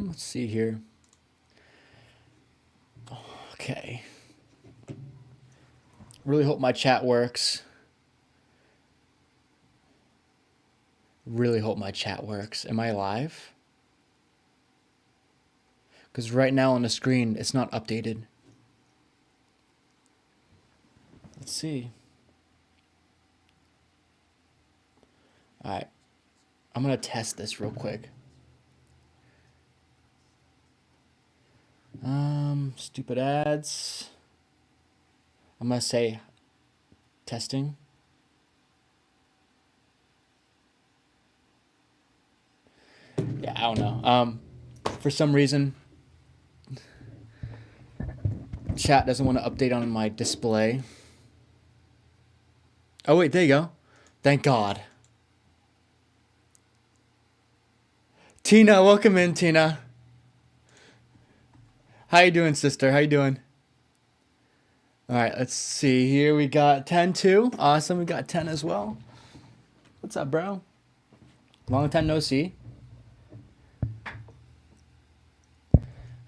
Let's see here. Okay. Really hope my chat works. Really hope my chat works. Am I live? Because right now on the screen, it's not updated. Let's see. All right. I'm going to test this real quick. Stupid ads. I'm going to say testing. Yeah, I don't know. For some reason, chat doesn't want to update on my display. Oh, wait, there you go. Thank God. Tina, welcome in, Tina. How you doing, sister? How you doing? All right, let's see here. We got 10 too. Awesome. We got 10 as well. What's up, bro? Long time no see.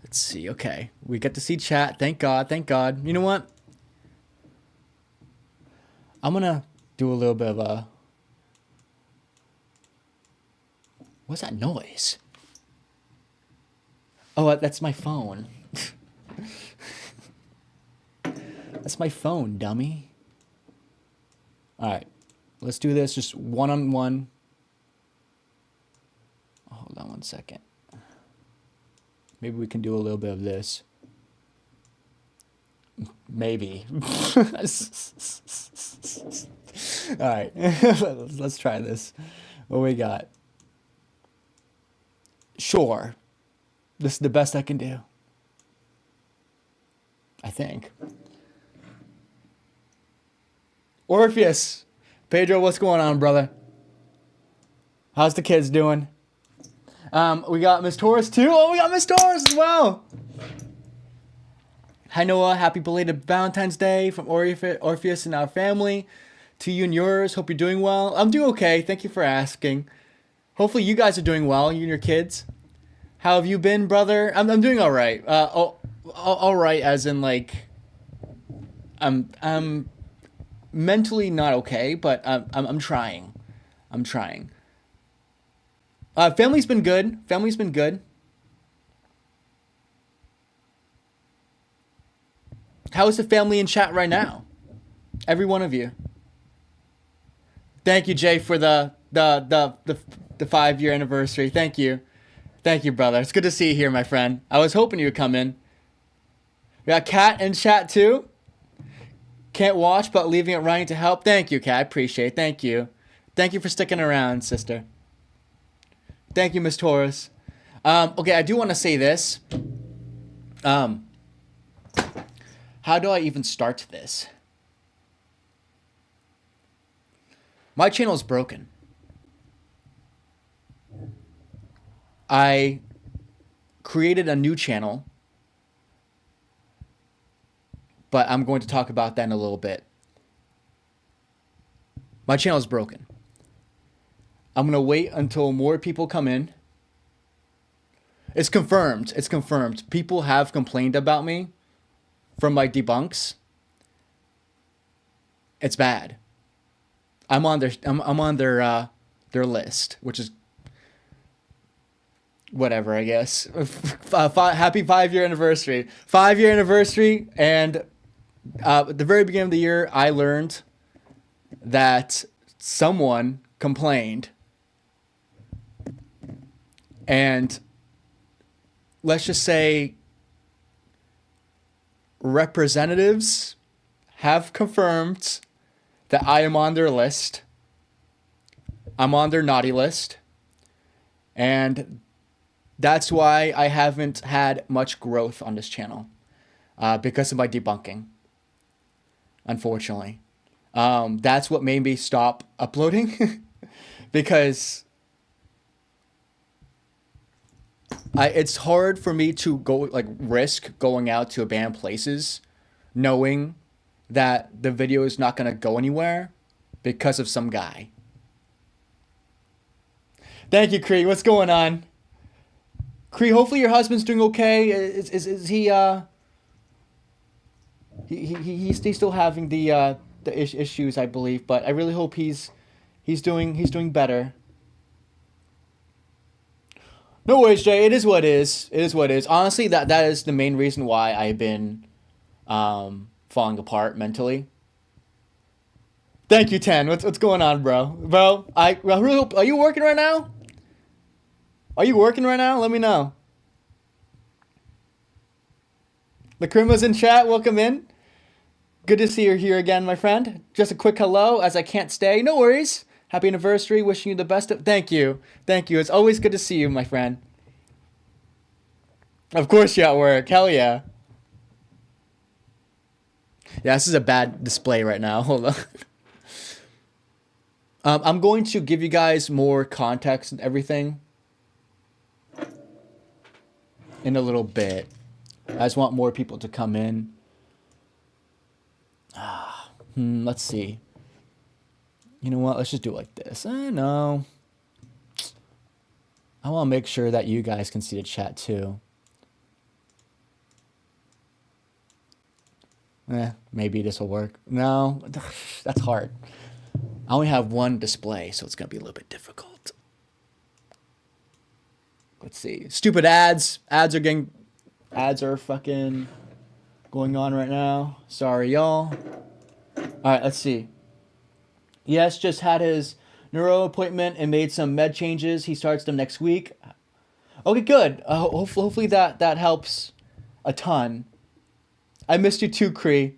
Let's see. Okay. We get to see chat. Thank God. Thank God. You know what? I'm going to do a little bit of a... What's that noise? Oh, that's my phone. That's my phone, dummy. All right. Let's do this just one-on-one. Hold on one second. Maybe we can do a little bit of this. Maybe. All right. Let's try this. What we got? Sure. This is the best I can do. I think. Orpheus. Pedro, what's going on, brother? How's the kids doing? We got Miss Taurus too. Oh, we got Miss Taurus as well. Hi, Noah. Happy belated Valentine's Day from Orpheus and our family. To you and yours. Hope you're doing well. I'm doing okay. Thank you for asking. Hopefully you guys are doing well, you and your kids. How have you been, brother? I'm doing all right. All right, as in like, I'm mentally not okay, but I'm trying. I'm trying. Family's been good. Family's been good. How is the family in chat right now? Every one of you. Thank you, Jay, for the 5-year anniversary. Thank you. Thank you, brother. It's good to see you here, my friend. I was hoping you would come in. We got Kat in chat too. Can't watch, but leaving it running to help. Thank you, Kat. I appreciate it. Thank you. Thank you for sticking around, sister. Thank you, Miss Taurus. Okay, I do want to say this. How do I even start this? My channel is broken. I created a new channel, but I'm going to talk about that in a little bit. My channel is broken. I'm going to wait until more people come in. It's confirmed. It's confirmed. People have complained about me from my debunks. It's bad. I'm on their list, which is whatever, I guess. Happy 5-year anniversary. 5-year anniversary. And at the very beginning of the year, I learned that someone complained. And let's just say representatives have confirmed that I am on their list. I'm on their naughty list. And that's why I haven't had much growth on this channel, because of my debunking, unfortunately. That's what made me stop uploading, because it's hard for me to risk going out to abandoned places knowing that the video is not going to go anywhere because of some guy. Thank you, Cree. What's going on? Cree, hopefully your husband's doing okay. Is he he's still having the issues, I believe, but I really hope he's doing better. No worries, Jay. It is what it is. It is what it is. Honestly, that is the main reason why I've been falling apart mentally. Thank you, Ten. What's going on, bro? Bro, I really hope. Are you working right now? Are you working right now? Let me know. Lacrima's in chat. Welcome in. Good to see you here again, my friend. Just a quick hello as I can't stay. No worries. Happy anniversary. Wishing you the best of. Thank you. Thank you. It's always good to see you, my friend. Of course you're at work. Hell yeah. Yeah, this is a bad display right now. Hold on. I'm going to give you guys more context and everything in a little bit. I just want more people to come in. Let's see. You know what? Let's just do it like this. No. I want to make sure that you guys can see the chat too. Maybe this will work. No, that's hard. I only have one display, so it's going to be a little bit difficult. Let's see. Stupid ads. Ads are fucking going on right now. Sorry, y'all. All right, let's see. Yes, just had his neuro appointment and made some med changes. He starts them next week. Okay, good. Hopefully that helps a ton. I missed you too, Cree.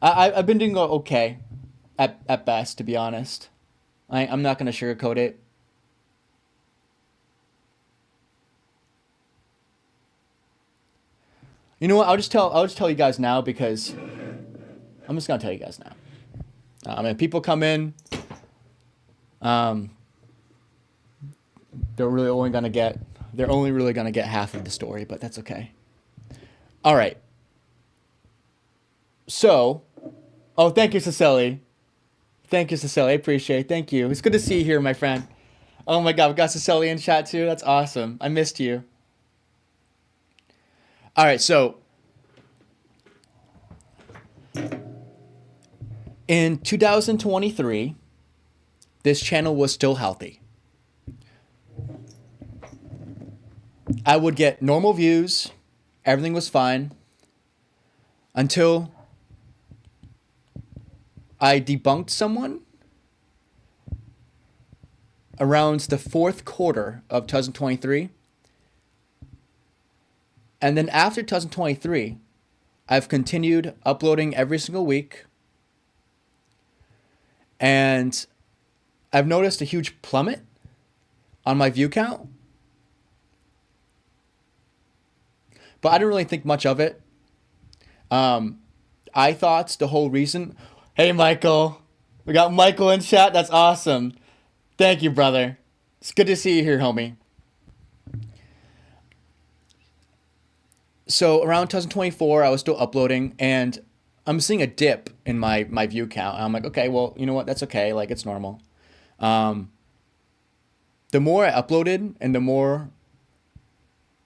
I've been doing okay at best, to be honest. I'm not going to sugarcoat it. You know what? I'll just tell you guys now because I'm just gonna tell you guys now. I mean, people come in. They're only really gonna get half of the story, but that's okay. All right. So, thank you, Cecily. Thank you, Cecily. I appreciate it. Thank you. It's good to see you here, my friend. Oh my God, we got Cecily in chat too. That's awesome. I missed you. All right, so in 2023, this channel was still healthy. I would get normal views. Everything was fine until I debunked someone around the fourth quarter of 2023. And then after 2023, I've continued uploading every single week. And I've noticed a huge plummet on my view count. But I didn't really think much of it. I thought the whole reason... Hey, Michael. We got Michael in chat. That's awesome. Thank you, brother. It's good to see you here, homie. So around 2024, I was still uploading, and I'm seeing a dip in my view count. And I'm like, okay, well, you know what? That's okay. Like, it's normal. The more I uploaded, and the more...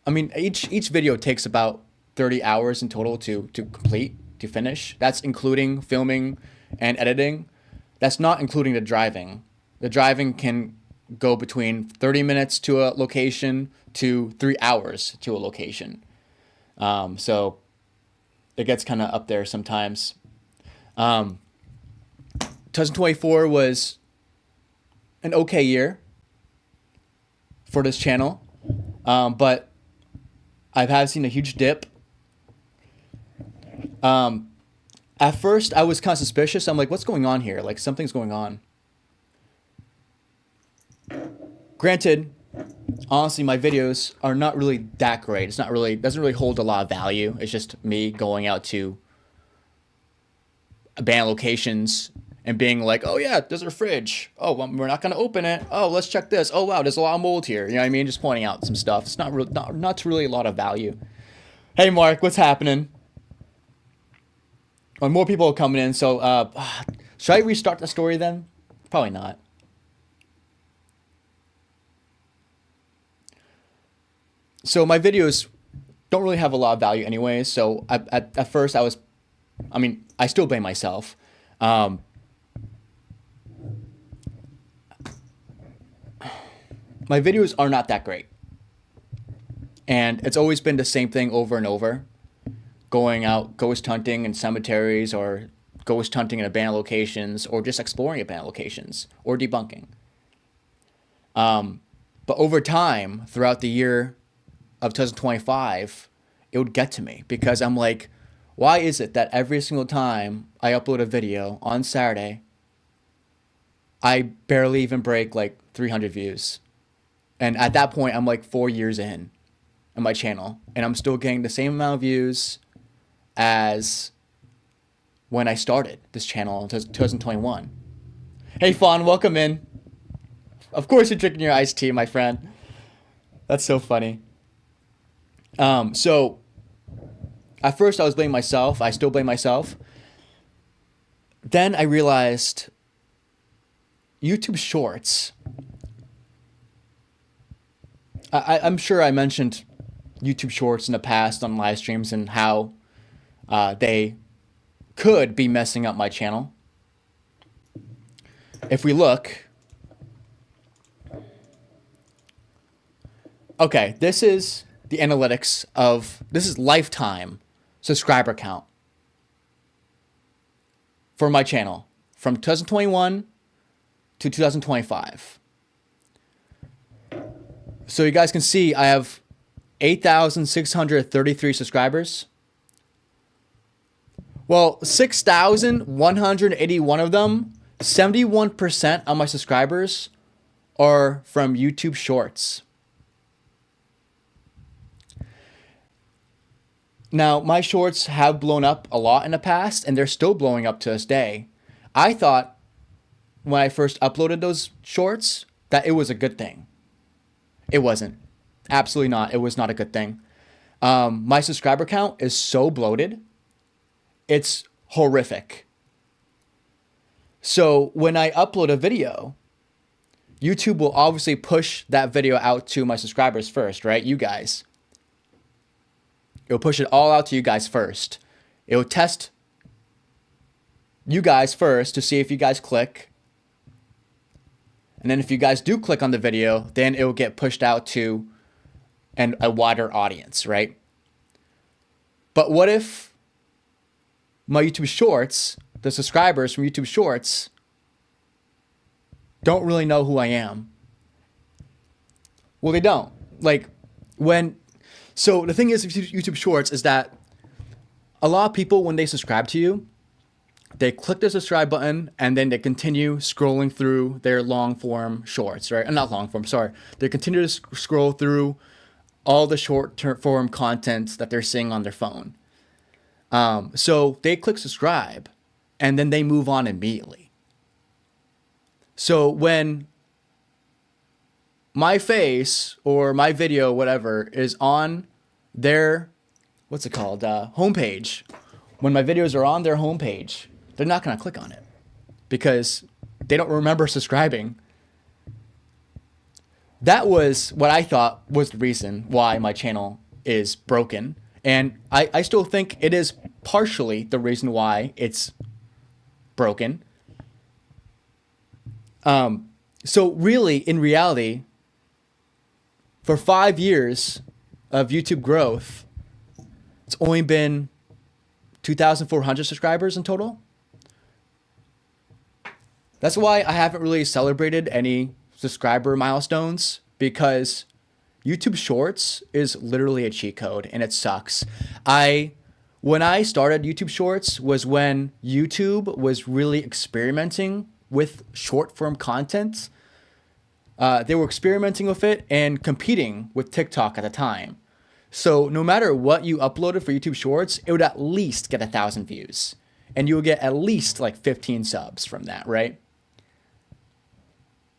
I mean, each video takes about 30 hours in total to complete, to finish. That's including filming and editing. That's not including the driving. The driving can go between 30 minutes to a location to 3 hours to a location. So it gets kind of up there sometimes. 2024 was an okay year for this channel. But I have seen a huge dip. At first, I was kind of suspicious. I'm like, what's going on here? Like, something's going on. Granted, honestly, my videos are not really that great. It's not really, doesn't really hold a lot of value. It's just me going out to abandoned locations and being like, oh yeah, there's our fridge. Oh, well, we're not going to open it. Oh, let's check this. Oh wow, there's a lot of mold here. You know what I mean? Just pointing out some stuff. It's not really a lot of value. Hey Mark, what's happening? Oh, more people are coming in, so should I restart the story then? Probably not. So my videos don't really have a lot of value anyways. So at first I still blame myself. Um, my videos are not that great. And it's always been the same thing over and over. Going out ghost hunting in cemeteries, or ghost hunting in abandoned locations, or just exploring abandoned locations, or debunking. But over time, throughout the year of 2025, it would get to me because I'm like, why is it that every single time I upload a video on Saturday, I barely even break like 300 views? And at that point, I'm like 4 years in on my channel, and I'm still getting the same amount of views as when I started this channel in 2021. Hey, Fawn, welcome in. Of course you're drinking your iced tea, my friend. That's so funny. So at first I was blaming myself. I still blame myself. Then I realized YouTube Shorts. I'm sure I mentioned YouTube Shorts in the past on live streams and how they could be messing up my channel. If we look, okay, this is the analytics this is lifetime subscriber count for my channel from 2021 to 2025. So you guys can see I have 8,633 subscribers. Well, 6,181 of them, 71% of my subscribers are from YouTube Shorts. Now, my shorts have blown up a lot in the past, and they're still blowing up to this day. I thought when I first uploaded those shorts that it was a good thing. It wasn't. Absolutely not. It was not a good thing. My subscriber count is so bloated. It's horrific. So when I upload a video, YouTube will obviously push that video out to my subscribers first, right? You guys. It'll push it all out to you guys first. It'll test you guys first to see if you guys click. And then if you guys do click on the video, then it will get pushed out to a wider audience, right? But what if my YouTube Shorts, the subscribers from YouTube Shorts, don't really know who I am? Well, they don't. So the thing is with YouTube Shorts is that a lot of people, when they subscribe to you, they click the subscribe button and then they continue scrolling through their long form shorts, right? Not long form, sorry. They continue to scroll through all the short form content that they're seeing on their phone. So they click subscribe and then they move on immediately. So when my face or my video, whatever, is on their, homepage, when my videos are on their homepage, they're not going to click on it because they don't remember subscribing. That was what I thought was the reason why my channel is broken. And I still think it is partially the reason why it's broken. So really, in reality, for 5 years of YouTube growth, it's only been 2,400 subscribers in total. That's why I haven't really celebrated any subscriber milestones, because YouTube Shorts is literally a cheat code and it sucks. When I started YouTube Shorts was when YouTube was really experimenting with short form content. They were experimenting with it and competing with TikTok at the time. So no matter what you uploaded for YouTube Shorts, it would at least get 1,000 views. And you would get at least like 15 subs from that, right?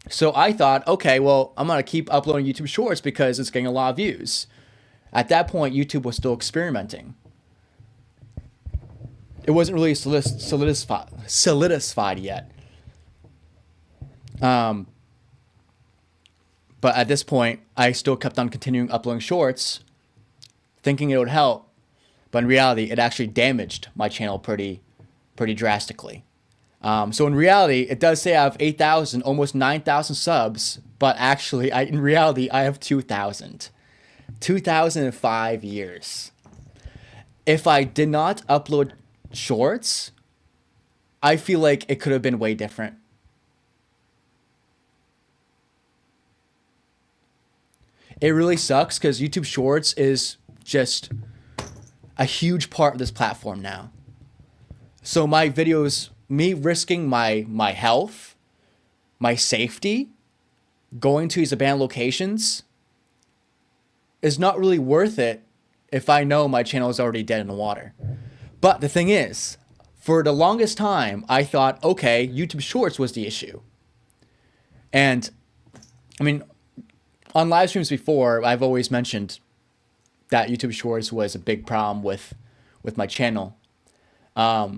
So I thought, okay, well, I'm going to keep uploading YouTube Shorts because it's getting a lot of views. At that point, YouTube was still experimenting. It wasn't really solidified yet. But at this point, I still kept on continuing uploading shorts, thinking it would help. But in reality, it actually damaged my channel pretty drastically. So in reality, it does say I have 8,000, almost 9,000 subs, but actually, in reality, I have 2,000. 2,000 in 5 years. If I did not upload shorts, I feel like it could have been way different. It really sucks because YouTube Shorts is just a huge part of this platform now. So my videos, me risking my health, my safety, going to these abandoned locations is not really worth it if I know my channel is already dead in the water. But the thing is, for the longest time, I thought, okay, YouTube Shorts was the issue. And I mean, on live streams before, I've always mentioned that YouTube Shorts was a big problem with my channel. But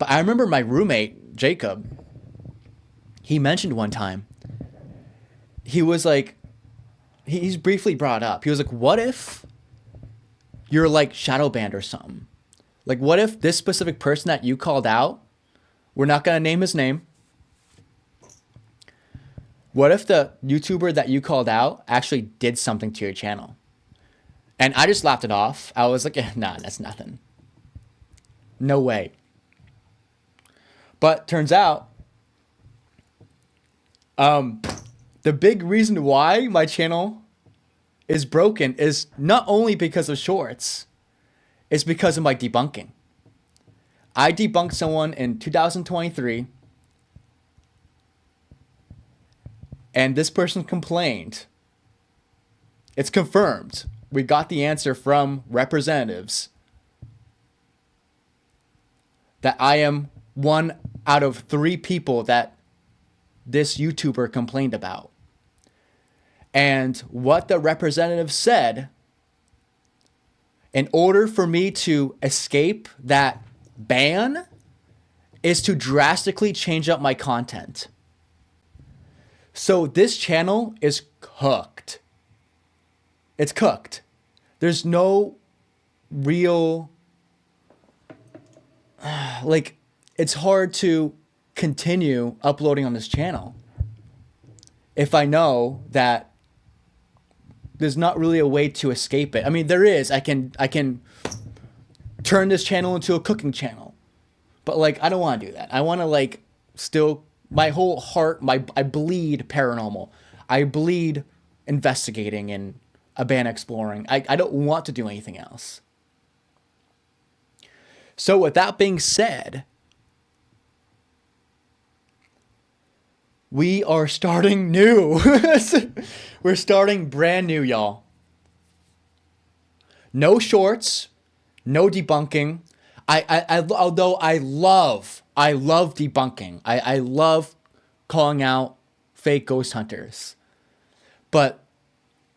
I remember my roommate, Jacob, he mentioned one time, he was like, he's briefly brought up, he was like, what if you're like shadow banned or something? Like, what if this specific person that you called out, we're not going to name his name, what if the YouTuber that you called out actually did something to your channel? And I just laughed it off. I was like, nah, that's nothing. No way. But turns out, the big reason why my channel is broken is not only because of shorts, it's because of my debunking. I debunked someone in 2023, and this person complained. It's confirmed. We got the answer from representatives that I am 1 out of 3 people that this YouTuber complained about. And what the representative said, in order for me to escape that ban, is to drastically change up my content. So this channel is cooked. It's cooked. There's no real, like, it's hard to continue uploading on this channel if I know that there's not really a way to escape it. I mean, there is. I can turn this channel into a cooking channel, but like, I don't want to do that. I want to like still, my whole heart, I bleed paranormal. I bleed investigating and abandoned exploring. I don't want to do anything else. So with that being said, we are starting new. We're starting brand new, y'all. No shorts, no debunking. Although I love debunking. I love calling out fake ghost hunters. But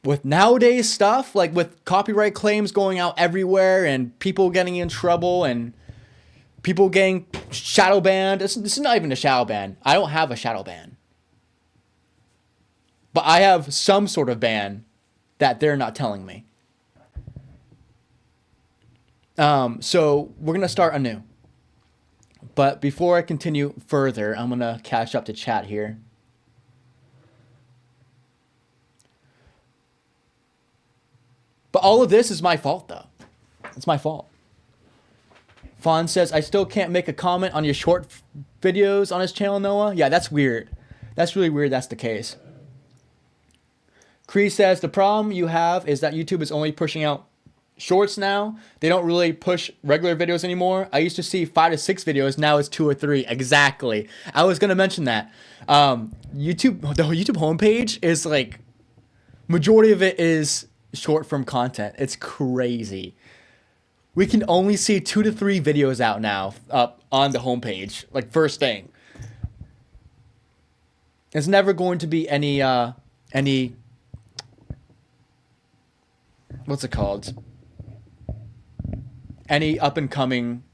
with nowadays stuff, like with copyright claims going out everywhere and people getting in trouble and people getting shadow banned. This is not even a shadow ban. I don't have a shadow ban. But I have some sort of ban that they're not telling me. So we're going to start anew. But before I continue further, I'm going to catch up to chat here. But all of this is my fault, though. It's my fault. Fawn says, I still can't make a comment on your short videos on his channel, Noah. Yeah, that's weird. That's really weird that's the case. Cree says, the problem you have is that YouTube is only pushing out shorts now. They don't really push regular videos anymore. I used to see 5 to 6 videos. Now it's 2 or 3. Exactly. I was going to mention that. The YouTube homepage is like, majority of it is short form content. It's crazy. We can only see 2 to 3 videos out now up on the homepage, like first thing. There's never going to be any what's it called? Any up and coming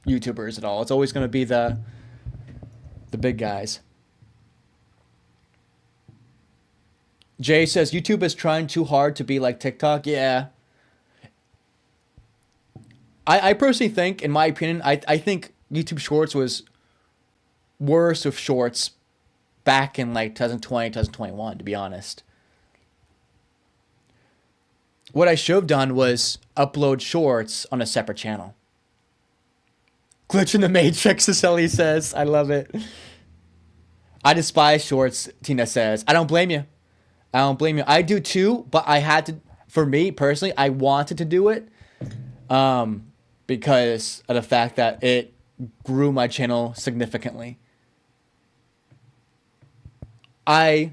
YouTubers at all. It's always going to be the big guys. Jay says YouTube is trying too hard to be like TikTok. Yeah. I personally think, in my opinion, I think YouTube Shorts was worse with Shorts back in like 2020, 2021, to be honest. What I should have done was upload Shorts on a separate channel. Glitch in the Matrix, as Ellie says. I love it. I despise Shorts, Tina says. I don't blame you. I don't blame you. I do too, but I had to, for me personally, I wanted to do it because of the fact that it grew my channel significantly. I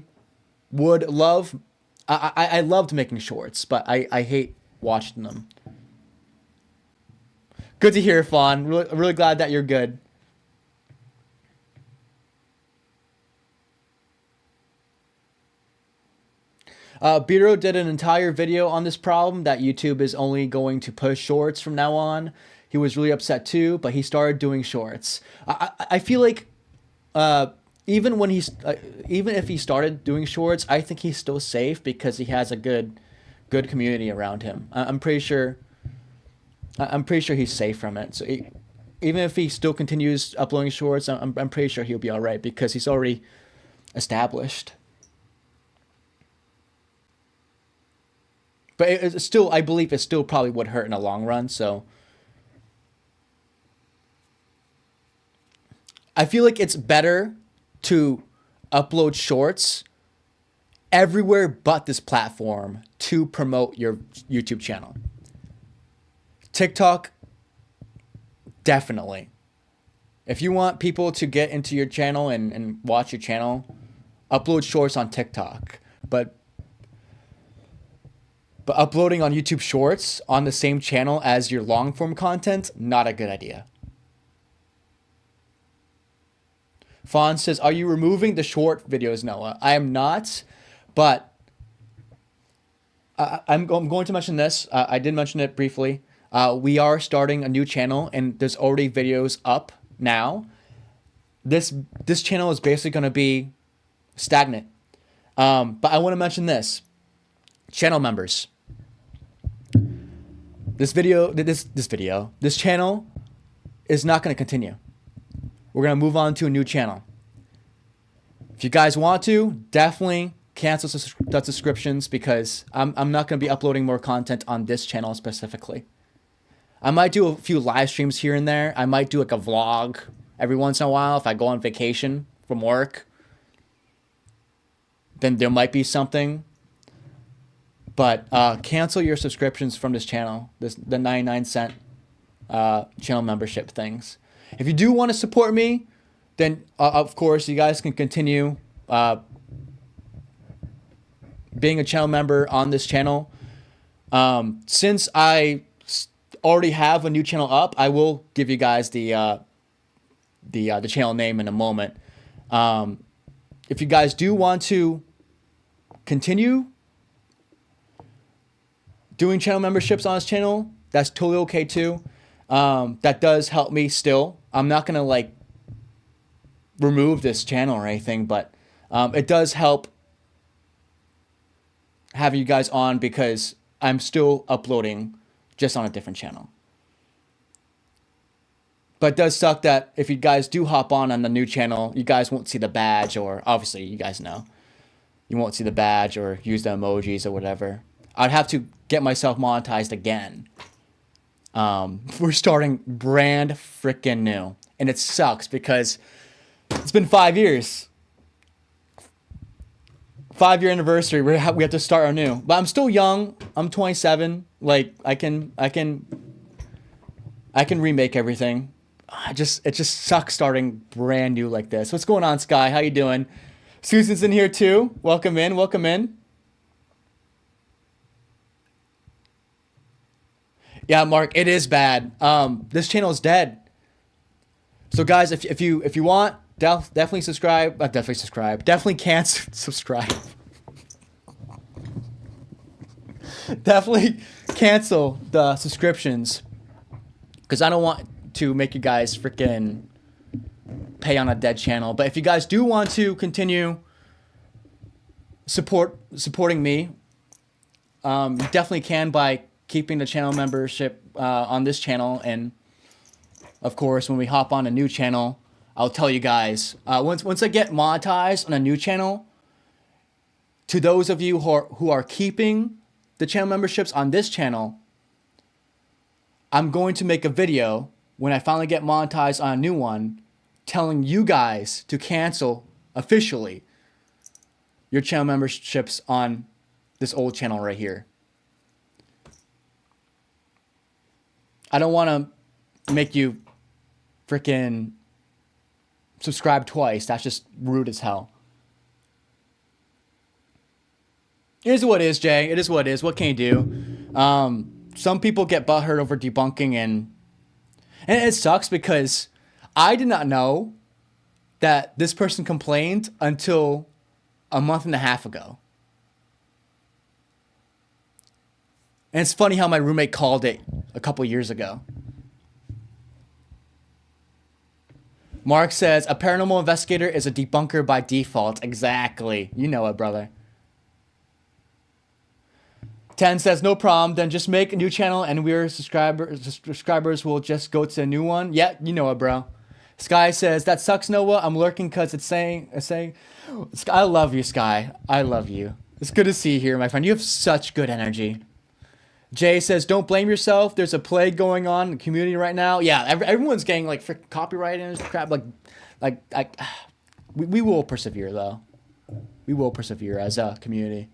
would love, I loved making shorts, but I hate watching them. Good to hear, Fawn. Really glad that you're good. Biro did an entire video on this problem that YouTube is only going to push shorts from now on. He was really upset too, but he started doing shorts. I feel like even when even if he started doing shorts, I think he's still safe because he has a good community around him. I'm pretty sure he's safe from it. So even if he still continues uploading shorts, I'm pretty sure he'll be all right because he's already established. But it's still, I believe it still probably would hurt in the long run. So I feel like it's better to upload shorts everywhere but this platform to promote your YouTube channel. TikTok, definitely. If you want people to get into your channel and watch your channel, upload shorts on TikTok. But uploading on YouTube Shorts on the same channel as your long form content, not a good idea. Fawn says, are you removing the short videos, Noah? I am not, but I'm going to mention this. I did mention it briefly. We are starting a new channel and there's already videos up now. This channel is basically going to be stagnant. But I want to mention this. Channel members. This channel is not going to continue. We're going to move on to a new channel. If you guys want to, definitely cancel the subscriptions because I'm not going to be uploading more content on this channel specifically. I might do a few live streams here and there. I might do like a vlog every once in a while if I go on vacation from work. Then there might be something. But cancel your subscriptions from this channel, the 99-cent channel membership things. If you do want to support me, then of course you guys can continue being a channel member on this channel. Since I already have a new channel up, I will give you guys the channel name in a moment. If you guys do want to continue doing channel memberships on this channel, that's totally okay too. That does help me still. I'm not gonna like remove this channel or anything, but it does help having you guys on because I'm still uploading just on a different channel. But it does suck that if you guys do hop on the new channel, you guys won't see the badge, or obviously you guys know. You won't see the badge or use the emojis or whatever. I'd have to get myself monetized again. We're starting brand freaking new. And it sucks because it's been 5 years. 5-year anniversary. We have to start anew. But I'm still young. I'm 27. Like I can remake everything. It just sucks starting brand new like this. What's going on, Sky? How you doing? Susan's in here too. Welcome in. Welcome in. Yeah, Mark, it is bad. This channel is dead. So guys, if you want, definitely subscribe. Definitely subscribe. Definitely can't subscribe. Definitely cancel the subscriptions because I don't want to make you guys freaking pay on a dead channel. But if you guys do want to continue supporting me. You definitely can by keeping the channel membership on this channel, and of course, when we hop on a new channel, I'll tell you guys. Once I get monetized on a new channel, to those of you who are keeping the channel memberships on this channel, I'm going to make a video when I finally get monetized on a new one, telling you guys to cancel officially your channel memberships on this old channel right here. I don't want to make you freaking subscribe twice. That's just rude as hell. It is what it is, Jay. It is what it is. What can you do? Some people get butthurt over debunking, and it sucks because I did not know that this person complained until a month and a half ago. And it's funny how my roommate called it a couple years ago. Mark says, a paranormal investigator is a debunker by default. Exactly. You know it, brother. 10 says, no problem. Then just make a new channel and we're subscribers will just go to a new one. Yeah, you know it, bro. Sky says, that sucks, Noah. I'm lurking because it's saying, I love you, Sky. I love you. It's good to see you here, my friend. You have such good energy. Jay says, don't blame yourself. There's a plague going on in the community right now. Yeah, everyone's getting like freaking copyright and crap. We will persevere, though. We will persevere as a community.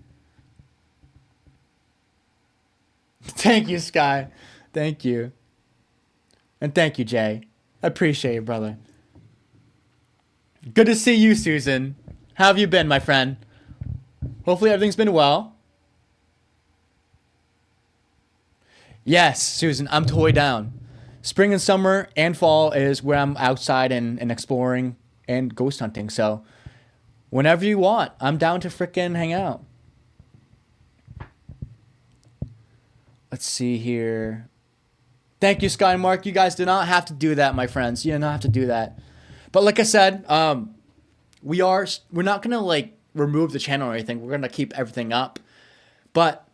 Thank you, Sky. Thank you. And thank you, Jay. I appreciate it, brother. Good to see you, Susan. How have you been, my friend? Hopefully everything's been well. Yes, Susan, I'm totally down. Spring and summer and fall is where I'm outside and exploring and ghost hunting. So whenever you want, I'm down to frickin' hang out. Let's see here. Thank you, Sky and Mark. You guys do not have to do that, my friends. You do not have to do that. But like I said, we're not gonna like remove the channel or anything. We're gonna keep everything up. But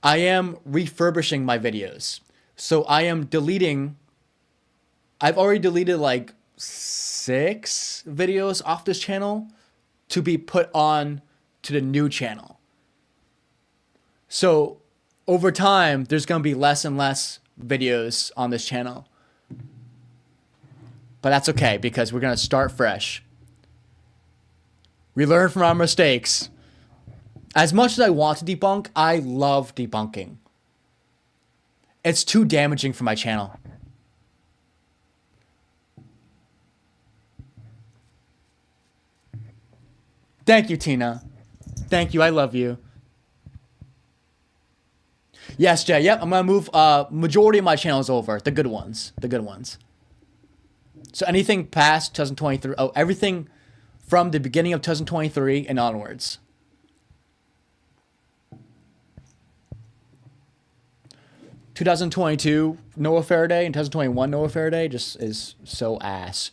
I am refurbishing my videos. So I am deleting. I've already deleted like 6 videos off this channel to be put on to the new channel. So over time, there's going to be less and less videos on this channel. But that's okay because we're going to start fresh. We learn from our mistakes. As much as I want to debunk, I love debunking. It's too damaging for my channel. Thank you, Tina. Thank you. I love you. Yes, Jay. Yep, I'm going to move majority of my channels over. The good ones. The good ones. So anything past 2023. Oh, everything from the beginning of 2023 and onwards. (2022) Noah Faraday and 2021 Noah Faraday just is so ass.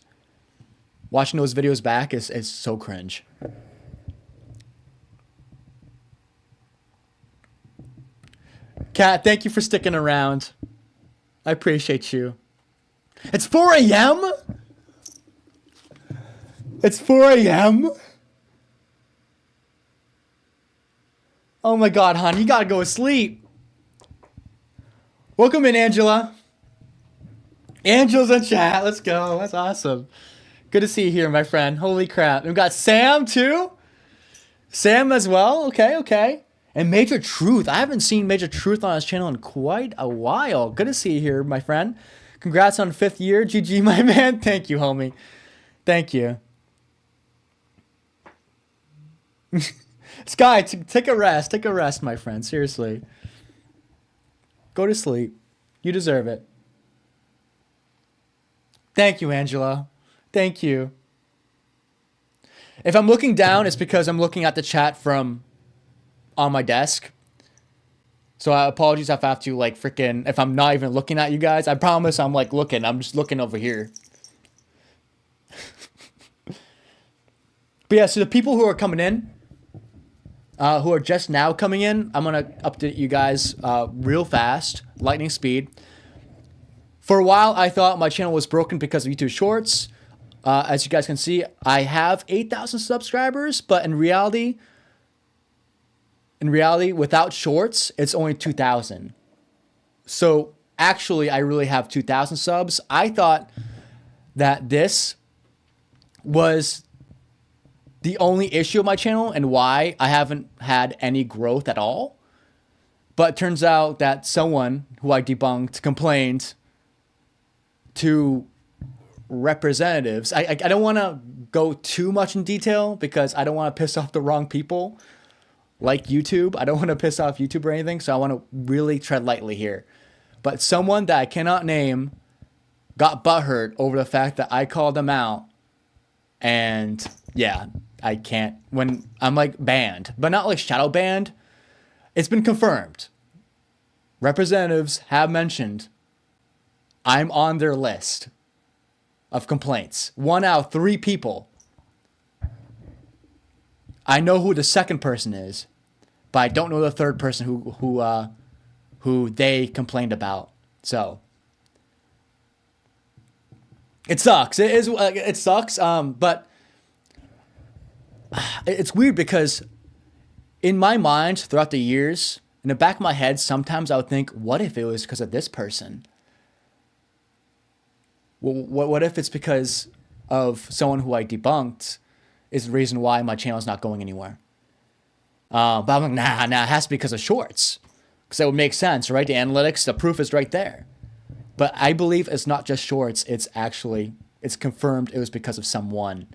Watching those videos back is so cringe. Kat, thank you for sticking around. I appreciate you. It's 4 a.m.? It's 4 a.m.? Oh my god, hon, you gotta go to sleep. Welcome in, Angela. Angela's in chat. Let's go. That's awesome. Good to see you here, my friend. Holy crap. We've got Sam, too. Sam as well. Okay. And Major Truth. I haven't seen Major Truth on his channel in quite a while. Good to see you here, my friend. Congrats on 5th year. GG, my man. Thank you, homie. Thank you. Sky, take a rest. Take a rest, my friend. Seriously. Go to sleep. You deserve it. Thank you, Angela. Thank you. If I'm looking down, it's because I'm looking at the chat from on my desk. So apologies if I have to like freaking, if I'm not even looking at you guys. I promise I'm like looking. I'm just looking over here. But yeah, so the people who are coming in, who are just now coming in, I'm gonna update you guys real fast, lightning speed. For a while, I thought my channel was broken because of YouTube Shorts. As you guys can see, I have 8,000 subscribers, but in reality, without Shorts, it's only 2,000. So actually, I really have 2,000 subs. I thought that this was the only issue of my channel and why I haven't had any growth at all. But it turns out that someone who I debunked complained to representatives. I don't want to go too much in detail because I don't want to piss off the wrong people like YouTube. I don't want to piss off YouTube or anything, so I want to really tread lightly here. But someone that I cannot name got butthurt over the fact that I called them out. And yeah, I can't, when I'm like banned, but not like shadow banned. It's been confirmed. Representatives have mentioned I'm on their list of complaints. 1 out of 3 people. I know who the second person is, but I don't know the third person who they complained about. So it sucks. It sucks. But it's weird because in my mind, throughout the years, in the back of my head, sometimes I would think, what if it was because of this person? What if it's because of someone who I debunked is the reason why my channel is not going anywhere? But I'm like, nah, it has to be because of Shorts. Because that would make sense, right? The analytics, the proof is right there. But I believe it's not just Shorts. It's confirmed it was because of someone.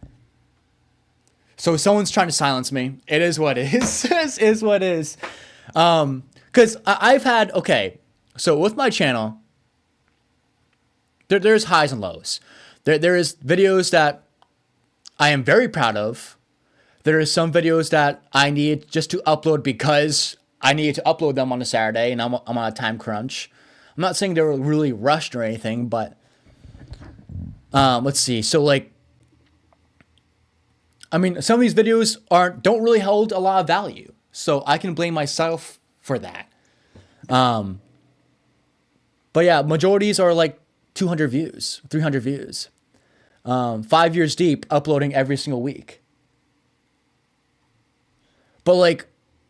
So someone's trying to silence me. It is what it is. It is what it is. Because I've had, okay, so with my channel, there's highs and lows. There is videos that I am very proud of. There are some videos that I need just to upload because I needed to upload them on a Saturday and I'm on a time crunch. I'm not saying they were really rushed or anything, but let's see. So like, I mean, some of these videos don't really hold a lot of value, so I can blame myself for that. But yeah, majorities are like 200 views, 300 views. 5 years deep, uploading every single week. But like,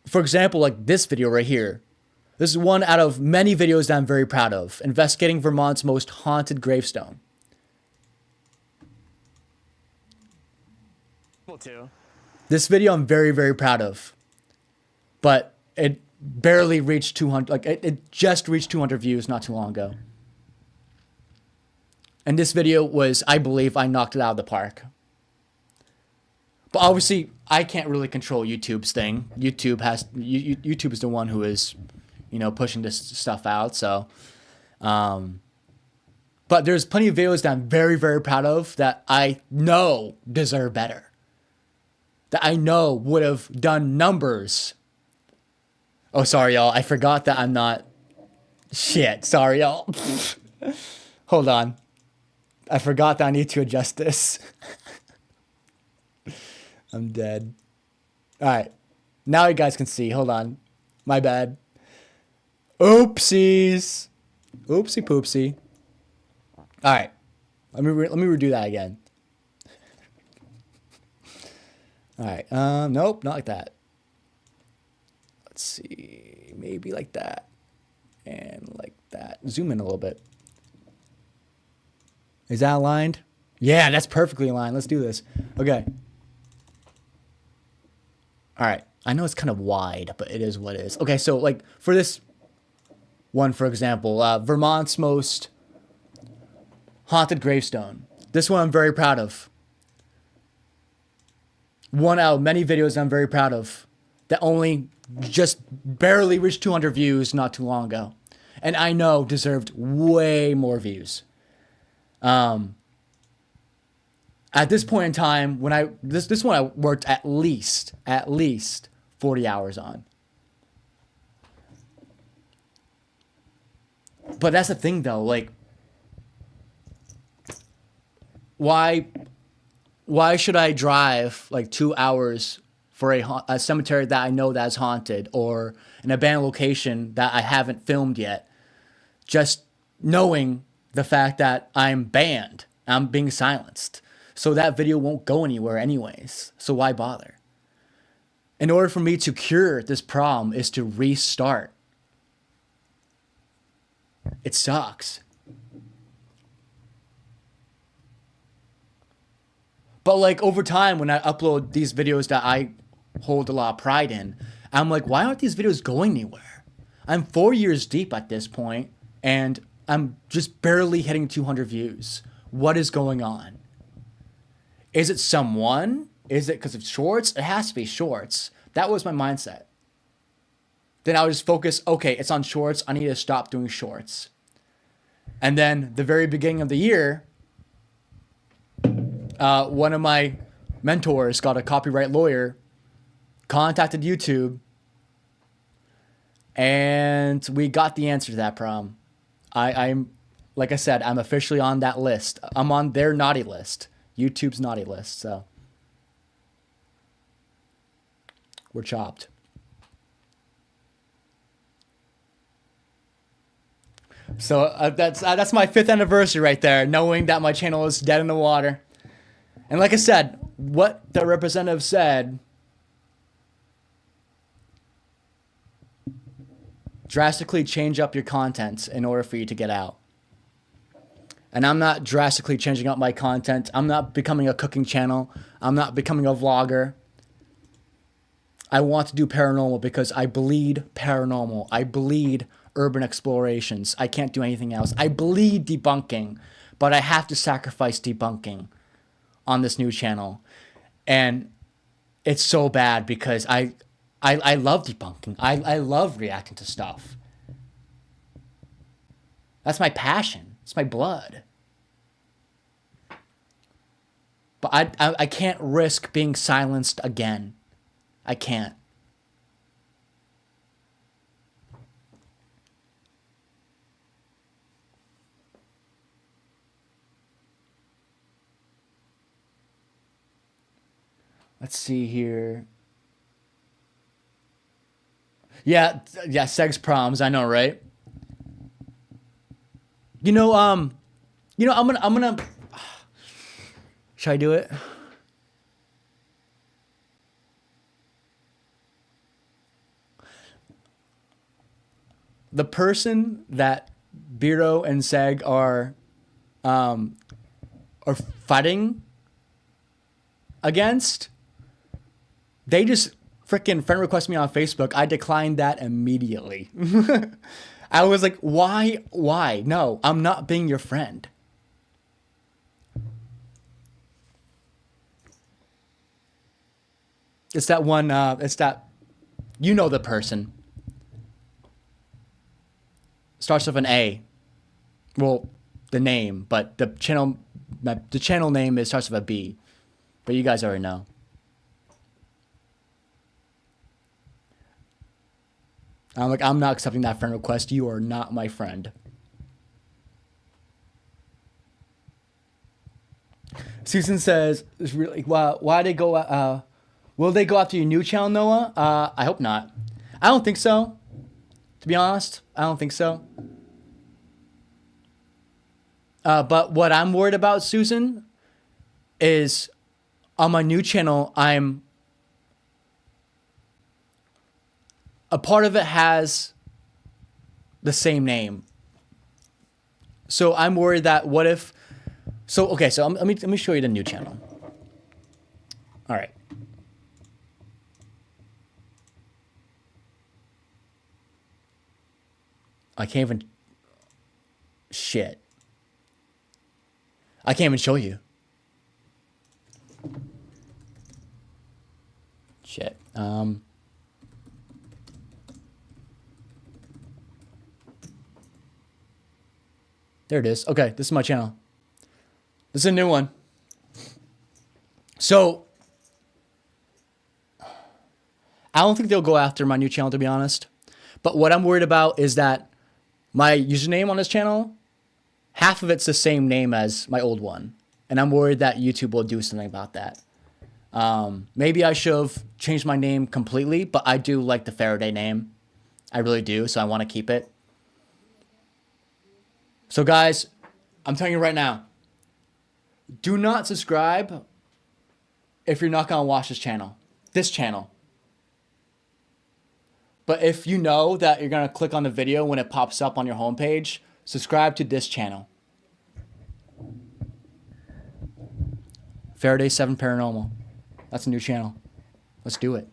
for example, like this video right here. This is one out of many videos that I'm very proud of. Investigating Vermont's most haunted gravestone. This video I'm very, very proud of. But it barely reached 200, like it just reached 200 views not too long ago. And this video was, I believe, I knocked it out of the park. But obviously, I can't really control YouTube's thing. YouTube is the one who is, pushing this stuff out. So, but there's plenty of videos that I'm very, very proud of that I know deserve better. That I know would have done numbers. Oh, sorry, y'all. I forgot that I'm not. Shit. Sorry, y'all. Hold on. I forgot that I need to adjust this. I'm dead. All right. Now you guys can see. Hold on. My bad. Oopsies. Oopsie poopsie. All right. Let me redo that again. All right. Nope, not like that. Let's see. Maybe like that. And like that. Zoom in a little bit. Is that aligned? Yeah, that's perfectly aligned. Let's do this. Okay. All right. I know it's kind of wide, but it is what it is. Okay, so like for this one, for example, Vermont's most haunted gravestone. This one I'm very proud of. One out of many videos I'm very proud of that only just barely reached 200 views not too long ago. And I know deserved way more views. At this point in time, when this one I worked at least 40 hours on. But that's the thing though, like, why should I drive like 2 hours for a cemetery that I know that is haunted, or an abandoned location that I haven't filmed yet, just knowing the fact that I'm banned, I'm being silenced. So that video won't go anywhere anyways. So why bother? In order for me to cure this problem is to restart. It sucks. But like over time, when I upload these videos that I hold a lot of pride in, I'm like, why aren't these videos going anywhere? I'm 4 years deep at this point, and I'm just barely hitting 200 views. What is going on? Is it someone? Is it because of shorts? It has to be shorts. That was my mindset. Then I would just focus, okay, it's on shorts. I need to stop doing shorts. And then the very beginning of the year, one of my mentors, got a copyright lawyer, contacted YouTube, and we got the answer to that problem. I'm, like I said, I'm officially on that list. I'm on their naughty list, YouTube's naughty list. So we're chopped. So that's my 5th anniversary right there, knowing that my channel is dead in the water. And like I said, what the representative said, drastically change up your content in order for you to get out. And I'm not drastically changing up my content. I'm not becoming a cooking channel. I'm not becoming a vlogger. I want to do paranormal because I bleed paranormal. I bleed urban explorations. I can't do anything else. I bleed debunking, but I have to sacrifice debunking on this new channel. And it's so bad because I love debunking. I love reacting to stuff. That's my passion. It's my blood. But I can't risk being silenced again. I can't. Let's see here. Yeah, sex proms. I know, right? I'm gonna. Should I do it? The person that Biro and Seg are fighting against, they just freaking friend request me on Facebook. I declined that immediately. I was like, why? No, I'm not being your friend. It's that one, you know the person. Starts with an A. Well, the name, but the channel name starts with a B. But you guys already know. I'm like, I'm not accepting that friend request. You are not my friend. Susan says, why they go, will they go after your new channel, Noah? I hope not. I don't think so. To be honest, I don't think so. But what I'm worried about, Susan, is on my new channel, a part of it has the same name. So I'm worried that what if, so let me show you the new channel. All right. I can't even, shit. I can't even show you. Shit. There it is. Okay, this is my channel. This is a new one. So, I don't think they'll go after my new channel, to be honest. But what I'm worried about is that my username on this channel, half of it's the same name as my old one. And I'm worried that YouTube will do something about that. Maybe I should have changed my name completely, but I do like the Faraday name. I really do, so I want to keep it. So guys, I'm telling you right now, do not subscribe if you're not going to watch this channel. But if you know that you're going to click on the video when it pops up on your homepage, subscribe to this channel. Faraday 7 Paranormal. That's a new channel. Let's do it.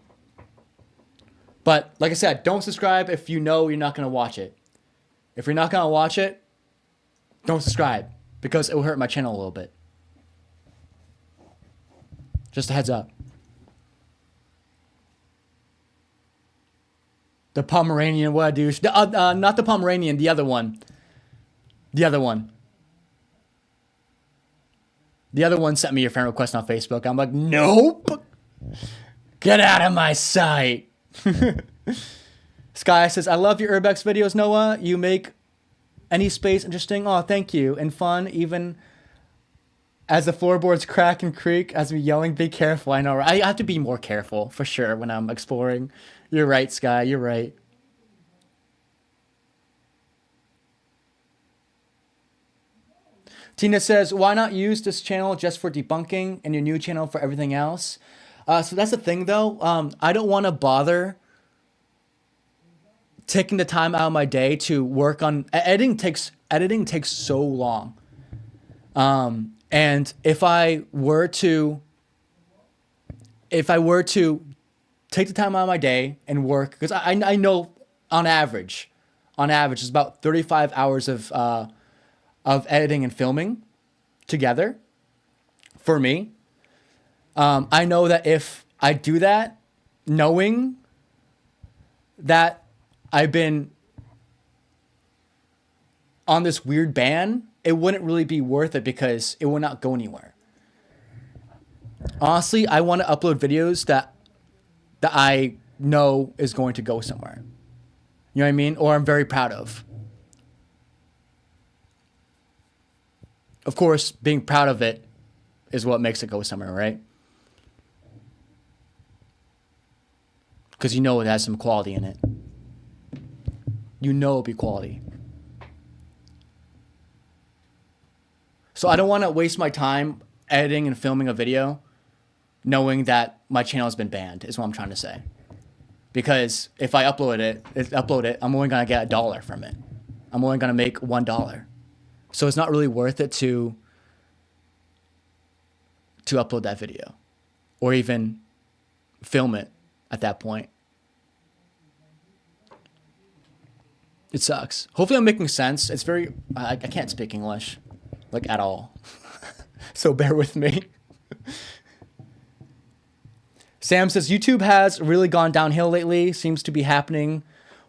But like I said, don't subscribe if you know you're not going to watch it. If you're not going to watch it, don't subscribe because it will hurt my channel a little bit. Just a heads up. The Pomeranian, what a douche. Not the Pomeranian, the other one. The other one. The other one sent me a friend request on Facebook. I'm like, nope. Get out of my sight. Sky says, I love your Urbex videos, Noah. You make any space interesting. Oh, thank you. And fun, even as the floorboards crack and creak, as we yelling, be careful. I know, right? I have to be more careful, for sure, when I'm exploring. You're right, Sky. You're right. Tina says, why not use this channel just for debunking and your new channel for everything else? So that's the thing, though. I don't want to bother taking the time out of my day to work on editing. Takes so long. And if I were to take the time out of my day and work, because I know on average it's about 35 hours of editing and filming together for me. I know that if I do that, knowing that I've been on this weird ban, it wouldn't really be worth it because it will not go anywhere. Honestly, I want to upload videos that I know is going to go somewhere. You know what I mean? Or I'm very proud of. Of course, being proud of it is what makes it go somewhere, right? Because you know it has some quality in it. You know it'll be quality. So I don't want to waste my time editing and filming a video knowing that my channel has been banned, is what I'm trying to say. Because if I upload it, I'm only going to get $1 from it. I'm only going to make $1. So it's not really worth it to upload that video or even film it at that point. It sucks. Hopefully I'm making sense. It's very, I can't speak English, like, at all. So bear with me. Sam says, YouTube has really gone downhill lately. Seems to be happening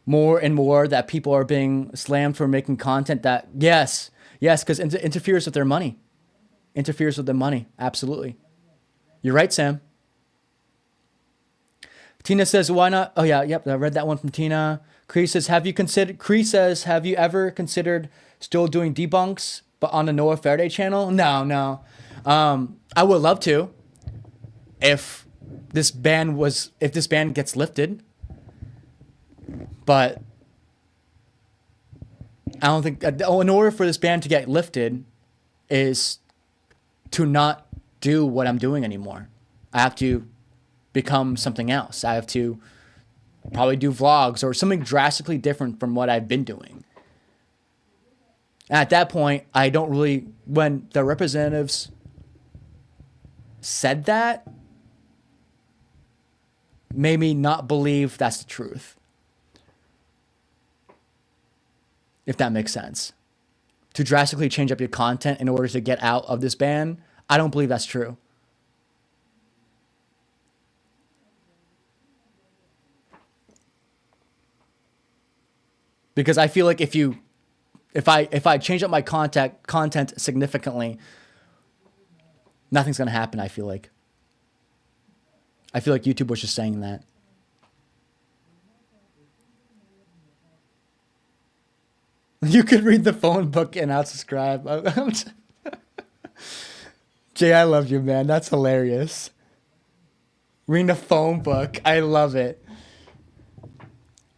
more and more that people are being slammed for making content that, yes, because it interferes with their money. Interferes with their money, absolutely. You're right, Sam. Tina says, why not? Oh, yeah, yep, I read that one from Tina. Cree says, have you ever considered still doing debunks, but on the Noah Faraday channel? No. I would love to if this ban gets lifted. But I don't think, in order for this ban to get lifted is to not do what I'm doing anymore. I have to become something else. I have to probably do vlogs or something drastically different from what I've been doing. And at that point, I don't really, when the representatives said that, made me not believe that's the truth. If that makes sense. To drastically change up your content in order to get out of this ban, I don't believe that's true. Because I feel like if I change up my content significantly, nothing's gonna happen. I feel like YouTube was just saying that. You could read the phone book and not subscribe. Jay, I love you, man. That's hilarious. Reading the phone book. I love it.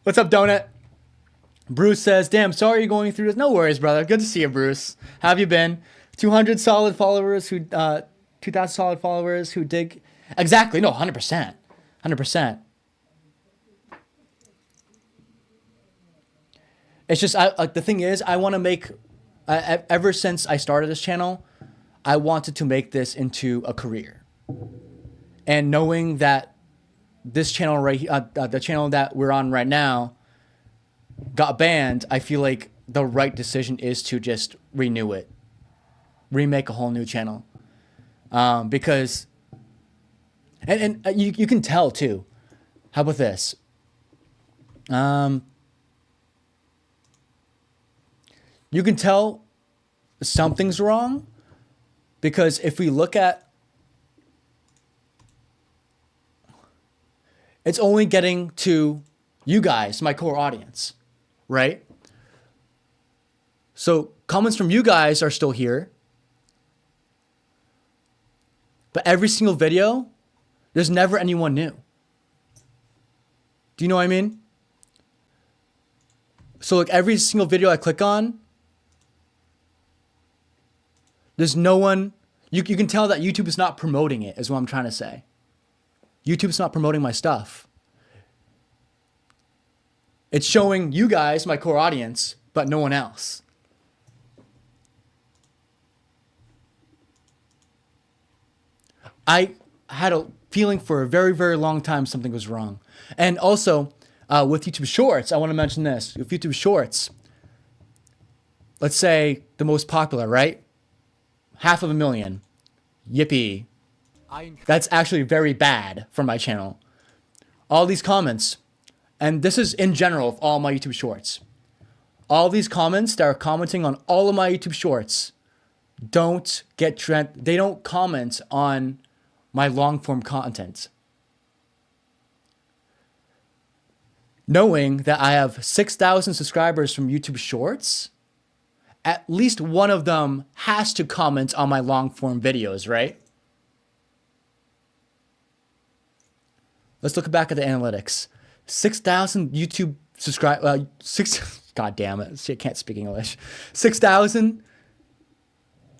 What's up, Donut? Bruce says, damn, sorry you're going through this. No worries, brother. Good to see you, Bruce. How have you been? 200 solid followers who, 2,000 solid followers who dig. Exactly. No, 100%. 100%. It's just, the thing is, I want to make, ever since I started this channel, I wanted to make this into a career. And knowing that this channel the channel that we're on right now got banned, I feel like the right decision is to just renew it. Remake a whole new channel. Because, and you can tell too. How about this? You can tell something's wrong because if we look at, it's only getting to you guys, my core audience, right? So comments from you guys are still here. But every single video, there's never anyone new. Do you know what I mean? So like every single video I click on, there's no one, you can tell that YouTube is not promoting it, is what I'm trying to say. YouTube's not promoting my stuff. It's showing you guys, my core audience, but no one else. I had a feeling for a very, very long time something was wrong. And also, with YouTube Shorts, I want to mention this. With YouTube Shorts, let's say the most popular, right? 500,000. Yippee. That's actually very bad for my channel. All these comments, and this is in general of all my YouTube Shorts. All these comments that are commenting on all of my YouTube Shorts don't get they don't comment on my long form content. Knowing that I have 6,000 subscribers from YouTube Shorts, at least one of them has to comment on my long form videos, right? Let's look back at the analytics. 6,000 YouTube subscribers, God damn it, see, I can't speak English. 6,000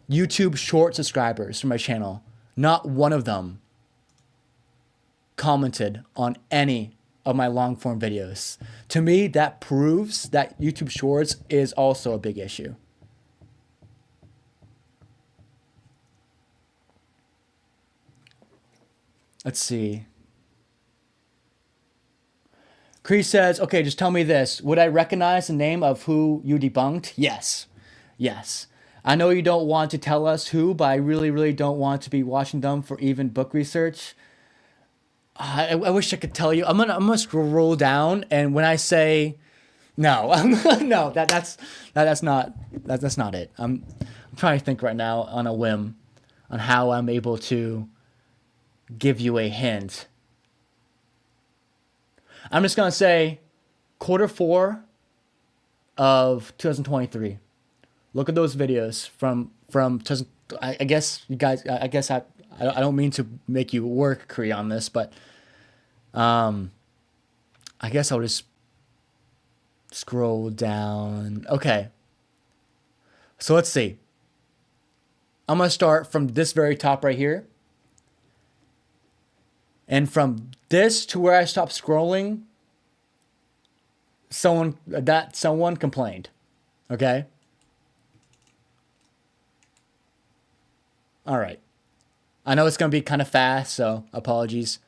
YouTube short subscribers for my channel. Not one of them commented on any of my long form videos. To me, that proves that YouTube Shorts is also a big issue. Let's see. Cree says, okay, just tell me this. Would I recognize the name of who you debunked? Yes. Yes. I know you don't want to tell us who, but I really, really don't want to be watching them for even book research. I wish I could tell you. I'm gonna scroll down, and when I say no, no, that's not it. I'm trying to think right now on a whim on how I'm able to give you a hint. I'm just gonna say Q4 of 2023. Look at those videos from I guess you guys. I guess I don't mean to make you work, Kree, on this, but I guess I'll just scroll down. Okay. So let's see. I'm gonna start from this very top right here. And from this to where I stop scrolling, someone complained. Okay? All right. I know it's going to be kind of fast, so apologies.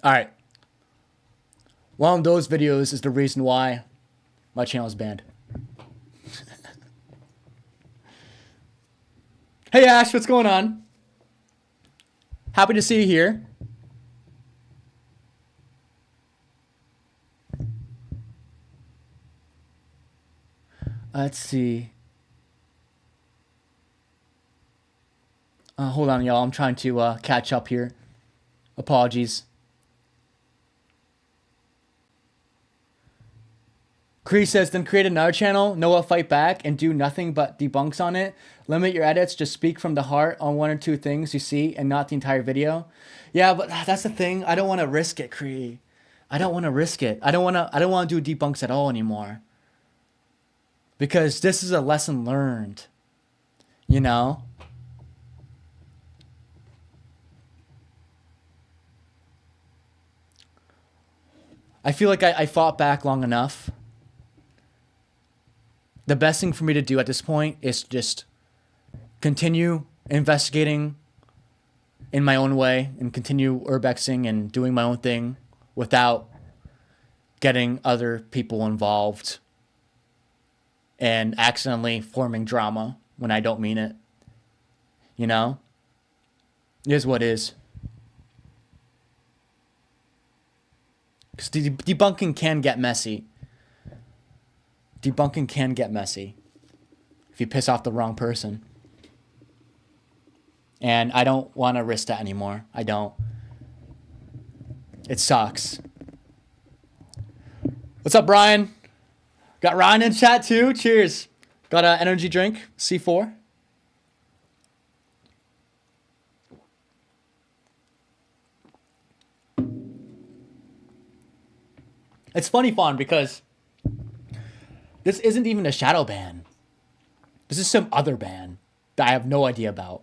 All right. One of those videos is the reason why my channel is banned. Hey Ash, what's going on? Happy to see you here. Let's see. Hold on, y'all. I'm trying to catch up here. Apologies. Cree says, then create another channel, Noah Fight Back, and do nothing but debunks on it. Limit your edits, just speak from the heart on one or two things you see and not the entire video. Yeah, but that's the thing. I don't want to risk it, Cree. I don't want to risk it. I don't want to do debunks at all anymore. Because this is a lesson learned. You know? I feel like I fought back long enough. The best thing for me to do at this point is just continue investigating in my own way and continue urbexing and doing my own thing without getting other people involved and accidentally forming drama when I don't mean it. You know? It is what it is. Because debunking can get messy. Debunking can get messy if you piss off the wrong person. And I don't want to risk that anymore. I don't. It sucks. What's up, Brian? Got Ryan in chat too. Cheers. Got an energy drink, C4. It's funny, Fawn, because this isn't even a shadow ban. This is some other ban that I have no idea about.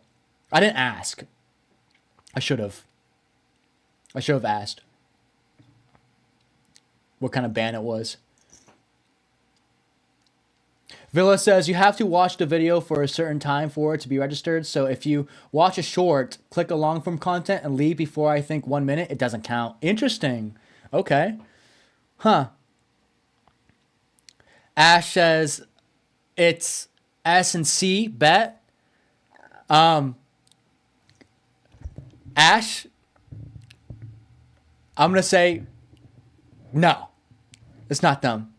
I didn't ask. I should have. I should have asked what kind of ban it was. Villa says you have to watch the video for a certain time for it to be registered. So if you watch a short, click along from content and leave before I think 1 minute, it doesn't count. Interesting. Okay. Huh. Ash says it's S and C bet. Ash, I'm gonna say no. It's not dumb.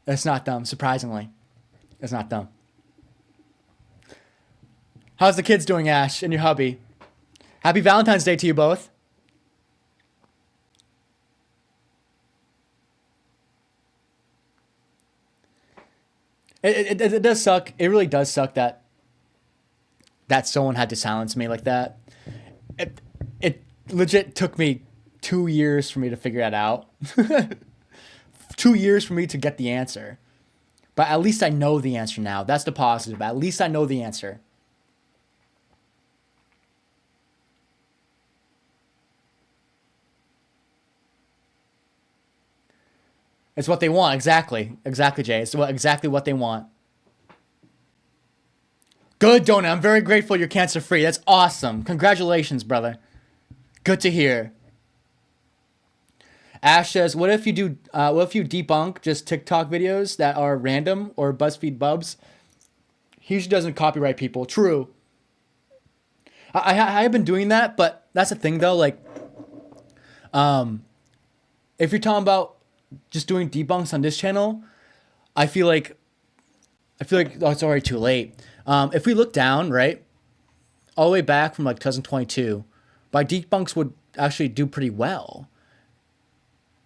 It's not dumb, surprisingly. It's not dumb. How's the kids doing, Ash, and your hubby? Happy Valentine's Day to you both. It does suck. It really does suck that someone had to silence me like that. It legit took me 2 years for me to figure that out. 2 years for me to get the answer. But at least I know the answer now. That's the positive. At least I know the answer. It's what they want. Exactly. Exactly, Jay. It's exactly what they want. Good, Donut. I'm very grateful you're cancer free. That's awesome. Congratulations, brother. Good to hear. Ash says, what if you debunk just TikTok videos that are random or BuzzFeed bubs? He usually doesn't copyright people. True. I have been doing that, but that's the thing though. Like, if you're talking about just doing debunks on this channel, I feel like oh, it's already too late. If we look down, right, all the way back from like 2022, my debunks would actually do pretty well.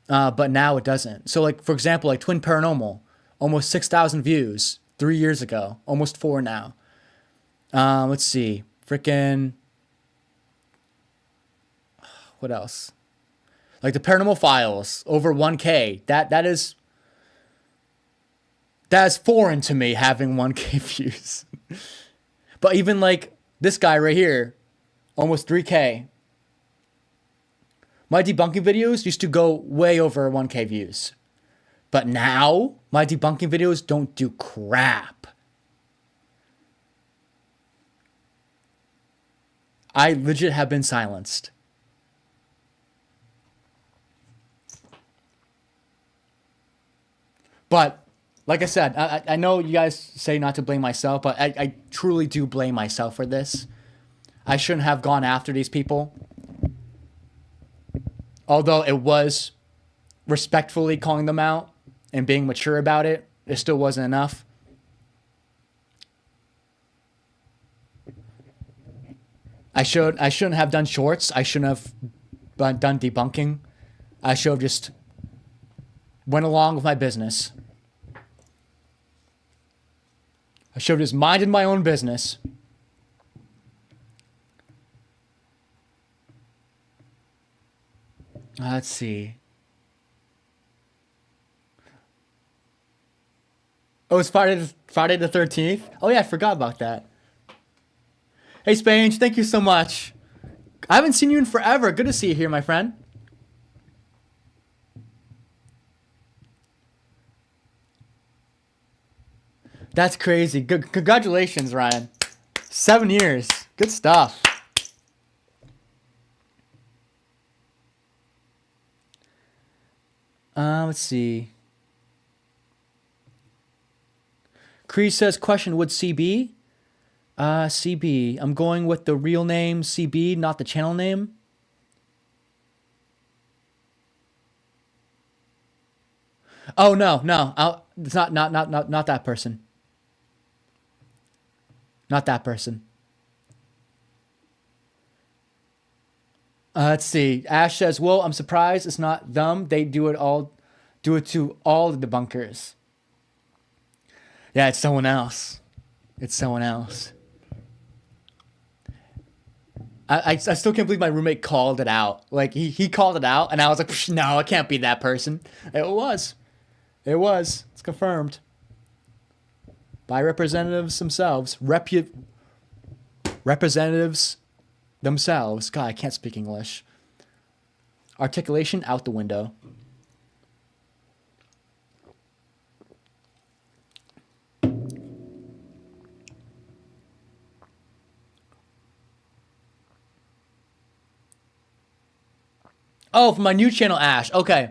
But now it doesn't. So like, for example, like Twin Paranormal, almost 6,000 views 3 years ago, almost 4 now. Let's see, freaking, what else? Like the Paranormal Files, over 1K. That is foreign to me, having 1K views. But even like this guy right here, almost 3K. My debunking videos used to go way over 1K views. But now, my debunking videos don't do crap. I legit have been silenced. But, like I said, I know you guys say not to blame myself, but I truly do blame myself for this. I shouldn't have gone after these people. Although it was respectfully calling them out and being mature about it, it still wasn't enough. I shouldn't have done shorts. I shouldn't have done debunking. I should have just went along with my business. I should have just minded my own business. Let's see. Oh, it's Friday the 13th? Oh, yeah, I forgot about that. Hey, Spange, thank you so much. I haven't seen you in forever. Good to see you here, my friend. That's crazy. Good, congratulations, Ryan. 7 years. Good stuff. Let's see. Cree says, question, would CB? CB. I'm going with the real name CB, not the channel name. Oh, no. It's not that person. Not that person. Let's see. Ash says, well, I'm surprised it's not them. They do it to all the debunkers. Yeah, it's someone else. It's someone else. I still can't believe my roommate called it out. Like, he called it out, and I was like, no, it can't be that person. It was. It's confirmed. By representatives themselves. Representatives themselves. God, I can't speak English. Articulation out the window. Oh, for my new channel, Ash. Okay.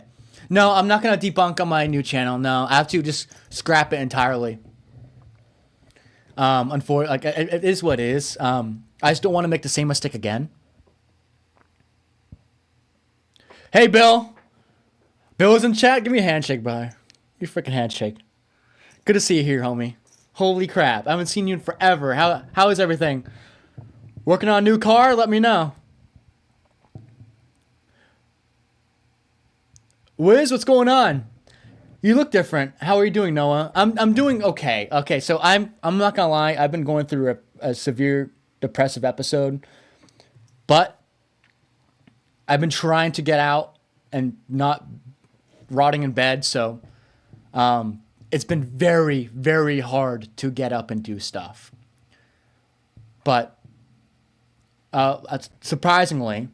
No, I'm not going to debunk on my new channel. No, I have to just scrap it entirely. Unfortunately, like, it is what it is. I just don't want to make the same mistake again. Hey, Bill. Bill is in chat. Give me a handshake, brother. Your freaking handshake. Good to see you here, homie. Holy crap. I haven't seen you in forever. How is everything? Working on a new car? Let me know. Wiz, what's going on? You look different. How are you doing, Noah? I'm doing okay. Okay, so I'm not gonna lie. I've been going through a severe depressive episode, but I've been trying to get out and not rotting in bed. So, it's been very, very hard to get up and do stuff. But surprisingly,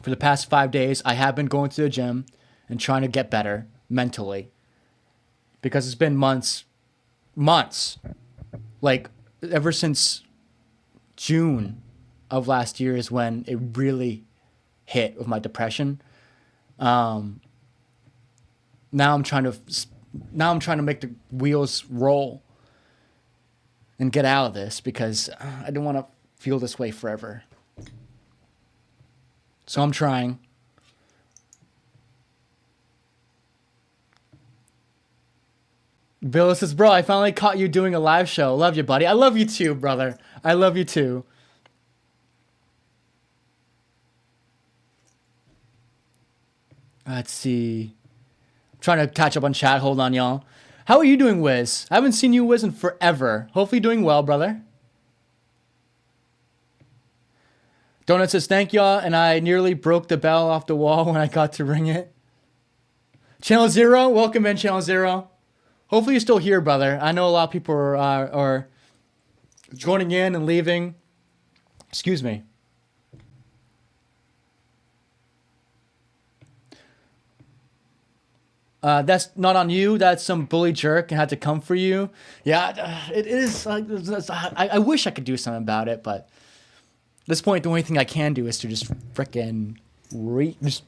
for the past 5 days, I have been going to the gym and trying to get better mentally, because it's been months, like ever since June of last year is when it really hit with my depression. Now I'm trying to make the wheels roll and get out of this, because I don't want to feel this way forever. So I'm trying. Bill says, bro, I finally caught you doing a live show. Love you, buddy. I love you too, brother. I love you too. Let's see. I'm trying to catch up on chat. Hold on, y'all. How are you doing, Wiz? I haven't seen you, Wiz, in forever. Hopefully doing well, brother. Donut says, thank y'all, and I nearly broke the bell off the wall when I got to ring it. Channel Zero, welcome in, Channel Zero. Hopefully you're still here, brother. I know a lot of people are joining in and leaving. Excuse me. That's not on you. That's some bully jerk and had to come for you. Yeah, it is. I wish I could do something about it, but at this point, the only thing I can do is to just frickin' just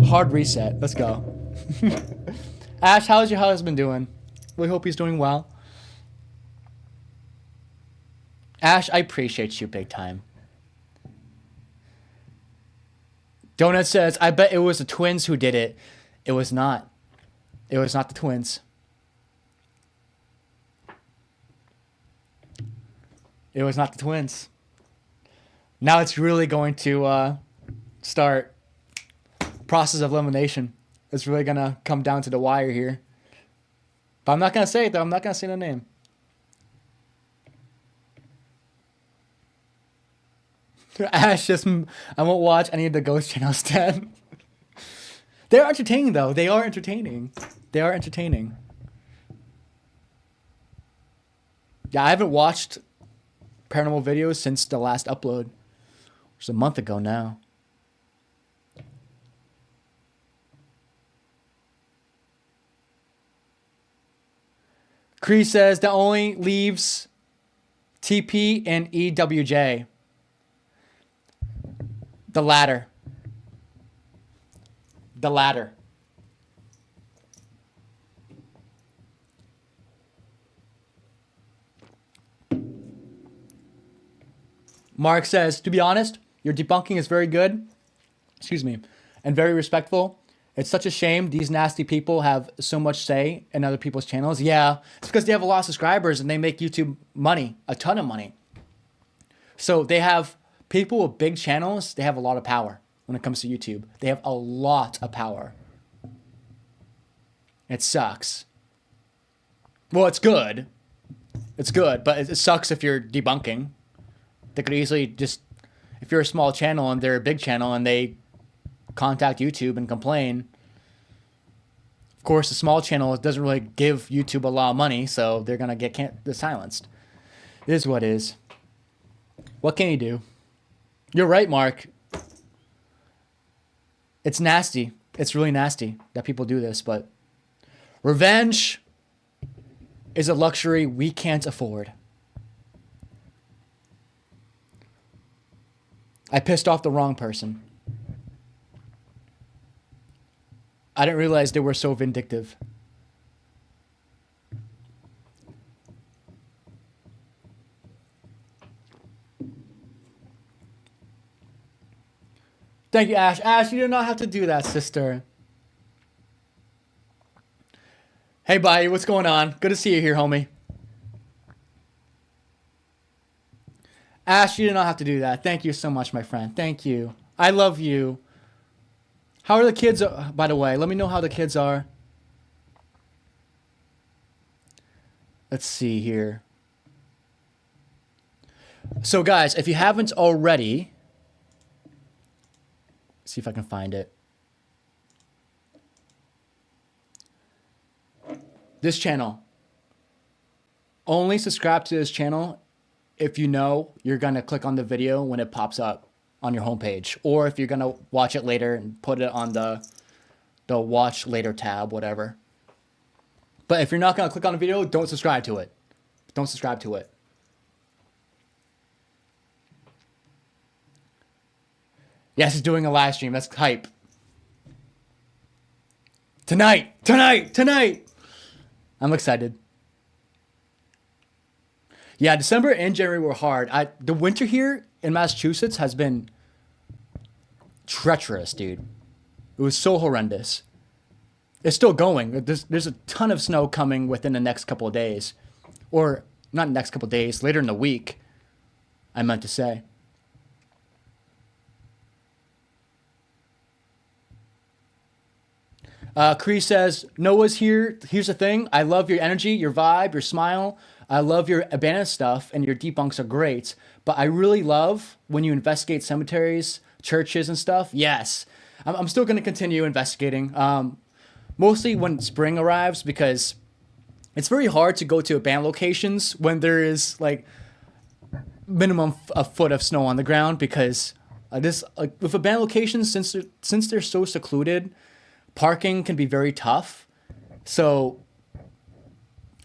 hard reset. Let's go. Ash, how's your husband doing? We hope he's doing well. Ash, I appreciate you big time. Donut says, I bet it was the twins who did it. It was not. It was not the twins. It was not the twins. Now it's really going to start process of elimination. It's really going to come down to the wire here. But I'm not going to say it, though. I'm not going to say the name. Ash just, I won't watch any of the ghost channels then. They're entertaining though. They are entertaining. They are entertaining. Yeah, I haven't watched paranormal videos since the last upload, which is a month ago now. Cree says that only leaves TP and EWJ. The latter. The latter. Mark says, to be honest, your debunking is very good. Excuse me. And very respectful. It's such a shame these nasty people have so much say in other people's channels. Yeah, it's because they have a lot of subscribers and they make YouTube money, a ton of money. So they have people with big channels, they have a lot of power when it comes to YouTube. They have a lot of power. It sucks. Well, it's good. It's good, but it sucks if you're debunking. They could easily just, if you're a small channel and they're a big channel and they contact YouTube and complain. Of course, a small channel doesn't really give YouTube a lot of money, so they're gonna get silenced. It is what it is. What can you do? You're right, Mark. It's nasty. It's really nasty that people do this, but revenge is a luxury we can't afford. I pissed off the wrong person. I didn't realize they were so vindictive. Thank you, Ash. Ash, you do not have to do that, sister. Hey, buddy, what's going on? Good to see you here, homie. Ash, you do not have to do that. Thank you so much, my friend. Thank you. I love you. How are the kids, by the way? Let me know how the kids are. Let's see here. So, guys, if you haven't already, see if I can find it. This channel. Only subscribe to this channel if you know you're going to click on the video when it pops up on your homepage, or if you're going to watch it later and put it on the watch later tab, whatever. But if you're not going to click on the video, don't subscribe to it. Don't subscribe to it. Yes, he's doing a live stream. That's hype. Tonight. I'm excited. Yeah, December and January were hard. The winter here in Massachusetts has been treacherous, dude. It was so horrendous. It's still going. There's a ton of snow coming within the next couple of days. Or not next couple of days, later in the week, I meant to say. Cree says, Noah's here. Here's the thing. I love your energy, your vibe, your smile. I love your abandoned stuff, and your debunks are great. But I really love when you investigate cemeteries, churches, and stuff. Yes, I'm still going to continue investigating. Mostly when spring arrives, because it's very hard to go to abandoned locations when there is like minimum a foot of snow on the ground. Because with abandoned locations, since they're so secluded, parking can be very tough. So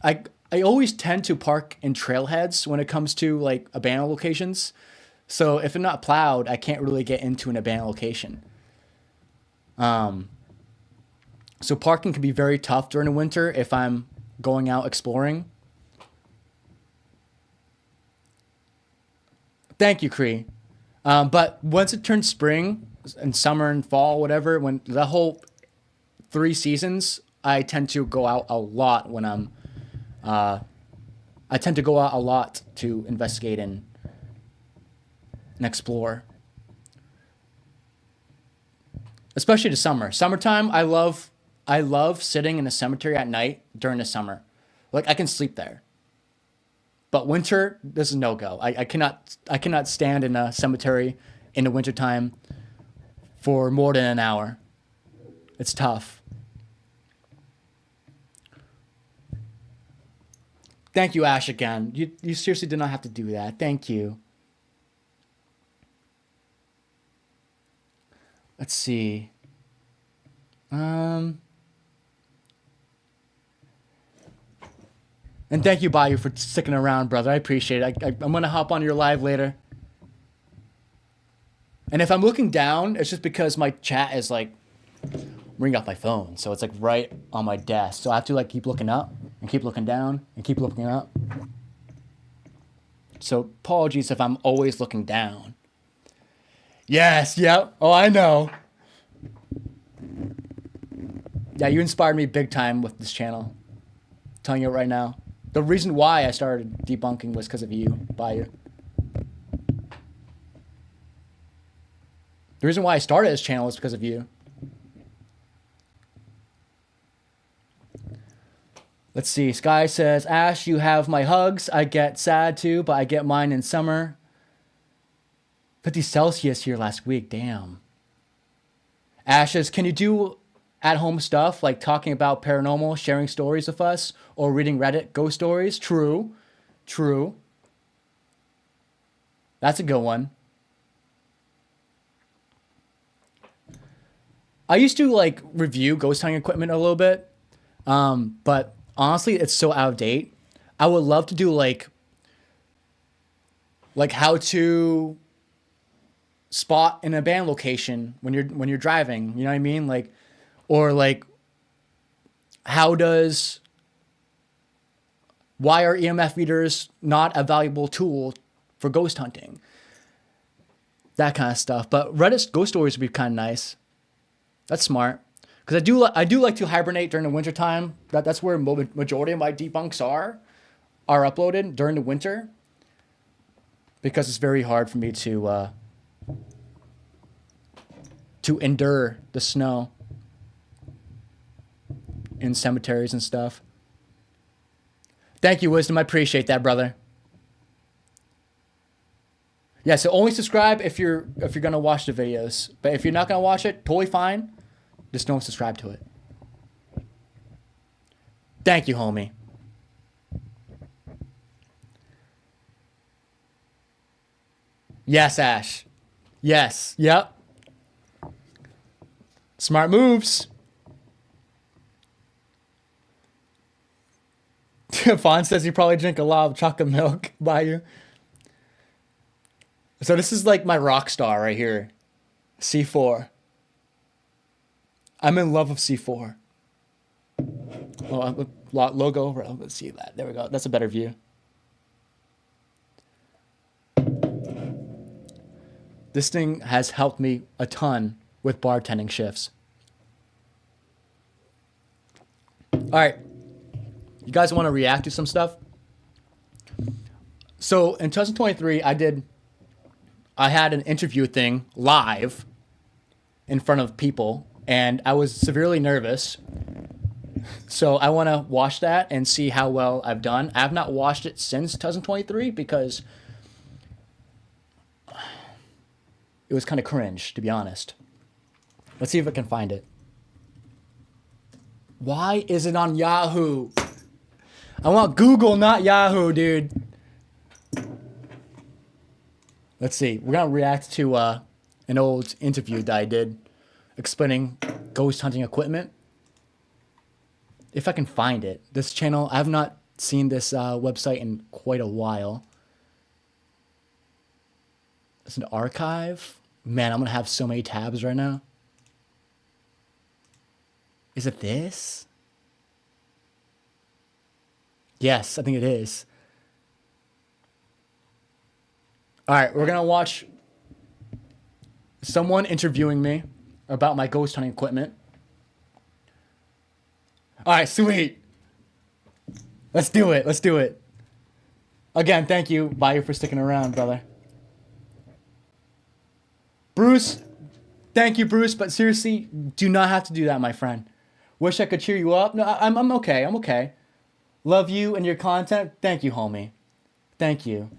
I always tend to park in trailheads when it comes to like abandoned locations. So if they're not plowed, I can't really get into an abandoned location. So parking can be very tough during the winter if I'm going out exploring. Thank you, Cree. But once it turns spring and summer and fall, whatever, when the whole 3 seasons, I tend to go out a lot when I tend to go out a lot to investigate and explore. Especially the summer. Summertime, I love sitting in a cemetery at night during the summer. Like, I can sleep there. But winter, this is no go. I cannot stand in a cemetery in the wintertime for more than an hour. It's tough. Thank you, Ash, again. You seriously did not have to do that. Thank you. Let's see. And thank you, Bayou, for sticking around, brother. I appreciate it. I'm going to hop on your live later. And if I'm looking down, it's just because my chat is like ringing off my phone. So it's like right on my desk. So I have to like keep looking up and keep looking down and keep looking up. So apologies if I'm always looking down. Yes, yep. Oh, I know. Yeah, you inspired me big time with this channel. I'm telling you it right now. The reason why I started debunking was because of you, Bayou. The reason why I started this channel is because of you. Let's see. Sky says, Ash, you have my hugs. I get sad too, but I get mine in summer. 50 Celsius here last week. Damn. Ash says, can you do at-home stuff like talking about paranormal, sharing stories with us, or reading Reddit ghost stories? True. True. That's a good one. I used to like review ghost hunting equipment a little bit, but honestly, it's so out of date. I would love to do like how to spot an abandoned location when you're driving. You know what I mean? Like, or like, why are EMF readers not a valuable tool for ghost hunting? That kind of stuff. But Reddit ghost stories would be kind of nice. That's smart. Because I do like to hibernate during the wintertime. That's where majority of my debunks are uploaded during the winter. Because it's very hard for me to endure the snow in cemeteries and stuff. Thank you, Wisdom. I appreciate that, brother. Yeah, so only subscribe if you're gonna watch the videos. But if you're not gonna watch it, totally fine. Just don't subscribe to it. Thank you, homie. Yes, Ash. Yes. Yep. Smart moves. Fawn says you probably drink a lot of chocolate milk by you. So this is like my rock star right here. C4. I'm in love with C4. Oh, logo. Let's see that. There we go. That's a better view. This thing has helped me a ton with bartending shifts. All right. You guys want to react to some stuff? So in 2023, I had an interview thing live in front of people, and I was severely nervous. So I want to watch that and see how well I've done. I have not watched it since 2023 because it was kind of cringe, to be honest. Let's see if I can find it. Why is it on Yahoo? I want Google, not Yahoo, dude. Let's see. We're going to react to an old interview that I did explaining ghost hunting equipment. If I can find it. This channel, I have not seen this website in quite a while. It's an archive. Man, I'm going to have so many tabs right now. Is it this? Yes, I think it is. All right, we're going to watch someone interviewing me about my ghost hunting equipment. All right, sweet. Let's do it. Let's do it. Again, thank you, Bayou, for sticking around, brother. Bruce, thank you, Bruce, but seriously, do not have to do that, my friend. Wish I could cheer you up. No, I'm okay. I'm okay. Love you and your content. Thank you, homie. Thank you.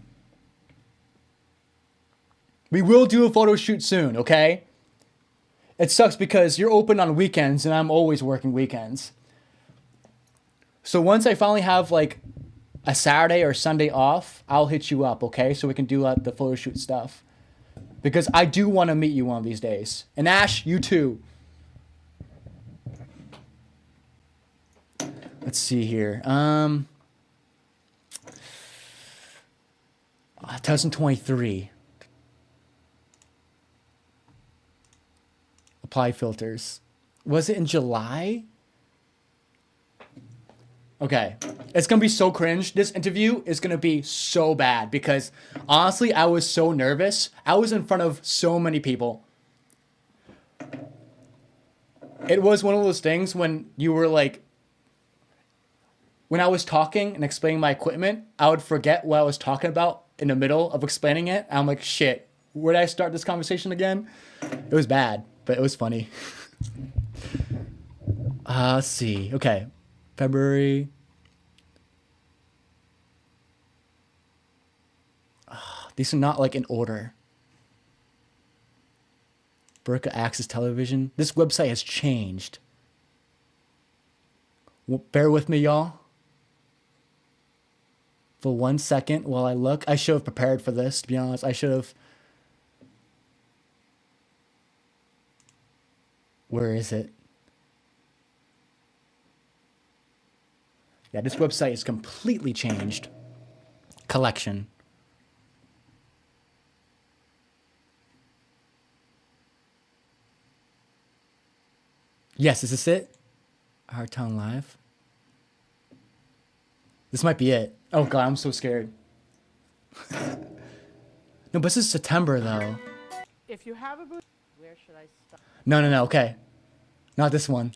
We will do a photo shoot soon, okay? It sucks because you're open on weekends and I'm always working weekends. So once I finally have like a Saturday or Sunday off, I'll hit you up, okay? So we can do the photo shoot stuff. Because I do want to meet you one of these days. And Ash, you too. Let's see here. 2023. Apply filters. Was it in July? Okay. It's going to be so cringe. This interview is going to be so bad because honestly, I was so nervous. I was in front of so many people. It was one of those things when you were like, when I was talking and explaining my equipment, I would forget what I was talking about in the middle of explaining it. I'm like, shit, where did I start this conversation again? It was bad, but it was funny. Let's see. Okay. February. These are not like in order. Burka Access Television. This website has changed. Bear with me, y'all. For 1 second while I look. I should have prepared for this, to be honest. I should have. Where is it? Yeah, this website is completely changed. Collection. Yes, is this it? Hardtown Live. This might be it. Oh god, I'm so scared. No, but this is September though. If you have a booth, where should I start? No, okay. Not this one.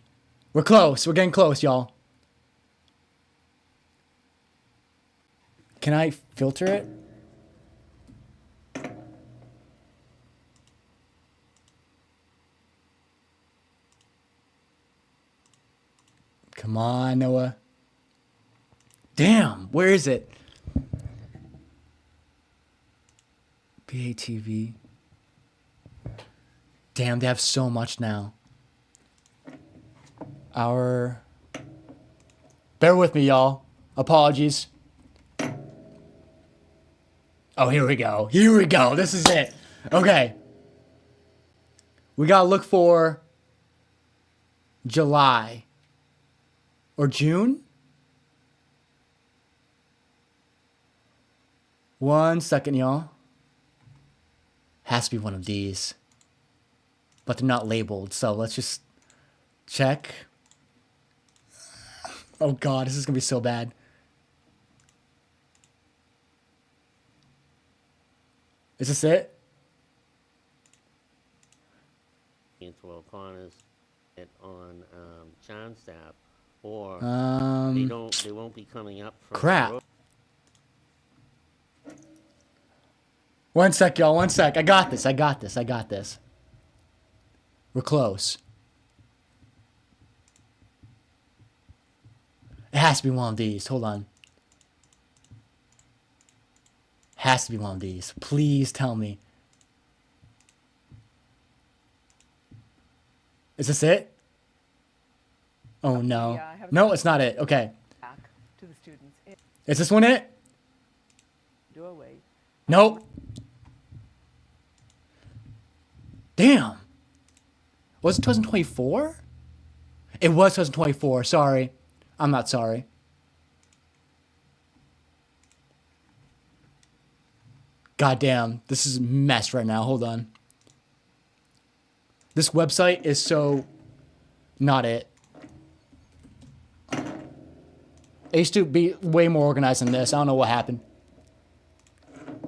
We're close. We're getting close, y'all. Can I filter it? Come on, Noah. Damn, where is it? BATV. Damn, they have so much now. Bear with me, y'all. Apologies. Oh, here we go. Here we go. This is it. Okay. We gotta look for July. Or June? 1 second, y'all. Has to be one of these. But they're not labeled, so let's just check. Oh god, this is gonna be so bad. Is this it? Into O'Connor's on John's staff, or they won't be coming up from Crap. 1 sec, y'all. 1 sec. I got this. We're close. It has to be one of these. Hold on. Has to be one of these. Please tell me. Is this it? Oh no. Yeah, I have No, it's not it. Okay. back to the students. Is this one it? Doorway. Nope. Damn. Was it 2024? It was 2024. Sorry. I'm not sorry. Goddamn. This is a mess right now. Hold on. This website is so not it. I used to be way more organized than this. I don't know what happened.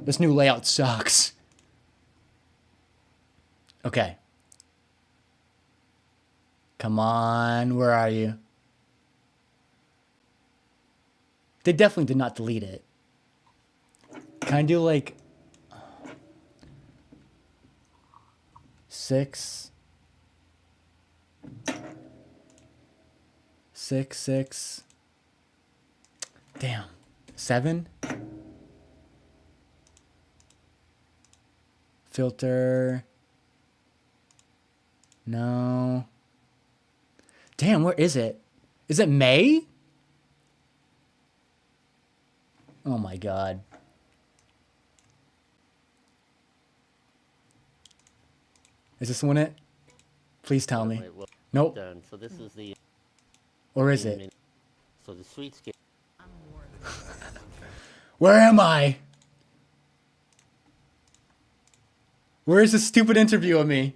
This new layout sucks. Okay. Come on, where are you? They definitely did not delete it. Can I do like 6? 6, 6. Damn. 7? Filter. No. Damn, where is it? Is it May? Oh my god. Is this one it? Please tell me. Wait, well, Nope. done. So this is the. Or is it? So the sweet skin. Where am I? Where is this stupid interview of me?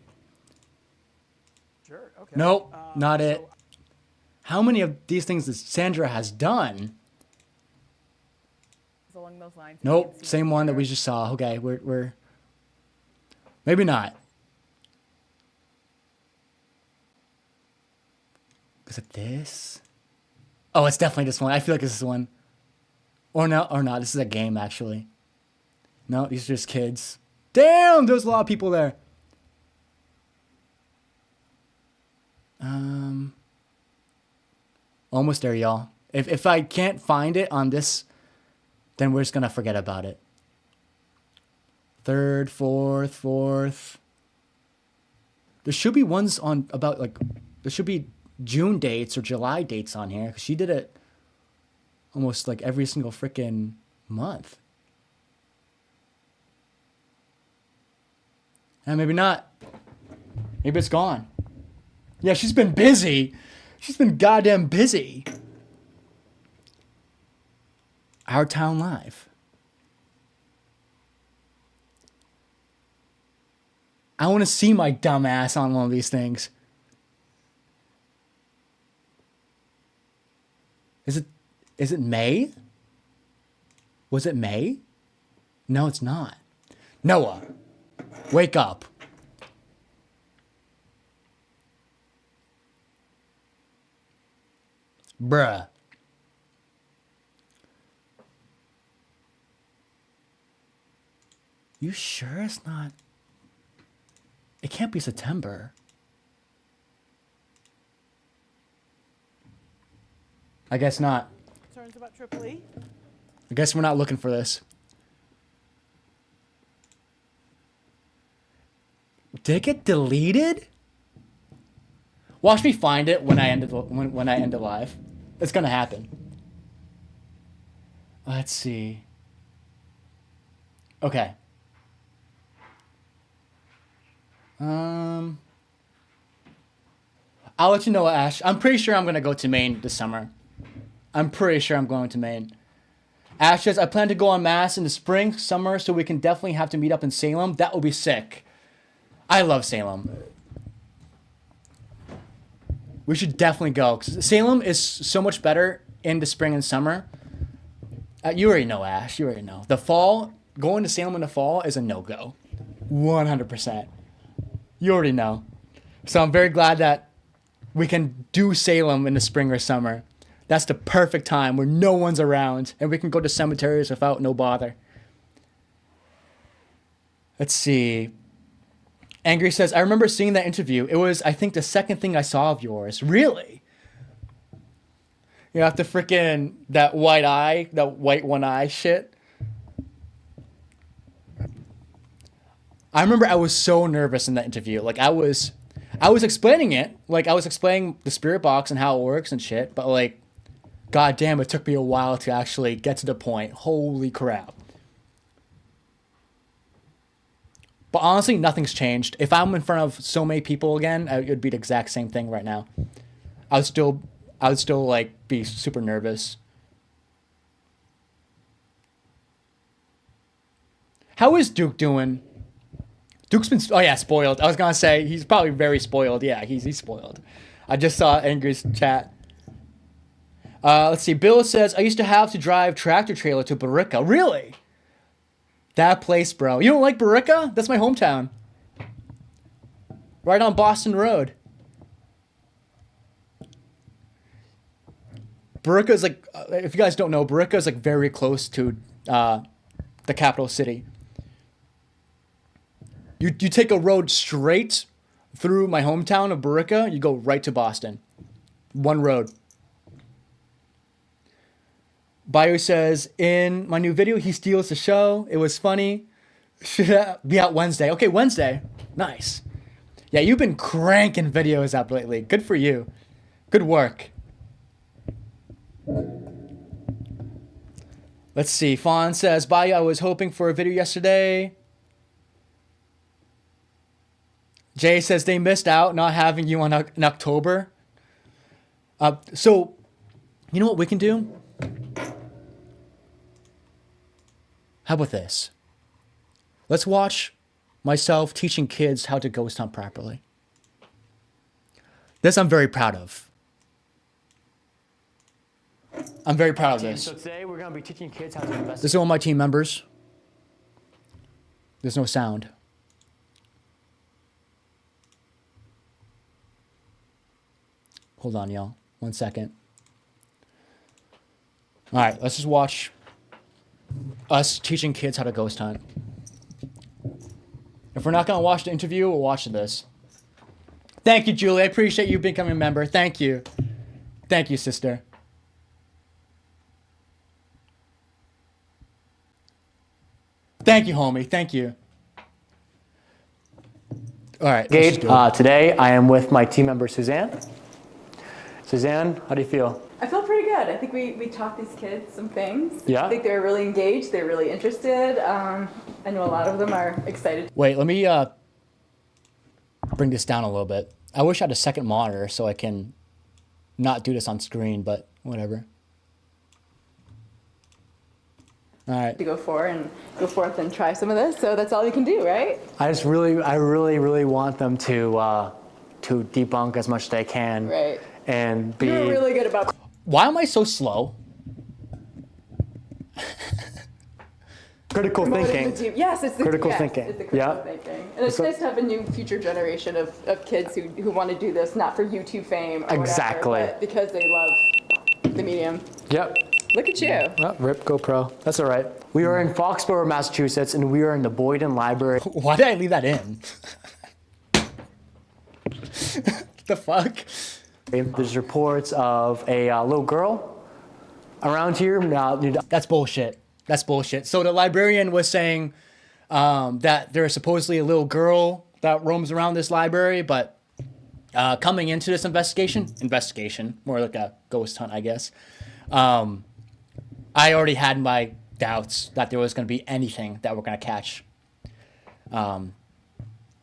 Sure. Okay. Nope, not it. So How many of these things that Sandra has done? Along those lines. Nope, same one that we just saw. Okay, we're maybe not. Is it this? Oh, it's definitely this one. I feel like it's this one. Or no, or not. This is a game actually. No, these are just kids. Damn, there's a lot of people there. Almost there, y'all. If I can't find it on this, then we're just gonna forget about it. Third, fourth. There should be ones on about like, there should be June dates or July dates on here, because she did it almost like every single freaking month. And maybe not. Maybe it's gone. Yeah, she's been busy. She's been goddamn busy. Our Town Live. I want to see my dumb ass on one of these things. Is it May? Was it May? No, it's not. Noah, wake up. Bruh. You sure it's not? It can't be September. I guess not. Concerns about Tripoli? I guess we're not looking for this. Did it get deleted? Watch me find it when I end it when I end it live. It's gonna happen. Let's see. Okay. I'll let you know, Ash. I'm pretty sure I'm gonna go to Maine this summer. I'm pretty sure I'm going to Maine. Ash says, I plan to go en masse in the spring, summer, so we can definitely have to meet up in Salem. That will be sick. I love Salem. We should definitely go. 'Cause Salem is so much better in the spring and summer. You already know, Ash. You already know. The fall, going to Salem in the fall is a no-go. 100%. You already know. So I'm very glad that we can do Salem in the spring or summer. That's the perfect time where no one's around and we can go to cemeteries without no bother. Let's see. Angry says, I remember seeing that interview. It was, I think, the second thing I saw of yours. Really? You have to freaking, that white one eye shit. I remember I was so nervous in that interview. Like, I was explaining it. Like, I was explaining the spirit box and how it works and shit. But, like, god damn, it took me a while to actually get to the point. Holy crap. But honestly, nothing's changed. If I'm in front of so many people again, it would be the exact same thing right now. I would still like be super nervous. How is Duke doing? Duke's been, oh yeah, spoiled. I was gonna say he's probably very spoiled. Yeah, he's spoiled. I just saw Angry's chat. Let's see. Bill says, I used to have to drive tractor trailer to Barica. Really? That place, bro. You don't like Barica? That's my hometown. Right on Boston Road. Barica is like, if you guys don't know, Barica is like very close to the capital city. You take a road straight through my hometown of Barica, you go right to Boston. One road. Bio says, in my new video, he steals the show. It was funny. Should be out Wednesday. Okay, Wednesday. Nice. Yeah, you've been cranking videos up lately. Good for you. Good work. Let's see. Fawn says, bye, I was hoping for a video yesterday. Jay says they missed out not having you in October. So, you know what we can do? How about this? Let's watch myself teaching kids how to ghost hunt properly. This I'm very proud of. I'm very proud of this. So today we're going to be teaching kids how to investigate. This is all my team members. There's no sound. Hold on, y'all. 1 second. All right, let's just watch us teaching kids how to ghost hunt. If we're not going to watch the interview, we'll watch this. Thank you, Julie. I appreciate you becoming a member. Thank you. Thank you, sister. Thank you, homie. Thank you. All right. let's just do it. Today I am with my team member Suzanne. Suzanne, how do you feel? I feel pretty good. I think we taught these kids some things. Yeah? I think they're really engaged. They're really interested. I know a lot of them are excited. Wait, let me bring this down a little bit. I wish I had a second monitor so I can not do this on screen, but whatever. All right. To go forth and try some of this. So that's all you can do, right? I really want them to debunk as much as they can. Right. And be You're really good about Why am I so slow? critical promoting thinking. the team. Yes, it's the Critical yes, thinking. It's the critical Yeah. thinking. And it's So- nice to have a new future generation of kids who want to do this, not for YouTube fame or Exactly. whatever, but because they love the medium. Yep. Look at you. Well, rip GoPro. That's all right. We are in Foxborough, Massachusetts, and we are in the Boyden Library. Why did I leave that in? The fuck? There's reports of a little girl around here. That's bullshit. That's bullshit. So the librarian was saying that there's supposedly a little girl that roams around this library, but coming into this investigation, more like a ghost hunt, I guess. I already had my doubts that there was going to be anything that we're going to catch.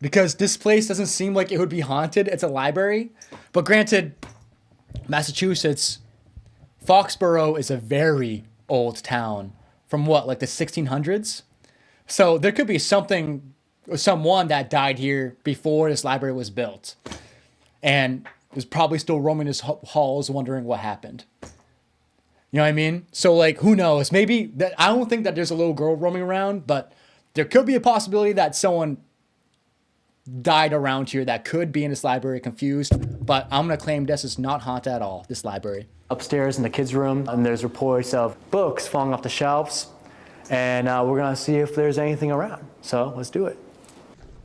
Because this place doesn't seem like it would be haunted. It's a library. But granted, Massachusetts, Foxborough is a very old town from what, like the 1600s? So there could be someone that died here before this library was built. And was probably still roaming his halls wondering what happened. You know what I mean? So, like, who knows? Maybe that I don't think that there's a little girl roaming around, but there could be a possibility that someone died around here that could be in this library confused. But I'm going to claim this is not haunted at all, this library. Upstairs in the kids' room, and there's reports of books falling off the shelves. And we're going to see if there's anything around. So let's do it.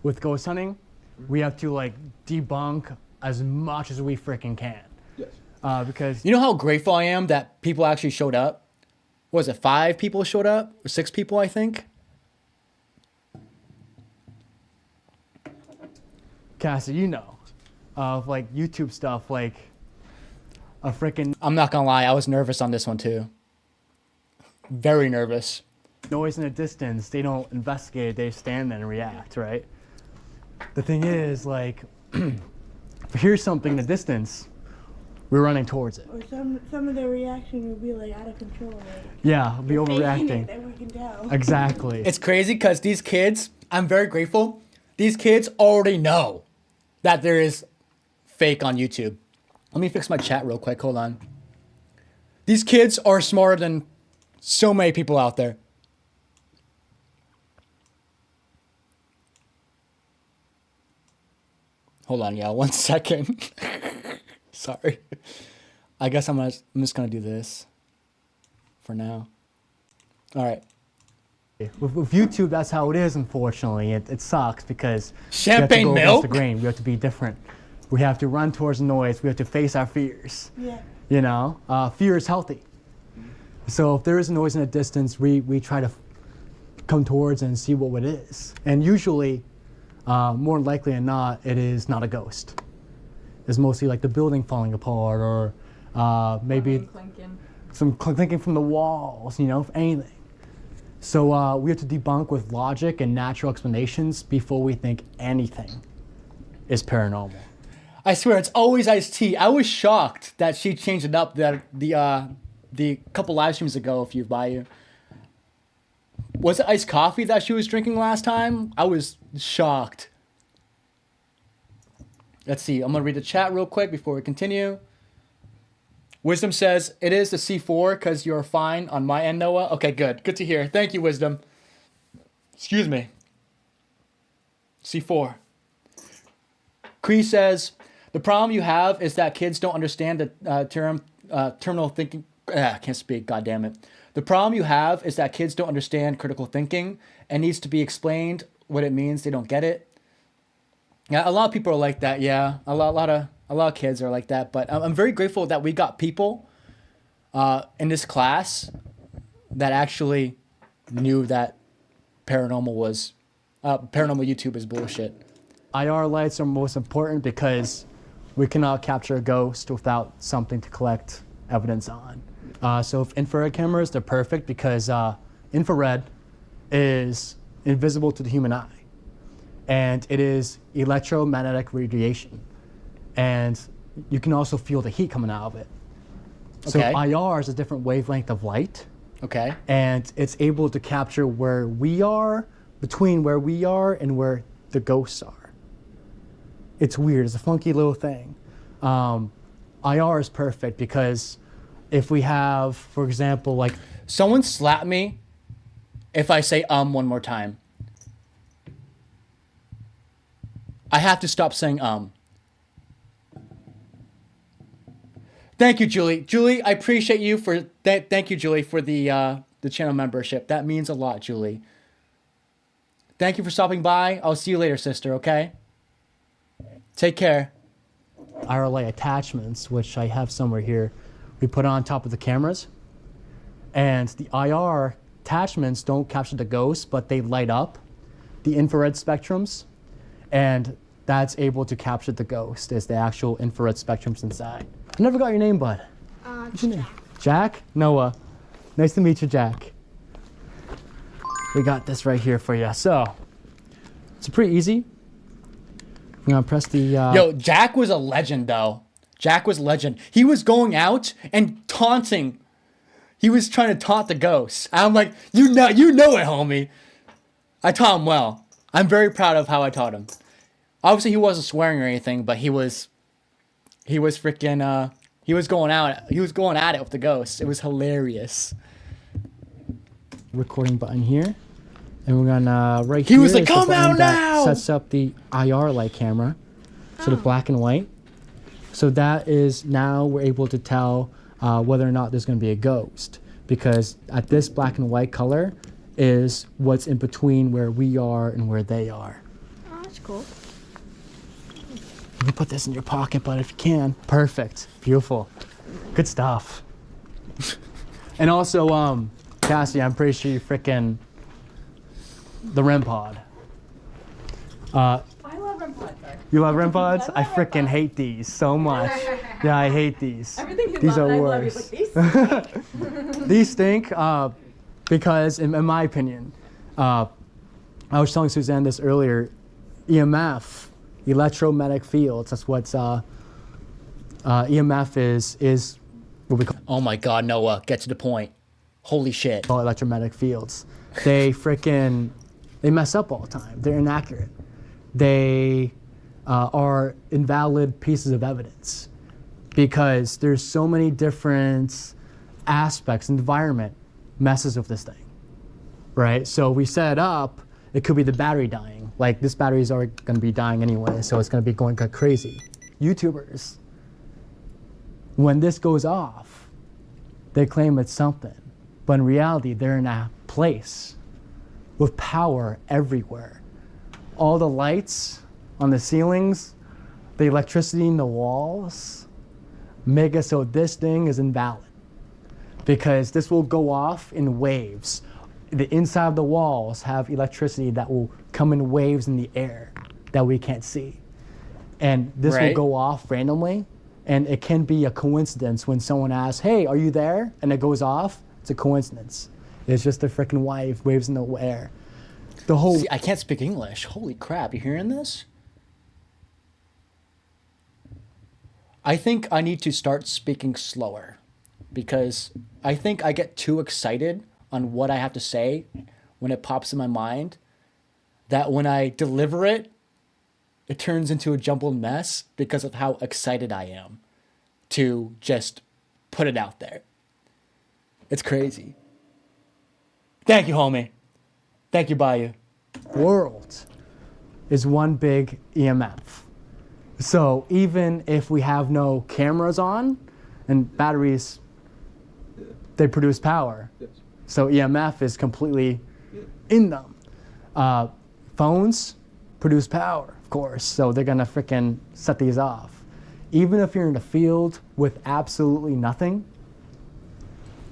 With ghost hunting, we have to, like, debunk as much as we freaking can. Because You know how grateful I am that people actually showed up? What was it, 5 people showed up? Or 6 people, I think? Cassie, you know, of like YouTube stuff, like a freaking I'm not going to lie, I was nervous on this one too. Very nervous. noise in the distance. They don't investigate. They stand there and react, right? The thing is, like, if we hear something in the distance, we're running towards it. Or some of their reaction would be like out of control. Like, Yeah, be faking it, overreacting. that we can tell. Exactly. It's crazy because these kids, I'm very grateful, these kids already know that there is fake on YouTube. Let me fix my chat real quick, hold on. These kids are smarter than so many people out there. Hold on, yeah, 1 second. Sorry. I guess I'm just gonna do this for now. All right. With YouTube, that's how it is, unfortunately. It sucks because Champagne we have to go against the milk? grain. We have to be different. We have to run towards the noise. We have to face our fears. Yeah. You know, fear is healthy. So if there is a noise in the distance, we try to come towards and see what it is. And usually, more likely than not, it is not a ghost. It's mostly like the building falling apart, or maybe Clinking. some clinking from the walls, you know, anything. So we have to debunk with logic and natural explanations before we think anything is paranormal. I swear, it's always iced tea. I was shocked that she changed it up the couple live streams ago, if you buy you. Was it iced coffee that she was drinking last time? I was shocked. Let's see. I'm going to read the chat real quick before we continue. Wisdom says, it is the C4 because you're fine on my end, Noah. Okay, good. Good to hear. Thank you, Wisdom. Excuse me. C4. Cree says, the problem you have is that kids don't understand the terminal thinking. I can't speak, God damn it. The problem you have is that kids don't understand critical thinking and needs to be explained what it means. They don't get it. Yeah, a lot of people are like that. Yeah, a lot of kids are like that. But I'm very grateful that we got people in this class that actually knew that paranormal YouTube is bullshit. IR lights are most important because we cannot capture a ghost without something to collect evidence on. So if infrared cameras, they're perfect because infrared is invisible to the human eye. And it is electromagnetic radiation. And you can also feel the heat coming out of it. So Okay. IR is a different wavelength of light. Okay. And it's able to capture where we are, between where we are and where the ghosts are. It's weird. It's a funky little thing. IR is perfect because if we have, for example, like... Someone slap me if I say one more time. I have to stop saying Thank you, Julie. Julie, I appreciate you for thank you, Julie, for the channel membership. That means a lot, Julie. Thank you for stopping by. I'll see you later, sister, okay? Take care. IR light attachments, which I have somewhere here, we put on top of the cameras. And the IR attachments don't capture the ghosts, but they light up the infrared spectrums. And that's able to capture the ghost as the actual infrared spectrums inside. I never got your name, bud. What's your name? Jack? Noah. Nice to meet you, Jack. We got this right here for you. So, it's pretty easy. I'm gonna press the... Yo, Jack was a legend, though. Jack was a legend. He was going out and taunting. He was trying to taunt the ghosts. I'm like, you know it, homie. I taught him well. I'm very proud of how I taught him. Obviously, he wasn't swearing or anything, but he was freaking, he was going at it with the ghosts. It was hilarious. recording button here. And we're gonna, right He here was like, is the "Come button out that now!" sets up the IR light camera. So the black and white. So that is, now we're able to tell whether or not there's gonna be a ghost. Because at this black and white color is what's in between where we are and where they are. Oh, that's cool. You can put this in your pocket, but if you can. Perfect. Beautiful. Good stuff. And also, Cassie, I'm pretty sure you frickin' the REM pod. I love REM pods. You love REM pods? I I love REM frickin' pods. hate these so much. Yeah, I hate these. Everything you These love, are and I love you, worse. but these These stink because, in my opinion, I was telling Suzanne this earlier, EMF, electromagnetic fields, that's what EMF is what we Oh my God, Noah, get to the point. Holy shit. call electromagnetic fields. They mess up all the time. They're inaccurate. They are invalid pieces of evidence because there's so many different aspects. Environment messes with this thing, right? So we set it up, it could be the battery dying. Like this battery's already gonna be dying anyway, so it's gonna be going crazy. YouTubers, when this goes off, they claim it's something, but in reality, they're in a place with power everywhere. All the lights on the ceilings, the electricity in the walls, make it so this thing is invalid because this will go off in waves. the inside of the walls have electricity that will come in waves in the air that we can't see. And this will Right. go off randomly, and it can be a coincidence when someone asks, hey, are you there? And it goes off. It's a coincidence. It's just the freaking waves in the air. The whole See, I can't speak English. Holy crap, you hearing this? I think I need to start speaking slower because I think I get too excited on what I have to say when it pops in my mind that when I deliver it, it turns into a jumbled mess because of how excited I am to just put it out there. It's crazy. Thank you, homie. Thank you, Bayou. world is one big EMF. So even if we have no cameras on, and batteries, they produce power. So EMF is completely in them. Phones produce power, of course, so they're gonna frickin' set these off. Even if you're in a field with absolutely nothing,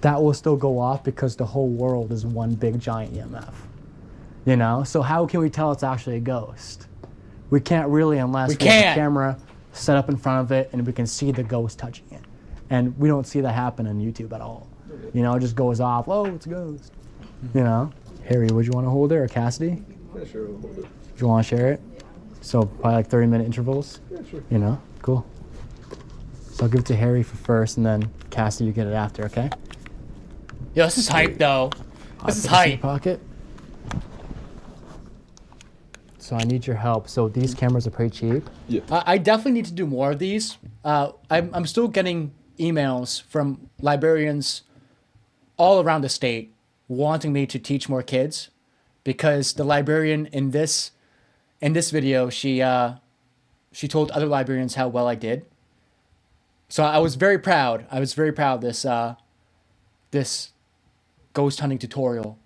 that will still go off because the whole world is one big giant EMF. You know? So how can we tell it's actually a ghost? We can't really unless we have a camera set up in front of it and we can see the ghost touching it. And we don't see that happen on YouTube at all. You know, it just goes off, oh, it's a ghost. You know? Harry, would you want to hold it, or Cassidy? Yeah, sure, we'll hold it. Do you want to share it? So probably like 30-minute intervals? Yeah, sure. You know? Cool. So I'll give it to Harry for first, and then Cassidy, you get it after, okay? Yo, this is hype, though. This is Put in your hype. pocket. So I need your help. So these cameras are pretty cheap. Yeah. I definitely need to do more of these. I'm still getting emails from librarians all around the state wanting me to teach more kids, because the librarian in this video, she told other librarians how well I did. So I was very proud. I was very proud of this ghost hunting tutorial,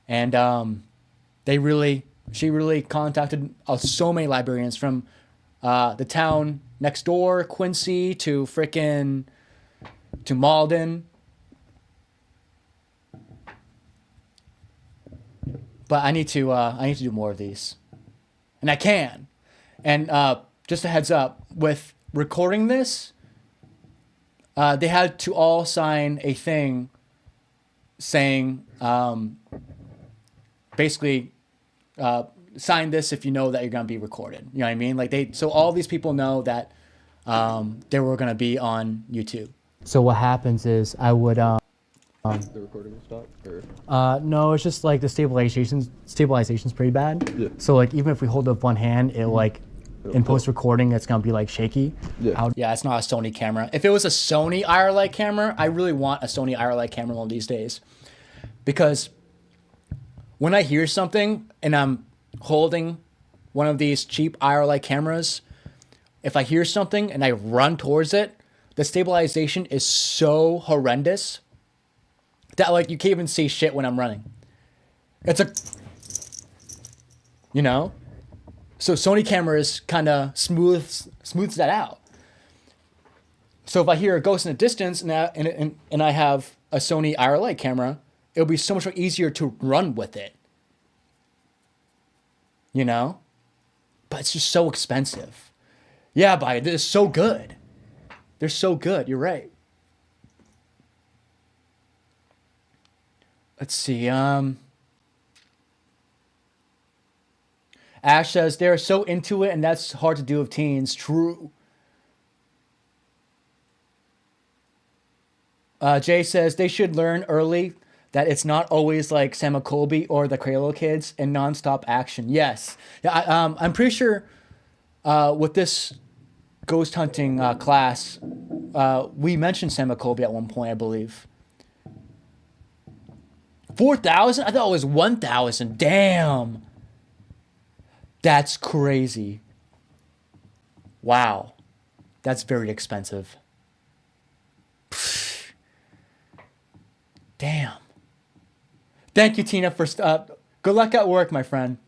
and she really contacted so many librarians from the town next door, Quincy, to Malden. But I need to do more of these, and I can. And just a heads up, with recording this, they had to all sign a thing saying, basically, sign this if you know that you're gonna be recorded. You know what I mean? Like so all these people know that they were gonna be on YouTube. So what happens is I would The recording will stop? Or? no, it's just like the stabilization's pretty bad. Yeah. So like even if we hold up one hand, it like in post recording it's gonna be like shaky. Yeah. Yeah, it's not a Sony camera. If it was a Sony IR-Lite camera, I really want a Sony IR-Lite camera one of these days, because when I hear something and I'm holding one of these cheap IR-Lite cameras, if I hear something and I run towards it, the stabilization is so horrendous that like you can't even see shit when I'm running. It's you know? So Sony cameras kind of smooths that out. So if I hear a ghost in the distance and I have a Sony IR-Lite camera, it'll be so much more easier to run with it. You know? But it's just so expensive. Yeah, but they're so good. They're so good, you're right. Let's see, Ash says they're so into it and that's hard to do with teens. True. Jay says they should learn early that it's not always like Sam Colby or the Crayola kids and nonstop action. Yes. Yeah, I'm pretty sure with this ghost hunting class, we mentioned Sam Colby at one point, I believe. 4,000? I thought it was 1,000. Damn. That's crazy. Wow. That's very expensive. Damn. Thank you, Tina, for good luck at work, my friend.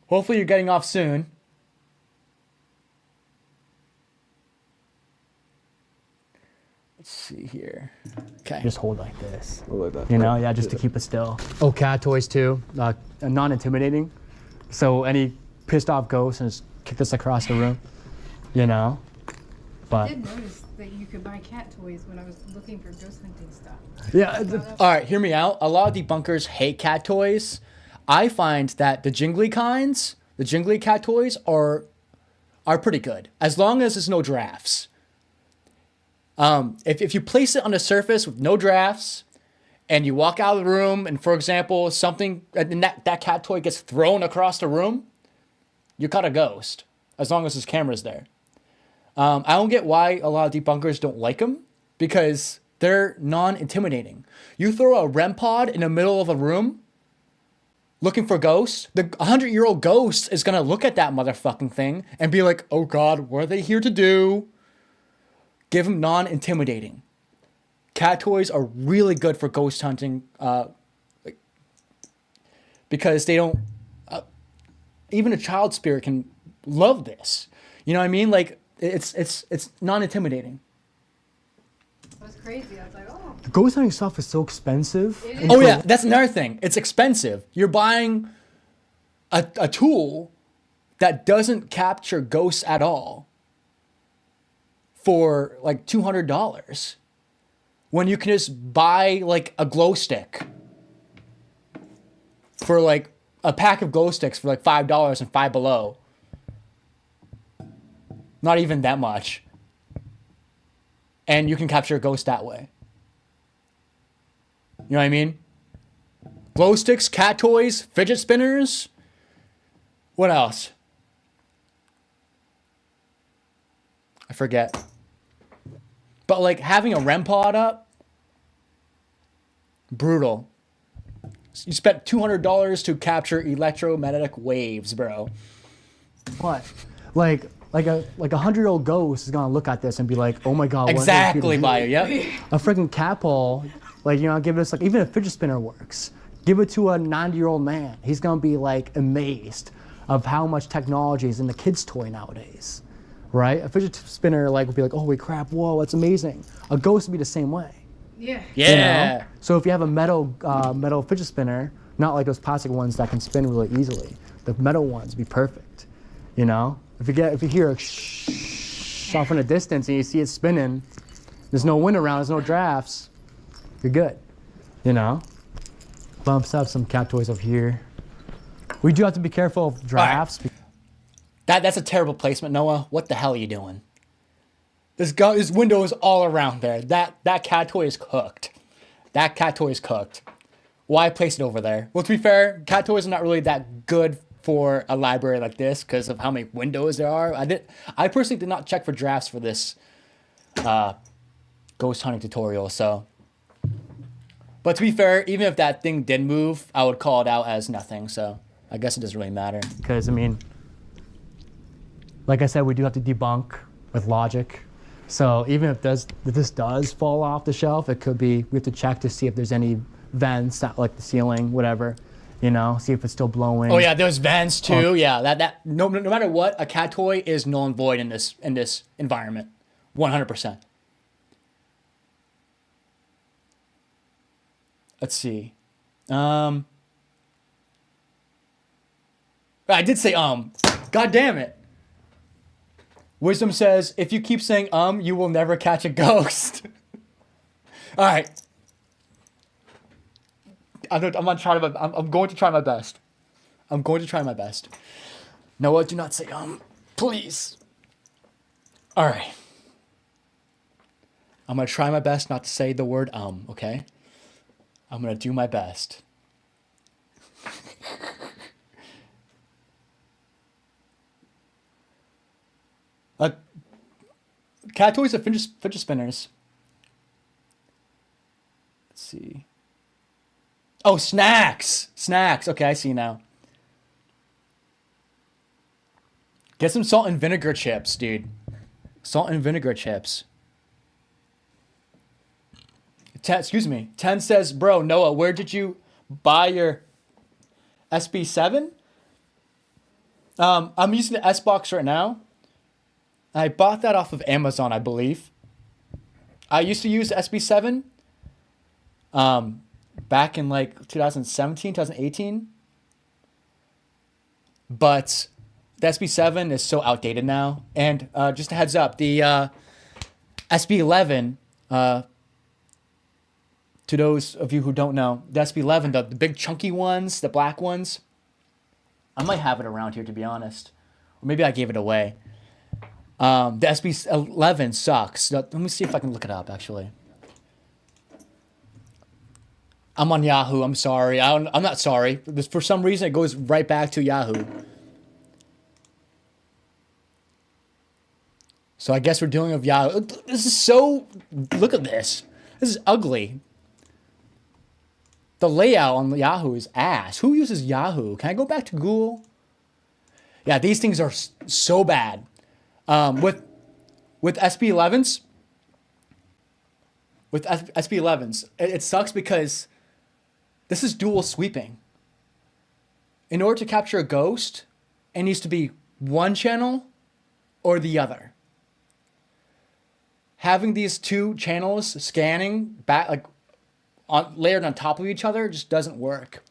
Hopefully you're getting off soon. Let's see here. Okay. Just hold like this. Oh, like that. You know, yeah, just to keep it still. Oh, cat toys too, non-intimidating. So any pissed off ghost and just kick this across the room, you know. I But did notice that you could buy cat toys when I was looking for ghost hunting stuff. yeah, All right, hear me out. A lot of debunkers hate cat toys. I find that the jingly kinds, the jingly cat toys are pretty good as long as there's no drafts. If you place it on the surface with no drafts and you walk out of the room and, for example, something and that cat toy gets thrown across the room, you caught a ghost as long as there's cameras there. I don't get why a lot of debunkers don't like them because they're non-intimidating. You throw a REM pod in the middle of a room looking for ghosts, the 100-year-old ghost is going to look at that motherfucking thing and be like, oh God, what are they here to do? Give them non-intimidating. Cat toys are really good for ghost hunting because they don't... even a child spirit can love this. You know what I mean? Like, it's non-intimidating. That's crazy. I was like, oh. ghost hunting stuff is so expensive. It And Oh yeah, that's another thing. It's expensive. You're buying a tool that doesn't capture ghosts at all for like $200 when you can just buy like a glow stick for like a pack of glow sticks for like $5 and Five Below. Not even that much. And you can capture a ghost that way. You know what I mean? Glow sticks, cat toys, fidget spinners. What else? I forget. But like having a REM pod up, brutal. You spent $200 to capture electromagnetic waves, bro. what? Like a 100-year-old ghost is gonna look at this and be like, oh my God. what are they here to Exactly, do? Bio. Yep. A freaking cat ball, like, you know, give this, like, even a fidget spinner works. Give it to a 90-year-old man. He's gonna be like amazed of how much technology is in the kid's toy nowadays, right? A fidget spinner like would be like, oh, wait, crap, whoa, that's amazing. A ghost would be the same way. Yeah. Yeah. You know? So if you have a metal fidget spinner, not like those plastic ones that can spin really easily, the metal ones be perfect. You know, if you hear a shh off in the distance and you see it spinning, there's no wind around, there's no drafts, you're good. You know, bumps up some cat toys over here. We do have to be careful of drafts. That's a terrible placement, Noah. What the hell are you doing? This window is all around there. That cat toy is cooked. That cat toy is cooked. Why place it over there? Well, to be fair, cat toys are not really that good for a library like this because of how many windows there are. I personally did not check for drafts for this ghost hunting tutorial. So, but to be fair, even if that thing did move, I would call it out as nothing. So I guess it doesn't really matter. Because, I mean, like I said, we do have to debunk with logic. So even if this does fall off the shelf, it could be, we have to check to see if there's any vents, not like the ceiling, whatever, you know, see if it's still blowing. Oh yeah, there's vents too. Yeah, that no matter what, a cat toy is null and void in this environment, 100%. Let's see. I did say God damn it. Wisdom says, if you keep saying you will never catch a ghost. All right. I'm going to try my best. I'm going to try my best. Noah, do not say please. All right. I'm going to try my best not to say the word okay? I'm going to do my best. Cat toys are fidget spinners. Let's see. Oh, snacks. Snacks. Okay, I see now. Get some salt and vinegar chips, dude. Salt and vinegar chips. Excuse me. 10 says, bro, Noah, where did you buy your SB7? I'm using the S-Box right now. I bought that off of Amazon, I believe. I used to use SB7 back in like 2017, 2018. But the SB7 is so outdated now. And just a heads up, the SB11, to those of you who don't know, the SB11, the big chunky ones, the black ones, I might have it around here, to be honest. Or maybe I gave it away. The SB11 sucks. Let me see if I can look it up, actually. I'm on Yahoo. I'm sorry. I'm not sorry. For some reason, it goes right back to Yahoo. So I guess we're dealing with Yahoo. This is so... Look at this. This is ugly. The layout on Yahoo is ass. Who uses Yahoo? Can I go back to Google? Yeah, these things are so bad. With SB11s, it sucks because this is dual sweeping. In order to capture a ghost, it needs to be one channel or the other. Having these two channels scanning back, layered on top of each other, just doesn't work.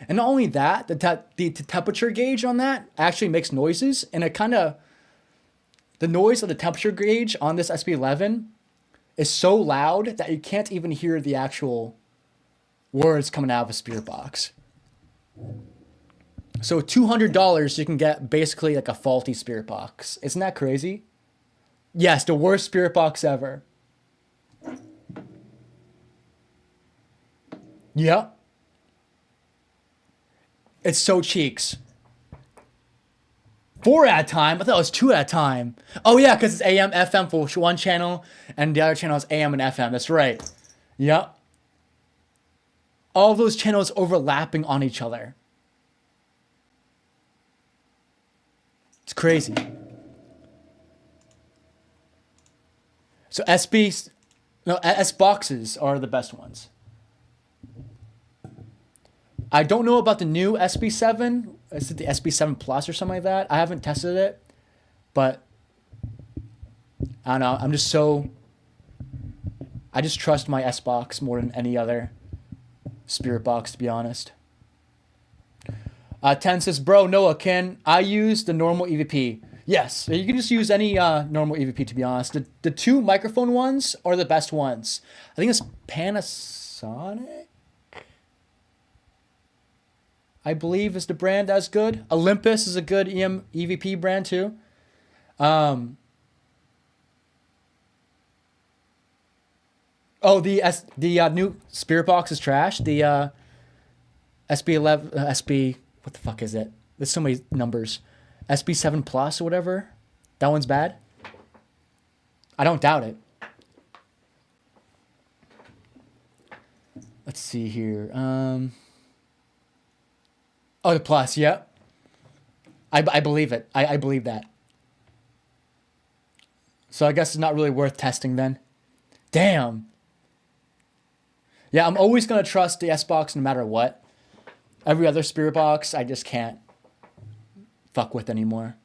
And not only that, the temperature gauge on that actually makes noises, and the noise of the temperature gauge on this SB11 is so loud that you can't even hear the actual words coming out of a spirit box. So $200, you can get basically like a faulty spirit box. Isn't that crazy? Yes, the worst spirit box ever. Yep. It's so cheeks. 4 at a time? I thought it was 2 at a time. Oh yeah, because it's AM, FM for one channel, and the other channel is AM and FM. That's right. Yep. All those channels overlapping on each other. It's crazy. So S boxes are the best ones. I don't know about the new SB7. Is it the SB7 Plus or something like that? I haven't tested it, but I don't know. I just trust my S box more than any other spirit box, to be honest. 10 says, bro, Noah, can I use the normal EVP? Yes, you can just use any normal EVP, to be honest. The two microphone ones are the best ones. I think it's Panasonic, I believe, is the brand that's good. Olympus is a good EVP brand too. The new spirit box is trash. The SB11, what the fuck is it? There's so many numbers. SB7 Plus or whatever. That one's bad. I don't doubt it. Let's see here. Oh, the Plus, yeah. I believe it. I believe that. So I guess it's not really worth testing then. Damn. Yeah, I'm always going to trust the S-Box no matter what. Every other spirit box, I just can't fuck with anymore.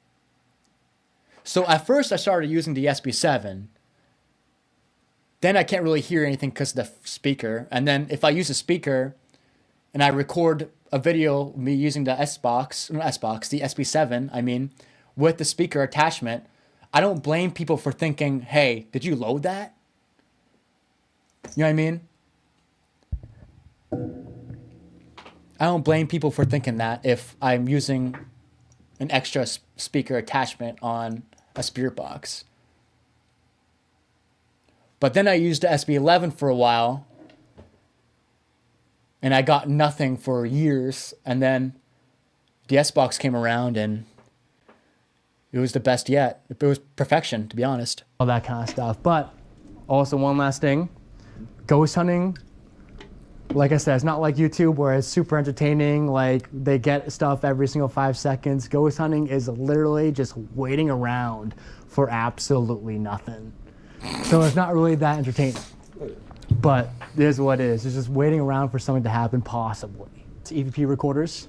So at first I started using the SB7. Then I can't really hear anything because of the speaker. And then if I use a speaker and I record a video of me using the the SB7, I mean, with the speaker attachment, I don't blame people for thinking, hey, did you load that? You know what I mean? I don't blame people for thinking that if I'm using an extra speaker attachment on a spirit box. But then I used the SB11 for a while, and I got nothing for years, and then the S-Box came around, and it was the best yet. It was perfection, to be honest. All that kind of stuff. But also one last thing, ghost hunting, like I said, it's not like YouTube where it's super entertaining, like they get stuff every single 5 seconds. Ghost hunting is literally just waiting around for absolutely nothing. So it's not really that entertaining. But it is what it is. It's just waiting around for something to happen, possibly. It's EVP recorders.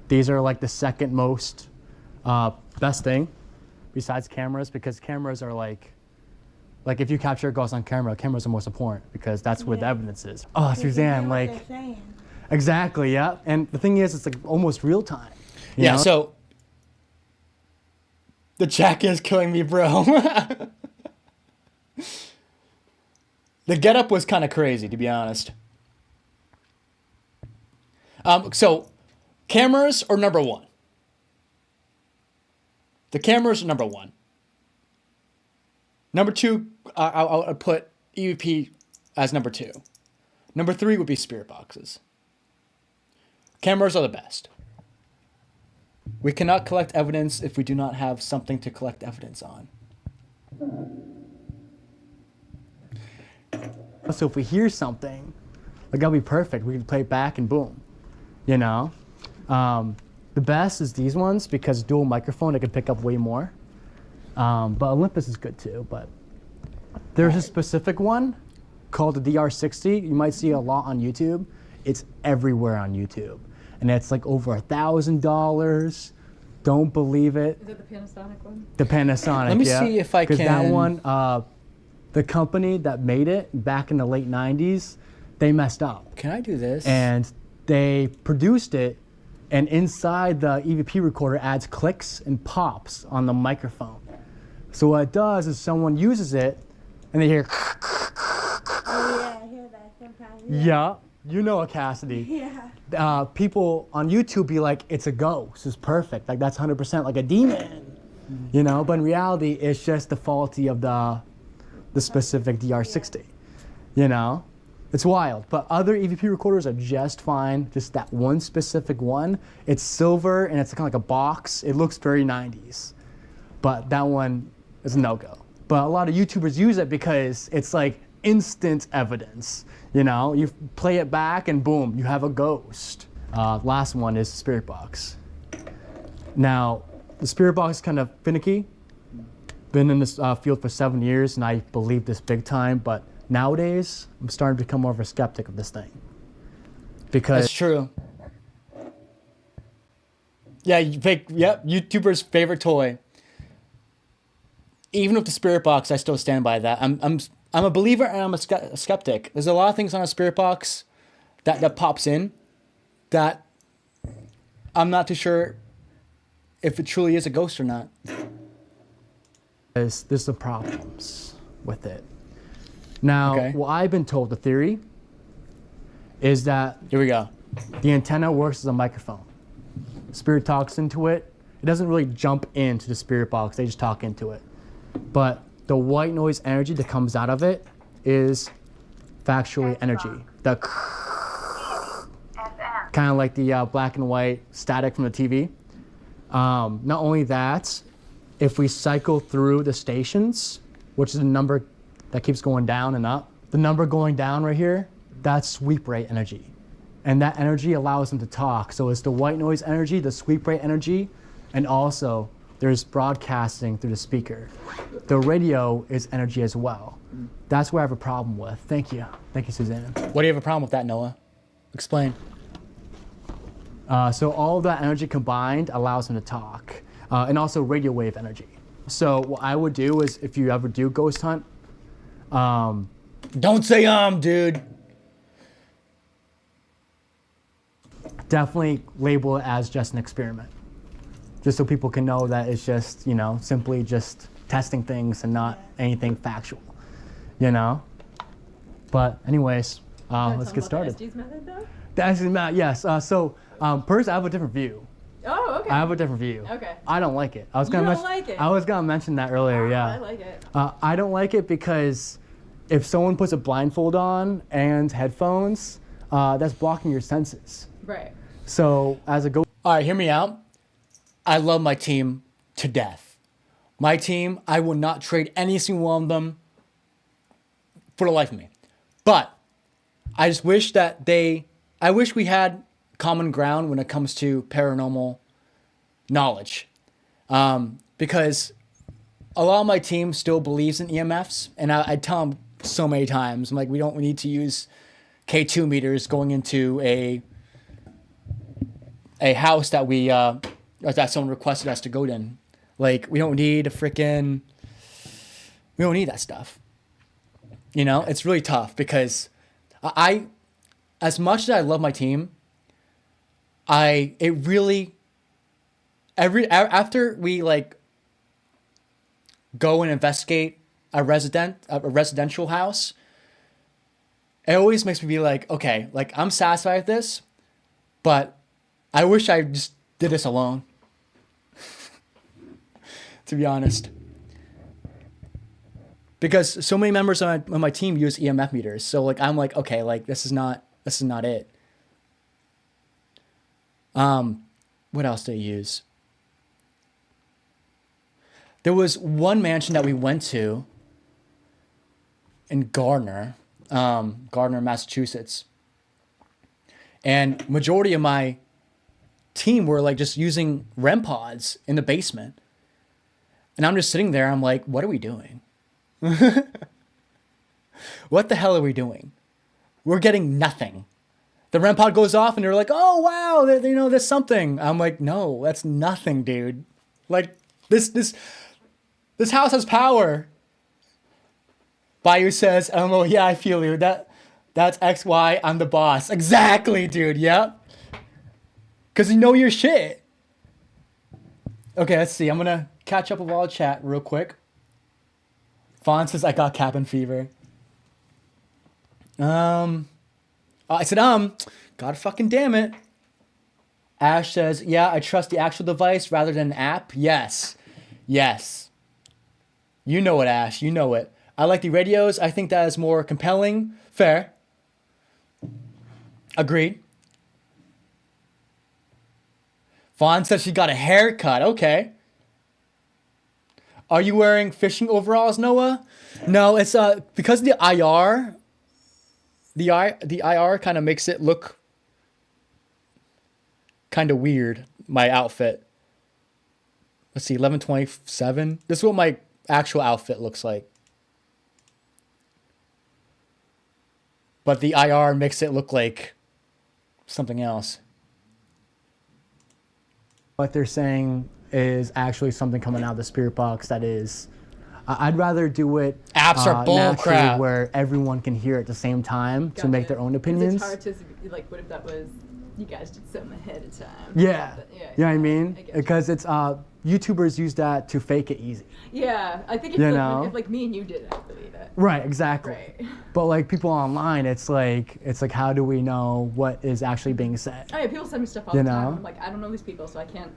These are like the second most best thing besides cameras, because cameras are like Like if you capture a ghost on camera, cameras are most important because that's where the Yeah. evidence is. Oh, Because you Suzanne, hear what like they're saying. exactly, yeah. And the thing is, it's like almost real time. you Yeah, know? so the jack is killing me, bro. The getup was kind of crazy, to be honest. So cameras are number one. The cameras are number one. Number two, I'll put EVP as number two. Number three would be spirit boxes. Cameras are the best. We cannot collect evidence if we do not have something to collect evidence on. So if we hear something, like that'll be perfect. We can play it back and boom, you know. The best is these ones because dual microphone, it can pick up way more. But Olympus is good too. But there's a specific one called the DR60. You might see a lot on YouTube. It's everywhere on YouTube, and it's like over $1,000. Don't believe it. Is it the Panasonic one? The Panasonic. Let me yeah. see if I 'Cause that can- one, the company that made it back in the late '90s, they messed up Can I do this? and they produced it, and inside the EVP recorder adds clicks and pops on the microphone. So what it does is someone uses it, and they hear, Oh yeah, I hear that sometimes. yeah, you know a Cassidy. Yeah. People on YouTube be like, it's a ghost, it's perfect, like that's 100% like a demon, you know. But in reality, it's just the faulty of the specific DR60, you know. It's wild. But other EVP recorders are just fine. Just that one specific one, it's silver and it's kind of like a box. It looks very 90s, but that one is a no-go. But a lot of YouTubers use it because it's like instant evidence. You know, you play it back and boom, you have a ghost. Last one is Spirit Box. Now, the Spirit Box is kind of finicky. Been in this field for 7 years and I believe this big time, but nowadays I'm starting to become more of a skeptic of this thing. Because That's true. Yeah, yep, YouTuber's favorite toy. Even with the spirit box, I still stand by that. I'm a believer and I'm a skeptic. There's a lot of things on a spirit box that pops in that I'm not too sure if it truly is a ghost or not. there's some problems with it. Now, Okay. what I've been told, the theory, is that Here we go. the antenna works as a microphone. Spirit talks into it. It doesn't really jump into the spirit box, they just talk into it. But the white noise energy that comes out of it is factually energy. The kind of like the black and white static from the TV. Not only that, if we cycle through the stations, which is the number that keeps going down and up, the number going down right here, that's sweep rate energy. And that energy allows them to talk. So it's the white noise energy, the sweep rate energy, and also there's broadcasting through the speaker. The radio is energy as well. That's where I have a problem with. Thank you. Thank you, Suzanne. What do you have a problem with that, Noah? Explain. So all of that energy combined allows them to talk. And also radio wave energy. So what I would do is if you ever do ghost hunt, Don't say dude. definitely label it as just an experiment. Just so people can know that it's just, you know, simply just testing things and not anything factual, you know? But anyways, let's get started. SG's method though? That's not, yes. First, I have a different view. Oh, okay. I have a different view. Okay. I don't like it. I was You gonna don't mention, like it? I was gonna mention that earlier, yeah. I like it. I don't like it because if someone puts a blindfold on and headphones, that's blocking your senses. Right. So as a ghost All right, hear me out. I love my team to death. My team, I will not trade any single one of them for the life of me. But I just wish that I wish we had common ground when it comes to paranormal knowledge. Because a lot of my team still believes in EMFs, and I tell them so many times, I'm like, we don't need to use K2 meters going into a house that that someone requested us to go in. Like, we don't need we don't need that stuff. You know, it's really tough because as much as I love my team, after we like go and investigate a residential house, it always makes me be like, okay, like I'm satisfied with this, but I wish I just did this alone. To be honest. Because so many members on my team use EMF meters. So like I'm like, okay, like this is not it. What else do I use? There was one mansion that we went to in Gardner, Massachusetts. And majority of my team were like just using REM pods in the basement. And I'm just sitting there, I'm like, what are we doing? What the hell are we doing? We're getting nothing. The REM pod goes off and they're like, oh wow, there's something. I'm like, no, that's nothing, dude. Like this house has power. Bayou says, oh yeah, I feel you. That's XY, I'm the boss. Exactly, dude. Yep. Cause you know your shit. Okay, let's see. I'm gonna catch up with all the chat real quick. Fawn says I got cabin fever. I said, God fucking damn it. Ash says, yeah, I trust the actual device rather than an app. Yes. You know it, Ash. You know it. I like the radios. I think that is more compelling. Fair. Agreed. Fawn says she got a haircut. Okay. Are you wearing fishing overalls, Noah? No, it's because of the IR. The IR kind of makes it look kind of weird, my outfit. Let's see, 1127. This is what my actual outfit looks like. But the IR makes it look like something else. What they're saying is actually something coming out of the spirit box that is... I'd rather do it apps are bull naturally crap, where everyone can hear at the same time to make their own opinions. It's hard to, like, what if that was, you guys did something ahead of time? Yeah. Yeah. You know what I mean? I get you. Because it's YouTubers use that to fake it easy. Yeah, I think if like me and you did it, I'd believe it. Right, exactly. Right. But like people online, it's like how do we know what is actually being said? Oh yeah, people send me stuff all the time. I'm like, I don't know these people, so I can't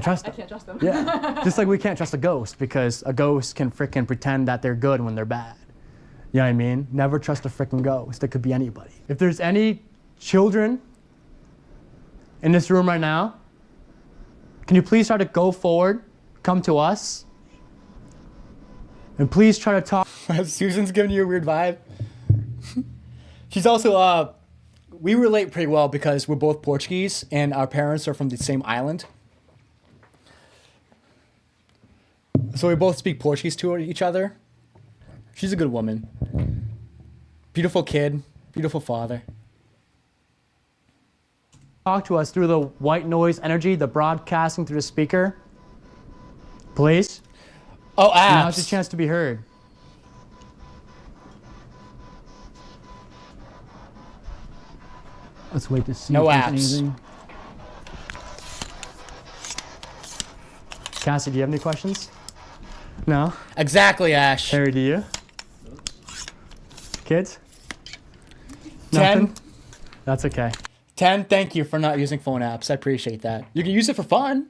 trust them. I can't trust them. Yeah. Just like we can't trust a ghost because a ghost can frickin' pretend that they're good when they're bad. You know what I mean? Never trust a frickin' ghost. It could be anybody. If there's any children in this room right now, can you please try to go forward, come to us, and please try to talk. Susan's giving you a weird vibe. She's also, we relate pretty well because we're both Portuguese and our parents are from the same island. So we both speak Portuguese to each other. She's a good woman. Beautiful kid, beautiful father. Talk to us through the white noise energy, the broadcasting through the speaker. Please. Oh, apps. Now's your chance to be heard. Let's wait to see No if apps. there's anything. Cassie, do you have any questions? No? Exactly, Ash. Harry, do you? Kids? 10. Nothing? That's okay. 10, thank you for not using phone apps. I appreciate that. You can use it for fun.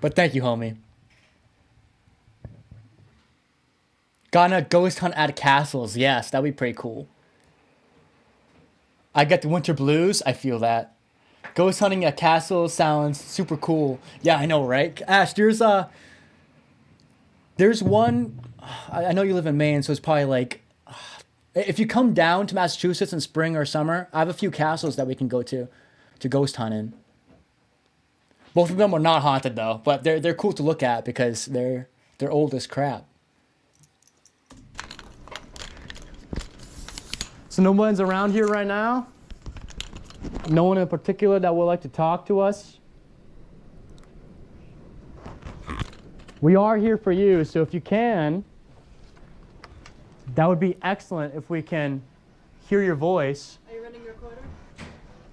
But thank you, homie. Gonna ghost hunt at castles. Yes, that'd be pretty cool. I get the winter blues. I feel that. Ghost hunting at castles sounds super cool. Yeah, I know, right? Ash, there's one. I know you live in Maine, so it's probably like, if you come down to Massachusetts in spring or summer, I have a few castles that we can go to ghost hunt in. Both of them are not haunted though, but they're cool to look at because they're old as crap. So no one's around here right now? No one in particular that would like to talk to us? We are here for you, so if you can, that would be excellent if we can hear your voice. Are you running your recorder?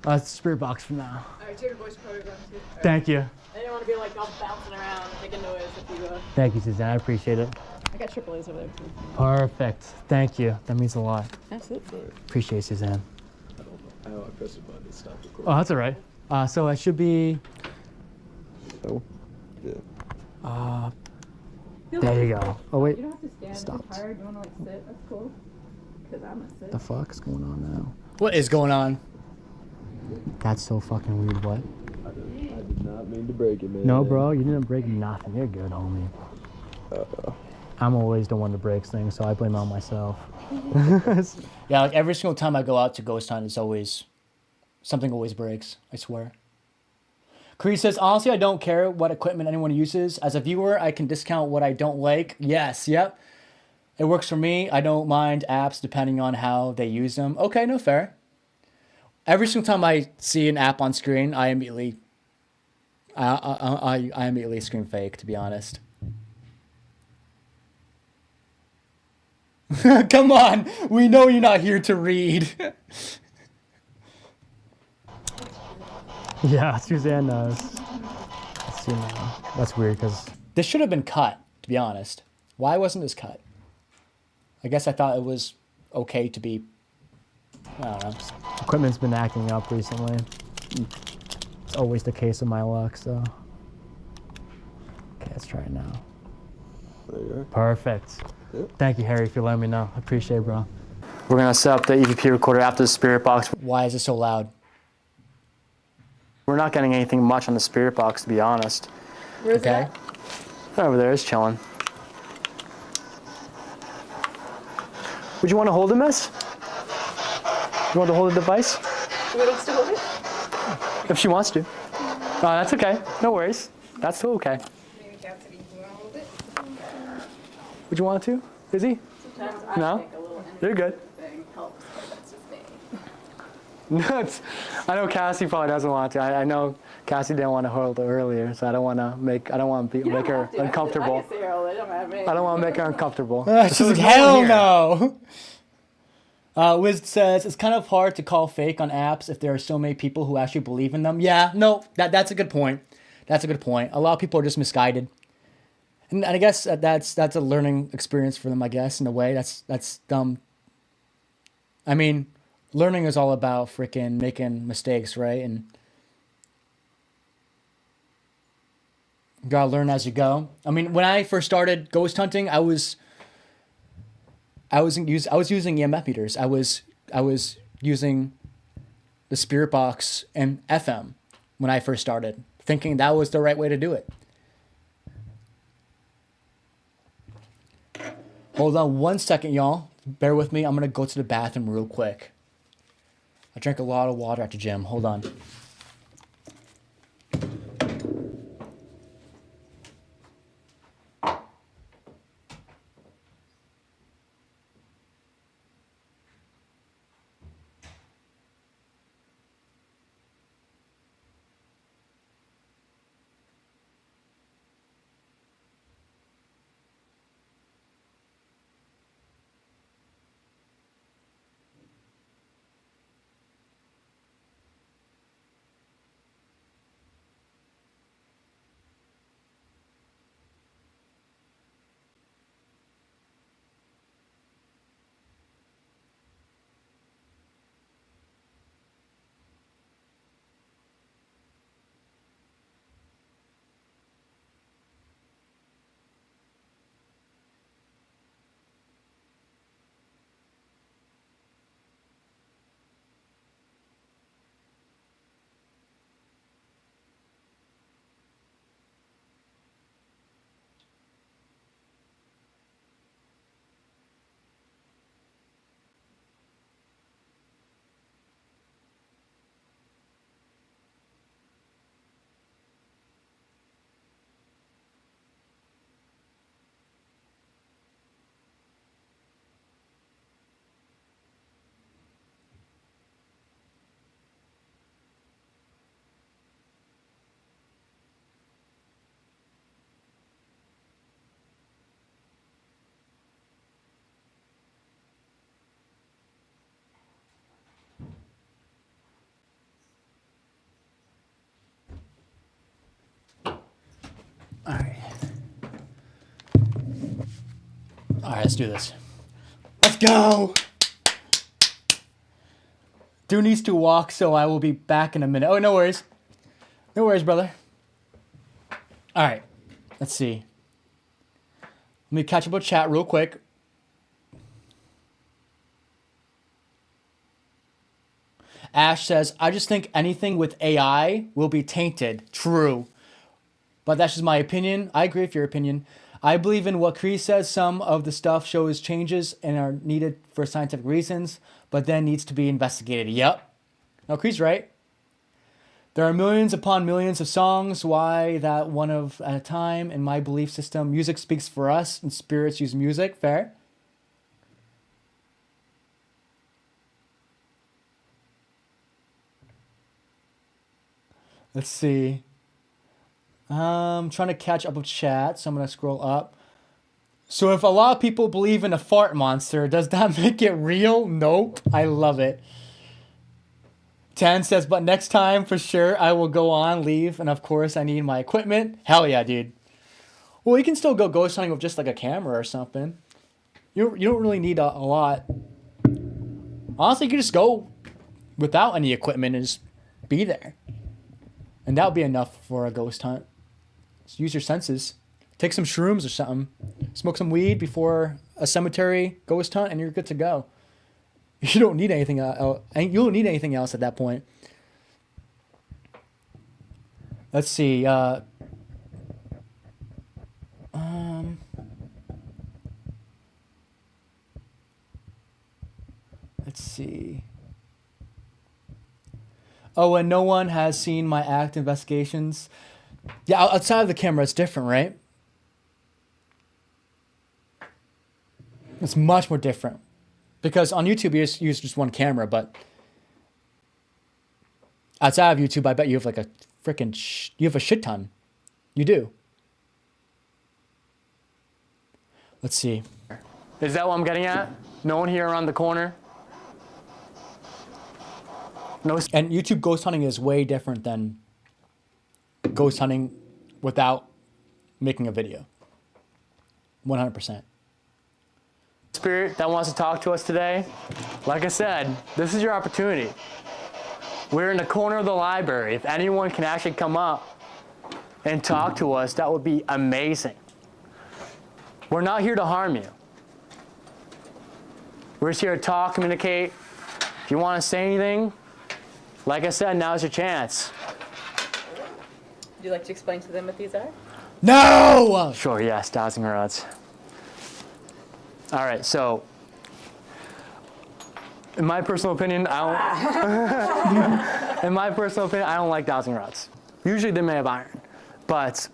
It's Spirit Box for now. Alright, so your voice recorder runs too. Thank you. I didn't want to be like all bouncing around and making noise if you Thank you, Suzanne. I appreciate it. I got triple A's over there too. Perfect. Thank you. That means a lot. Absolutely. Appreciate it, Suzanne. I don't know. I pressed the button to stop recording. Oh, that's all right. So it should be. So, yeah. There you go. Oh wait. You don't have to stand. Stopped. If you're tired, you want to like sit. That's cool. Because I'm gonna sit. The fuck's going on now? What is going on? That's so fucking weird. What? I did not mean to break it, man. No, bro. You didn't break nothing. You're good, homie. I'm always the one that breaks things, so I blame it on myself. Yeah, like every single time I go out to ghost hunt, it's always something always breaks. I swear. Cree says, honestly, I don't care what equipment anyone uses. As a viewer, I can discount what I don't like. Yes, yep. It works for me. I don't mind apps depending on how they use them. Okay, no fair. Every single time I see an app on screen, I immediately scream fake, to be honest. Come on, we know you're not here to read. Yeah, Suzanne knows. That's weird because This should have been cut, to be honest. Why wasn't this cut? I guess I thought it was okay to be, I don't know. equipment's been acting up recently. It's always the case with my luck, so. Okay, let's try it now. There you Perfect. Yep. Thank you, Harry, for letting me know. I appreciate it, bro. We're gonna set up the EVP recorder after the Spirit Box. Why is it so loud? We're not getting anything much on the Spirit Box, to be honest. Where's Okay. that? Over there, it's chilling. Would you want to hold it, miss? You want to hold the device? You want us to hold it? If she wants to. That's okay. No worries. That's still okay. Maybe Cassidy, you wanna hold it? Would you want to? Izzy? Sometimes I No? think a little You're good. thing helps, but that's just me. I know Cassie probably doesn't want to. I know Cassie didn't want to hold it earlier, so I don't want to make her uncomfortable. I can say hold it. Don't matter to me. I don't want to make her uncomfortable. She's like, hell no. Wiz says, it's kind of hard to call fake on apps if there are so many people who actually believe in them. Yeah, no, that's a good point. That's a good point. A lot of people are just misguided. And I guess that's a learning experience for them, I guess, in a way. That's dumb. I mean, learning is all about freaking making mistakes, right? And you gotta learn as you go. I mean, when I first started ghost hunting, I was using EMF meters. I was using the Spirit Box and FM when I first started, thinking that was the right way to do it. Hold on 1 second, y'all. Bear with me. I'm gonna go to the bathroom real quick. I drank a lot of water at the gym. Hold on. All right, let's do this. Let's go. Dude needs to walk, so I will be back in a minute. Oh, no worries. No worries, brother. All right, let's see. Let me catch up with chat real quick. Ash says, I just think anything with AI will be tainted. True. But that's just my opinion. I agree with your opinion. I believe in what Kree says. Some of the stuff shows changes and are needed for scientific reasons, but then needs to be investigated. Yep. No, Kree's right. There are millions upon millions of songs. Why that one of at a time? In my belief system, music speaks for us, and spirits use music. Fair. Let's see. I'm trying to catch up with chat, so I'm going to scroll up. So if a lot of people believe in a fart monster, does that make it real? Nope. I love it. Tan says, but next time, for sure, I will go on, leave, and of course, I need my equipment. Hell yeah, dude. Well, you can still go ghost hunting with just like a camera or something. You don't really need a lot. Honestly, you can just go without any equipment and just be there. And that would be enough for a ghost hunt. Just use your senses. Take some shrooms or something. Smoke some weed before a cemetery ghost hunt, and you're good to go. You don't need anything else. You don't need anything else at that point. Let's see. Let's see. Oh, and no one has seen my act investigations. Yeah, outside of the camera, it's different, right? It's much more different. Because on YouTube, you just use just one camera, but outside of YouTube, I bet you have like a freaking, you have a shit ton. You do. Let's see. Is that what I'm getting at? No one here around the corner? No. And YouTube ghost hunting is way different than ghost hunting without making a video. 100%. Spirit that wants to talk to us today, like I said, this is your opportunity. We're in the corner of the library. If anyone can actually come up and talk to us, that would be amazing. We're not here to harm you. We're just here to talk, communicate. If you want to say anything, like I said, now's your chance. Would you like to explain to them what these are? No! Sure, yes, dowsing rods. All right, so in my personal opinion, I don't like dowsing rods. Usually they're made of iron, but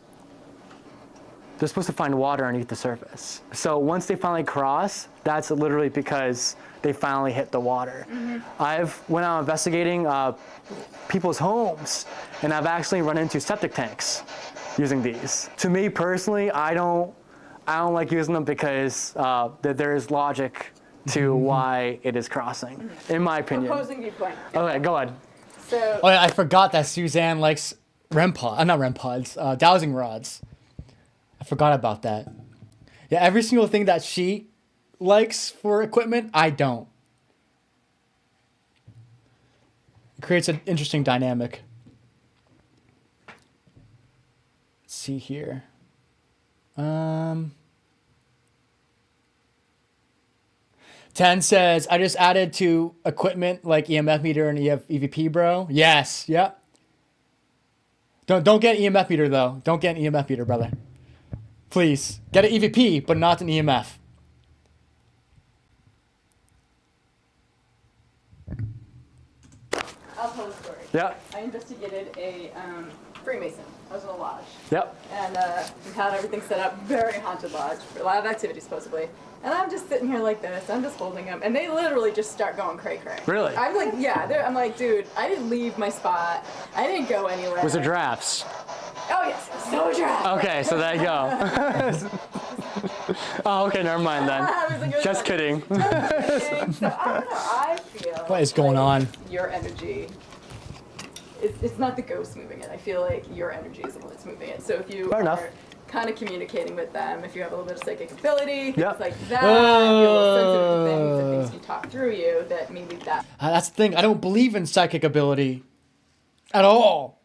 they're supposed to find water underneath the surface. So once they finally cross, that's literally because they finally hit the water. I've went out investigating people's homes, and I've actually run into septic tanks using these. To me personally, I don't like using them because there is logic to why it is crossing, in my opinion. Opposing viewpoint. Okay, go ahead. So, Oh, yeah, I forgot that Suzanne likes not REM pods, dowsing rods. I forgot about that. Yeah, every single thing that she likes for equipment, I don't. It creates an interesting dynamic. Let's see here. 10 says, I just added to equipment like EMF meter and EVP, bro. Yes, yep. Don't get an EMF meter, though. Don't get an EMF meter, brother. Please. Get an EVP, but not an EMF. I'll tell a story. Yep, I investigated a Freemason. I was in a lodge. yep. And we had everything set up, very haunted lodge, for a lot of activity supposedly. And I'm just sitting here like this, I'm just holding them, and they literally just start going cray-cray. Really? I'm like, yeah, I'm like, dude, I didn't leave my spot. I didn't go anywhere. Was it drafts? Oh, yes, so draft. Okay, so there you go. Oh, okay, never mind then. I was like, it was Just like- kidding. So I don't know, I feel What is going like on? your energy, it's not the ghost moving it. I feel like your energy is the one that's moving it. So if you Fair enough. kind of communicating with them. If you have a little bit of psychic ability, things Yep. like that. If you're a little sensitive to things and things can talk through you, that maybe that. That's the thing. I don't believe in psychic ability at all.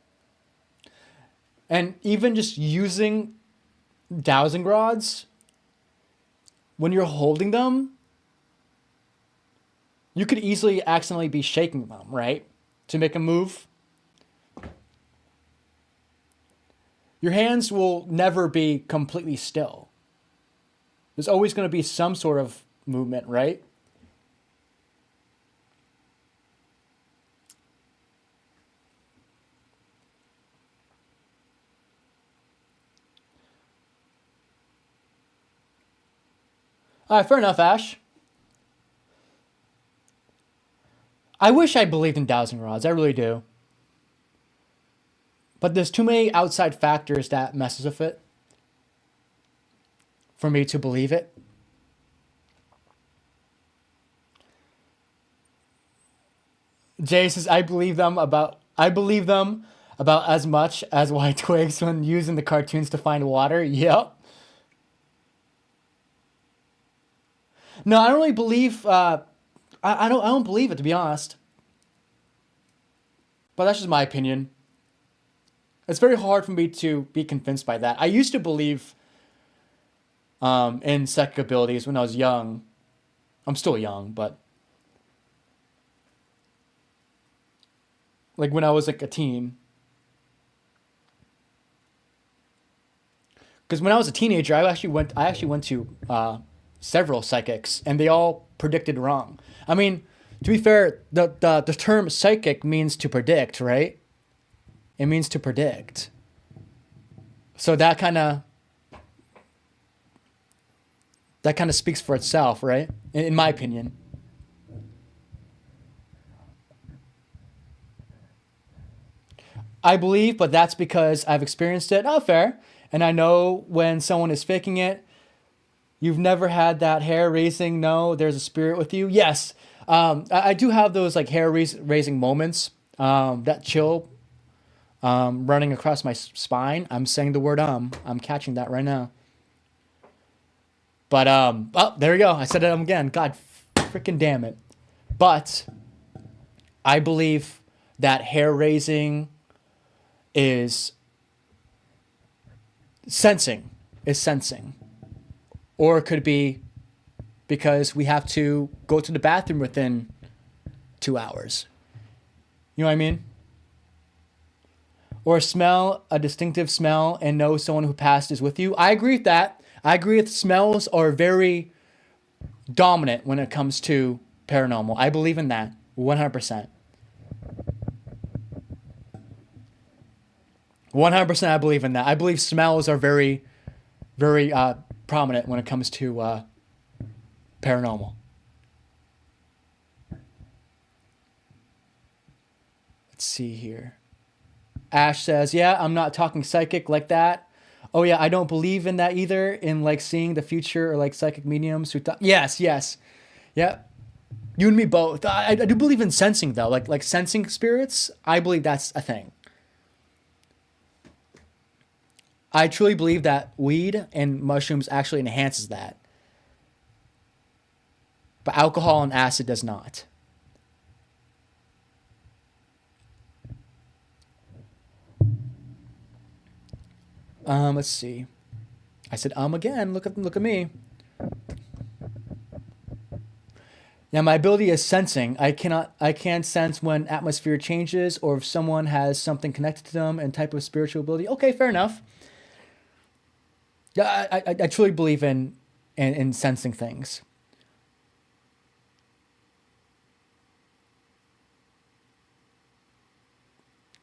And even just using dowsing rods, when you're holding them, you could easily accidentally be shaking them, right? To make a move. Your hands will never be completely still. There's always going to be some sort of movement, right? All right, fair enough, Ash. I wish I believed in dowsing rods. I really do. But there's too many outside factors that messes with it for me to believe it. Jay says, I believe them about as much as white twigs when using the cartoons to find water. Yep. No, I don't really believe. I don't believe it, to be honest. But that's just my opinion. It's very hard for me to be convinced by that. I used to believe in psychic abilities when I was young. I'm still young, but like when I was like a teen. Because when I was a teenager, I actually went to several psychics, and they all predicted wrong. I mean, to be fair, the term psychic means to predict, right? It means to predict. So that kind of speaks for itself, right? In my opinion. I believe, but that's because I've experienced it. Oh, fair. And I know when someone is faking it. You've never had that hair raising, no, there's a spirit with you? Yes. I do have those like hair raising moments, that chill running across my spine. I'm saying the word I'm catching that right now. But, oh, there we go. I said it again. God freaking damn it. But I believe that hair raising is sensing. Or it could be because we have to go to the bathroom within 2 hours. You know what I mean? Or smell a distinctive smell and know someone who passed is with you. I agree with that. I agree with smells are very dominant when it comes to paranormal. I believe in that 100%. 100% I believe in that. I believe smells are very, very prominent when it comes to paranormal. Let's see here. Ash says, yeah, I'm not talking psychic like that. Oh yeah, I don't believe in that either, in like seeing the future or like psychic mediums who talk. Yes. Yeah. You and me both. I do believe in sensing though, like sensing spirits. I believe that's a thing. I truly believe that weed and mushrooms actually enhances that. But alcohol and acid does not. Let's see. I said again. Look at me. Now my ability is sensing. I can't sense when atmosphere changes or if someone has something connected to them and type of spiritual ability. Okay, fair enough. Yeah, I truly believe in sensing things.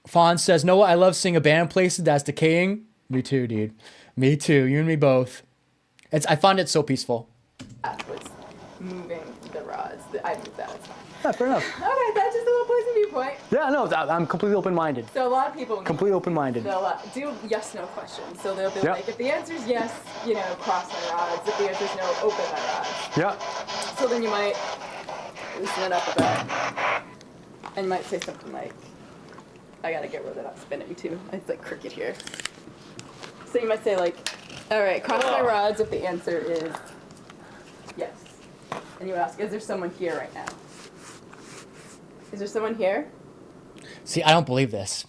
Fawn says, Noah, I love seeing abandoned places that's decaying. Me too, dude. Me too. You and me both. I find it so peaceful. That was moving the rods. I moved that. It's fine. Yeah, fair enough. Okay, that's just a little poison viewpoint. Yeah, no, I'm completely open-minded. So a lot of people Completely open-minded. they'll do yes/no questions. So they'll be Yep. like, if the answer is yes, cross my rods. If the answer is no, open my rods. Yeah. So then you might loosen it up a bit, and you might say something like, "I gotta get rid of that spinning too. It's like cricket here." So you might say like, All right, cross my rods if the answer is yes. And you ask, is there someone here right now? Is there someone here? See, I don't believe this.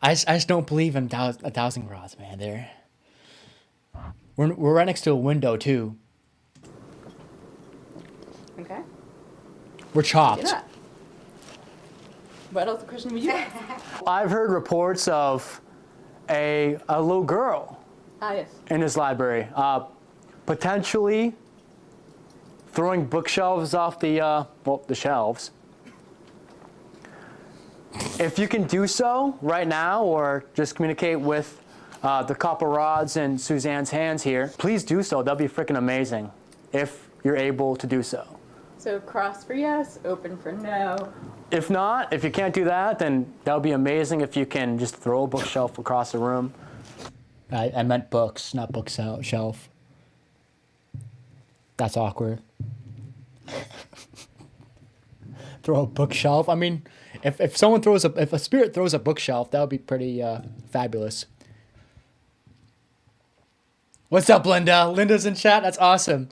I just don't believe in a dowsing rods, man. We're right next to a window too. Okay. We're chopped. You're not. What else question would you ask? I've heard reports of a little girl Ah, yes. in this library, potentially throwing bookshelves off the shelves. If you can do so right now, or just communicate with the copper rods and Suzanne's hands here, please do so. That'd be freaking amazing if you're able to do so. So cross for yes, open for no. If not, if you can't do that, then that would be amazing if you can just throw a bookshelf across the room. I meant books, not bookshelf. That's awkward. Throw a bookshelf. I mean, if a spirit throws a bookshelf, that would be pretty fabulous. What's up, Linda? Linda's in chat. That's awesome.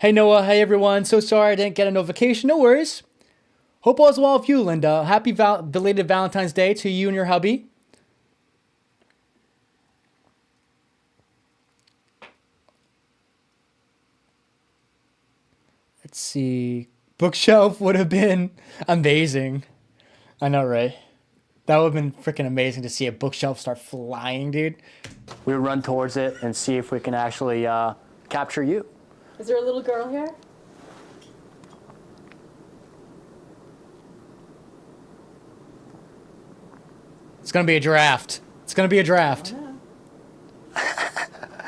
Hey Noah. Hey everyone. So sorry I didn't get a notification. No worries. Hope all is well with you, Linda. Happy belated Valentine's Day to you and your hubby. Let's see. Bookshelf would have been amazing. I know, right? That would have been freaking amazing to see a bookshelf start flying, dude. We would run towards it and see if we can actually capture you. Is there a little girl here? It's gonna be a draft. It's gonna be a draft.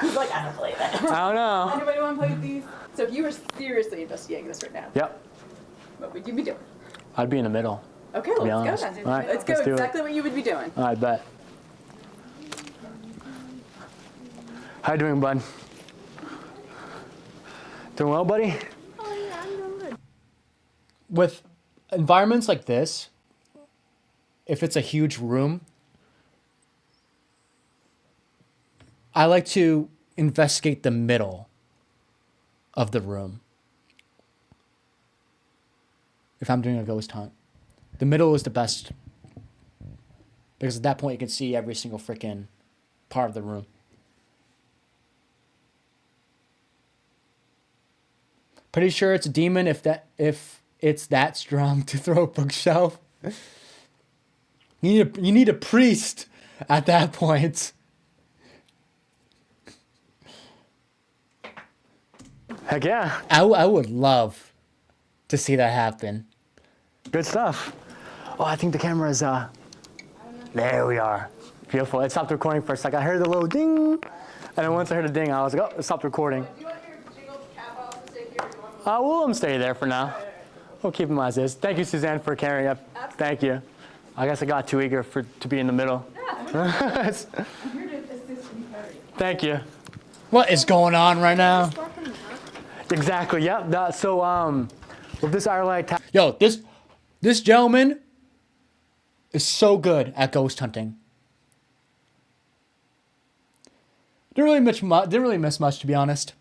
He's like, I don't play that. I don't know. Anybody want to play with these? So if you were seriously investigating this right now, Yep, what would you be doing? I'd be in the middle. Okay, be let's honest. go then. All right, let's go let's do it. exactly what you would be doing. I bet. How you doing, bud? Doing well, buddy? Oh, yeah, I'm doing good. With environments like this, if it's a huge room, I like to investigate the middle of the room. If I'm doing a ghost hunt, the middle is the best, because at that point you can see every single freaking part of the room. Pretty sure it's a demon if it's that strong to throw a bookshelf. You need a priest at that point. Heck yeah. I would love to see that happen. Good stuff. Oh, I think the camera is, there we are. Beautiful. It stopped recording for a second. I heard the little ding. And then once I heard the ding, I was like, oh, it stopped recording. Do you want your jingle cap off to stay here? Or do you want We'll let him stay there for now. We'll keep him as is. Thank you, Suzanne, for carrying up. Thank you. I guess I got too eager to be in the middle. I'm here to assist you, Harry. Thank you. What is going on right now? Exactly. Yep. So with this Ireland Yo, this gentleman is so good at ghost hunting. Didn't really miss much, to be honest.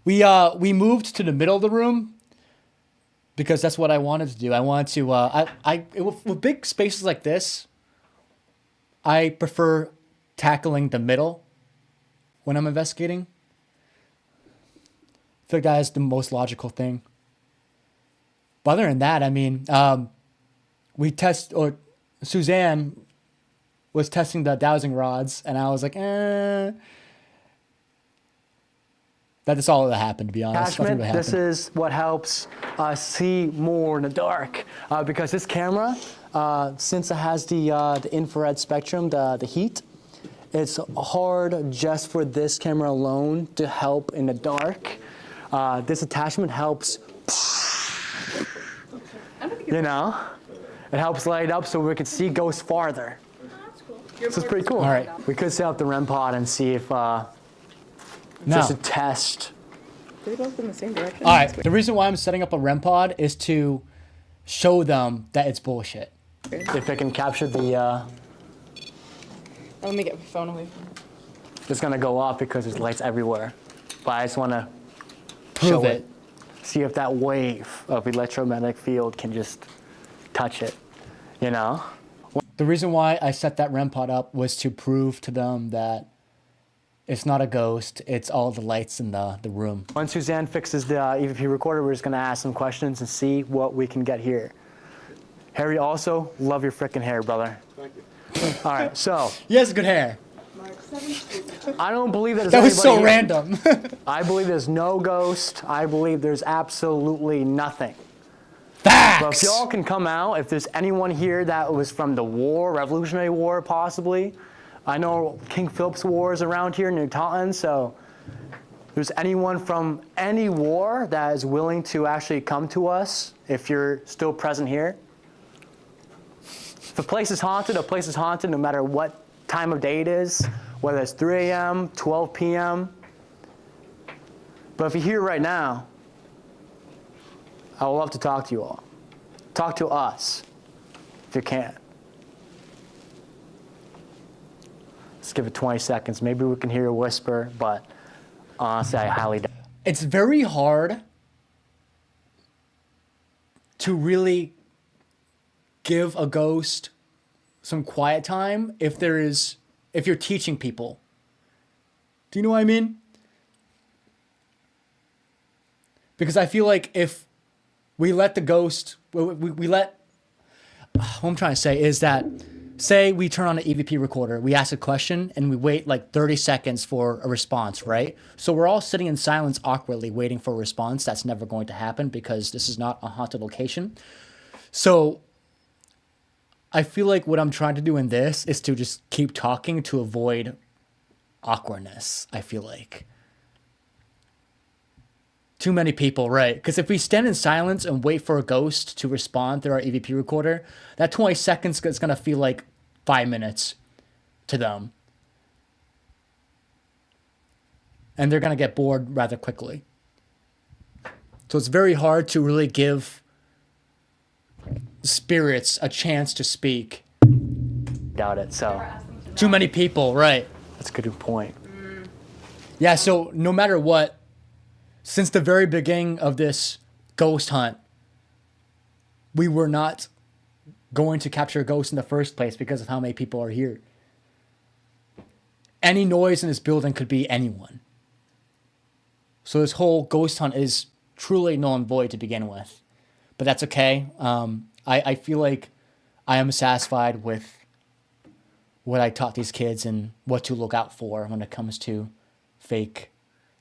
We moved to the middle of the room because that's what I wanted to do. I wanted to with big spaces like this, I prefer tackling the middle when I'm investigating. I feel like that is the most logical thing. But other than that, I mean, Suzanne was testing the dowsing rods, and I was like, That's all that happened, to be honest. Nothing attachment. really This happened. is what helps us see more in the dark because this camera, since it has the infrared spectrum, the heat, it's hard just for this camera alone to help in the dark. This attachment helps, you know, it helps light up so we can see ghosts farther. This is pretty cool. All right. We could set up the REM pod and see if just a test. They both in the same direction. All right. The reason why I'm setting up a REM pod is to show them that it's bullshit. If it can capture the Let me get my phone away from me. It's gonna go off because there's lights everywhere. But I just wanna Prove show it. See if that wave of electromagnetic field can just touch it, you know? The reason why I set that REM pod up was to prove to them that it's not a ghost, it's all the lights in the room. Once Suzanne fixes the EVP recorder, we're just gonna ask some questions and see what we can get here. Harry, also, love your frickin' hair, brother. Thank you. All right, so He has good hair. Mark 7. I don't believe that there's That was so anybody here. random. I believe there's no ghost. I believe there's absolutely nothing. Facts! But if y'all can come out, if there's anyone here that was from the war, Revolutionary War possibly, I know King Philip's War is around here near Taunton, so if there's anyone from any war that is willing to actually come to us, if you're still present here. If a place is haunted, a place is haunted no matter what time of day it is, whether it's 3 a.m., 12 p.m. But if you're here right now, I would love to talk to you all. Talk to us, if you can. Let's give it 20 seconds. Maybe we can hear a whisper, but honestly, I highly doubt. It's very hard to really give a ghost some quiet time if you're teaching people. Do you know what I mean? Because I feel like if we let the ghost, we let, what I'm trying to say is that, say we turn on an EVP recorder, we ask a question, and we wait like 30 seconds for a response, right? So we're all sitting in silence awkwardly waiting for a response. That's never going to happen because this is not a haunted location. So I feel like what I'm trying to do in this is to just keep talking to avoid awkwardness, I feel like. Too many people, right? Because if we stand in silence and wait for a ghost to respond through our EVP recorder, that 20 seconds is going to feel like 5 minutes to them. And they're going to get bored rather quickly. So it's very hard to really give spirits a chance to speak. Doubt it, so Too many people, right? that's a good point. Yeah, so no matter what, since the very beginning of this ghost hunt, we were not going to capture a ghost in the first place because of how many people are here. Any noise in this building could be anyone. So this whole ghost hunt is truly null and void to begin with. But that's okay. I feel like I am satisfied with what I taught these kids and what to look out for when it comes to fake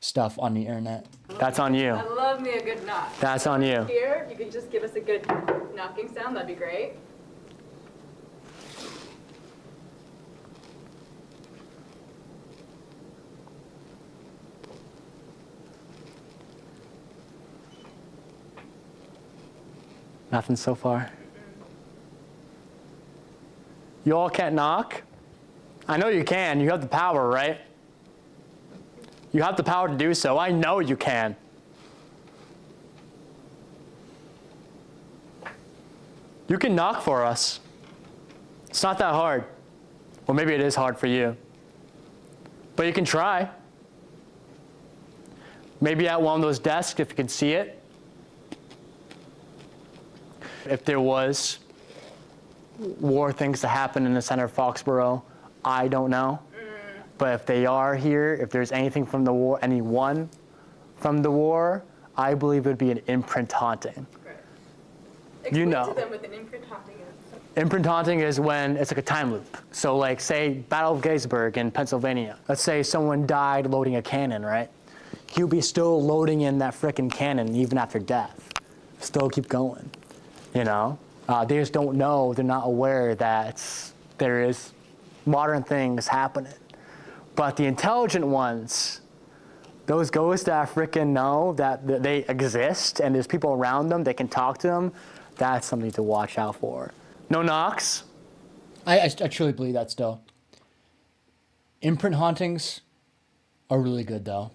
stuff on the internet. That's on you. I love me a good knock. That's on you. Here, you can just give us a good knocking sound. That'd be great. Nothing so far. You all can't knock? I know you can. You have the power, right? You have the power to do so. I know you can. You can knock for us. It's not that hard. Or maybe it is hard for you. But you can try. Maybe at one of those desks if you can see it. If there was war things to happen in the center of Foxborough, I don't know. But if they are here, if there's anything from the war, anyone from the war, I believe it would be an imprint haunting. Explain know. to them with an imprint haunting is. Imprint haunting is when it's like a time loop. So like say Battle of Gettysburg in Pennsylvania. Let's say someone died loading a cannon, right? He'll be still loading in that frickin' cannon even after death. Still keep going, you know? They just don't know, they're not aware that there is modern things happening. But the intelligent ones, those ghosts that frickin' know that they exist and there's people around them, they can talk to them, that's something to watch out for. No knocks? I truly believe that still. Imprint hauntings are really good though.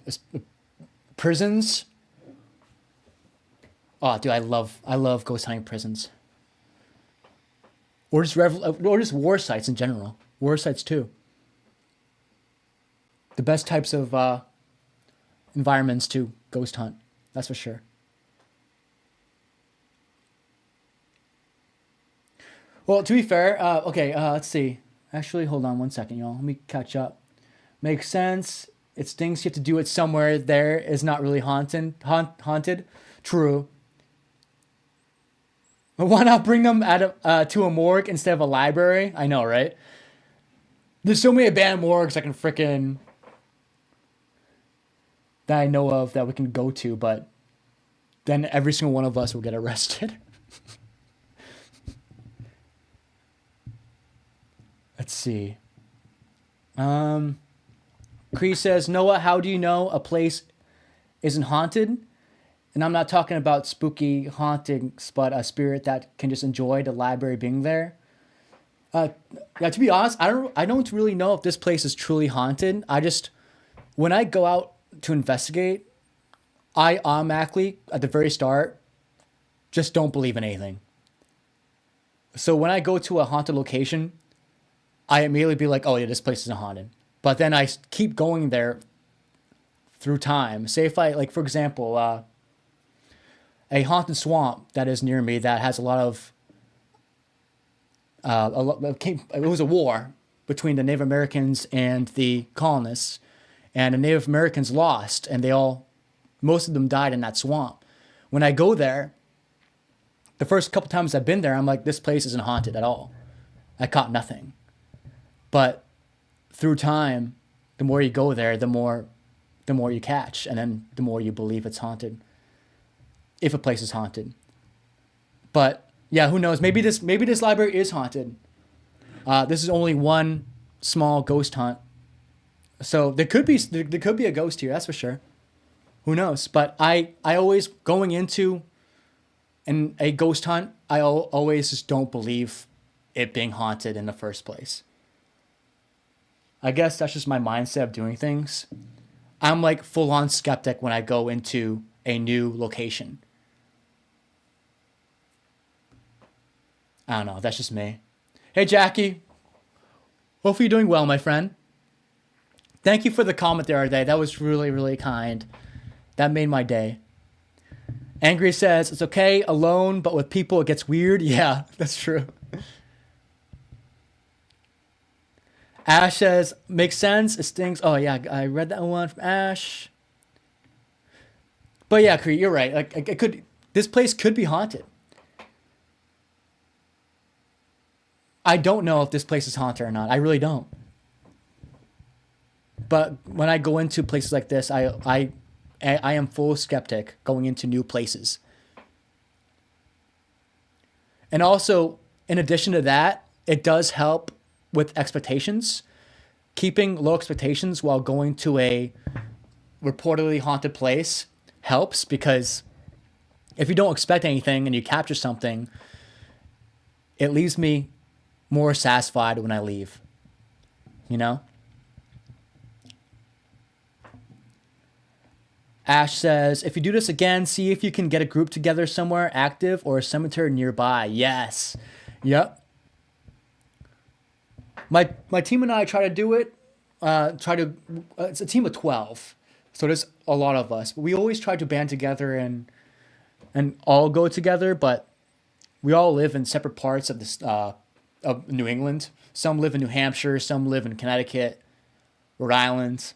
Prisons. Oh, dude, I love ghost hunting prisons. Or just war sites in general. War sites too. the best types of environments to ghost hunt. That's for sure. Well, to be fair, okay, let's see. Actually, hold on one second, y'all. Let me catch up. Makes sense. It stinks. You have to do it somewhere there is not really haunted. True. But why not bring them to a morgue instead of a library? I know, right? There's so many abandoned morgues I can frickin' that I know of that we can go to, but then every single one of us will get arrested. Let's see. Cree says, Noah, how do you know a place isn't haunted? And I'm not talking about spooky hauntings, but a spirit that can just enjoy the library being there. Yeah, to be honest, I don't really know if this place is truly haunted. When I go out to investigate, I automatically, at the very start, just don't believe in anything. So when I go to a haunted location, I immediately be like, oh yeah, this place isn't haunted. But then I keep going there through time. Say if I, like, for example, a haunted swamp that is near me that has a lot of, it was a war between the Native Americans and the colonists, and the Native Americans lost, and most of them died in that swamp. When I go there, the first couple times I've been there, I'm like, this place isn't haunted at all. I caught nothing. But through time, the more you go there, the more you catch, and then the more you believe it's haunted. If a place is haunted. But yeah, who knows? Maybe this library is haunted. This is only one small ghost hunt. So there could be a ghost here, that's for sure. Who knows? But I always, going into a ghost hunt, I always just don't believe it being haunted in the first place. I guess that's just my mindset of doing things. I'm like full on skeptic when I go into a new location. I don't know, that's just me. Hey Jackie, hopefully you're doing well, my friend. Thank you for the comment the other day. That was really, really kind. That made my day. Angry says, it's okay alone, but with people it gets weird. Yeah, that's true. Ash says, makes sense. It stings. Oh yeah, I read that one from Ash. But yeah, Cree, you're right. Like this place could be haunted. I don't know if this place is haunted or not. I really don't. But when I go into places like this, I am full skeptic going into new places. And also, in addition to that, it does help with expectations. Keeping low expectations while going to a reportedly haunted place helps, because if you don't expect anything and you capture something, it leaves me more satisfied when I leave. You know? Ash says, if you do this again, see if you can get a group together somewhere active or a cemetery nearby. Yes. Yep. My team and I try to do it. It's a team of 12. So there's a lot of us. But we always try to band together and all go together, but we all live in separate parts of this of New England. Some live in New Hampshire, some live in Connecticut, Rhode Island.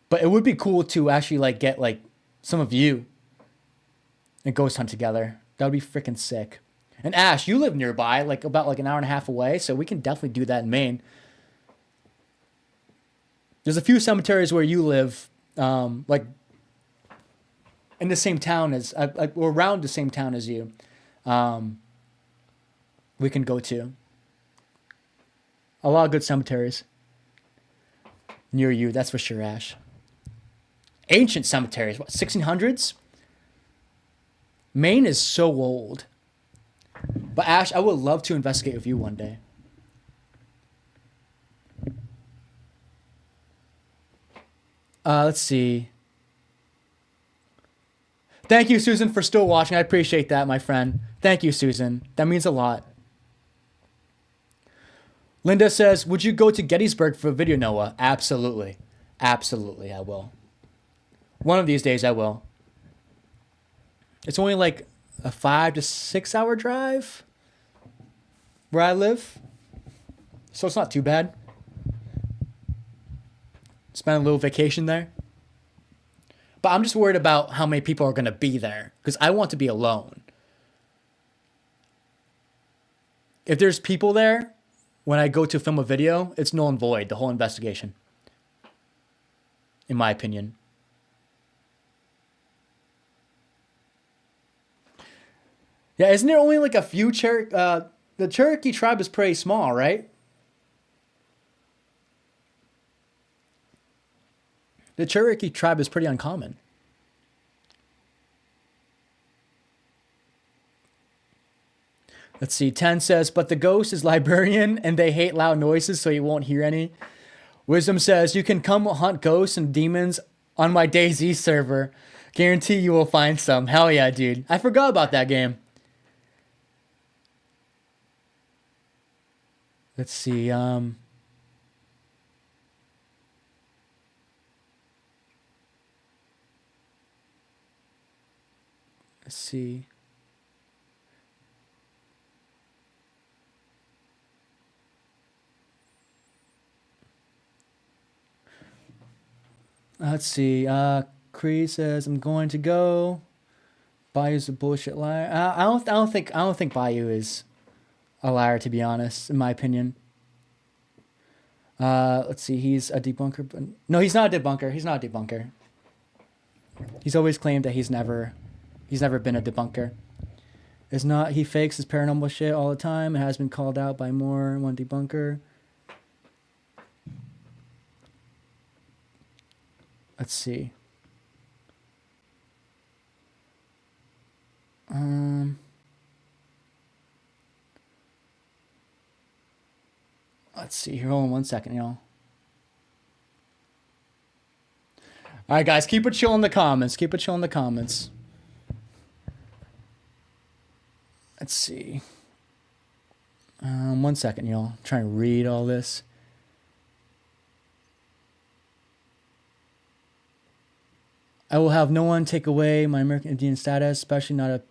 But it would be cool to actually like get like some of you and ghost hunt together. That would be freaking sick. And Ash, you live nearby, like about like an hour and a half away, so we can definitely do that in Maine. There's a few cemeteries where you live, like in the same town as, or around the same town as you. We can go to. A lot of good cemeteries near you, that's for sure, Ash. Ancient cemeteries, what, 1600s? Maine is so old. But Ash, I would love to investigate with you one day. Let's see. Thank you, Susan, for still watching. I appreciate that, my friend. Thank you, Susan. That means a lot. Linda says, would you go to Gettysburg for a video, Noah? Absolutely. Absolutely, I will. One of these days, I will. It's only like a 5 to 6 hour drive where I live, so it's not too bad. Spend a little vacation there. But I'm just worried about how many people are going to be there because I want to be alone. If there's people there, when I go to film a video, it's null and void, the whole investigation. In my opinion. Yeah, isn't there only like a few the Cherokee tribe is pretty small, right? The Cherokee tribe is pretty uncommon. Let's see. 10 says, but the ghost is librarian and they hate loud noises, so you won't hear any. Wisdom says, you can come hunt ghosts and demons on my DayZ server. Guarantee you will find some. Hell yeah, dude. I forgot about that game. Let's see. Let's see. Let's see. Cree says, I'm going to go. Bayou's a bullshit liar. I don't think Bayou is a liar, to be honest, in my opinion. Let's see. He's a debunker, but no, he's not a debunker. He's not a debunker. He's always claimed that he's never been a debunker. It's not. He fakes his paranormal shit all the time. It has been called out by more than one debunker. Let's see. Let's see here. Hold on 1 second, y'all. All right, guys, keep it chill in the comments. Keep it chill in the comments. Let's see. 1 second, y'all. I'm trying to read all this. I will have no one take away my American Indian status, especially not a...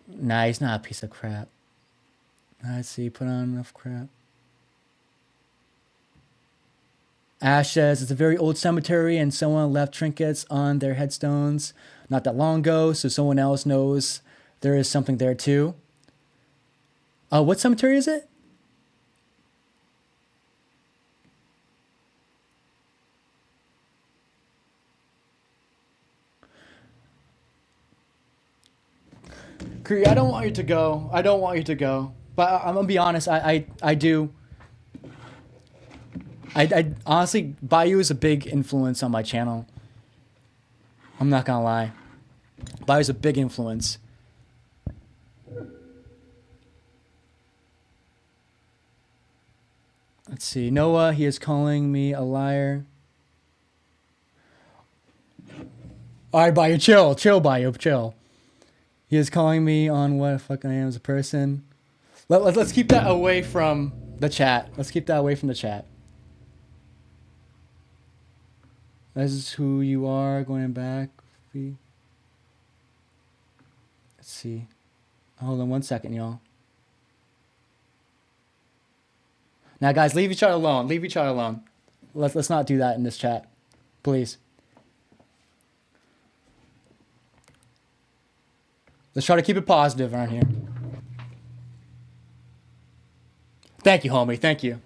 Nah, he's not a piece of crap. Let's see, put on enough crap. Ash says, it's a very old cemetery and someone left trinkets on their headstones not that long ago, so someone else knows there is something there too. What cemetery is it? Kree, I don't want you to go. I don't want you to go. But I'm gonna be honest, I do. I honestly, Bayou is a big influence on my channel. I'm not gonna lie. Bayou's a big influence. Let's see. Noah, he is calling me a liar. Alright, Bayou, chill. Chill, Bayou, chill. He is calling me on what the fuck I am as a person. Let's keep that away from the chat. Let's keep that away from the chat. This is who you are, going back. Let's see. Hold on 1 second, y'all. Now, guys, leave each other alone. Leave each other alone. Let's not do that in this chat. Please. Let's try to keep it positive around here. Thank you, homie. Thank you.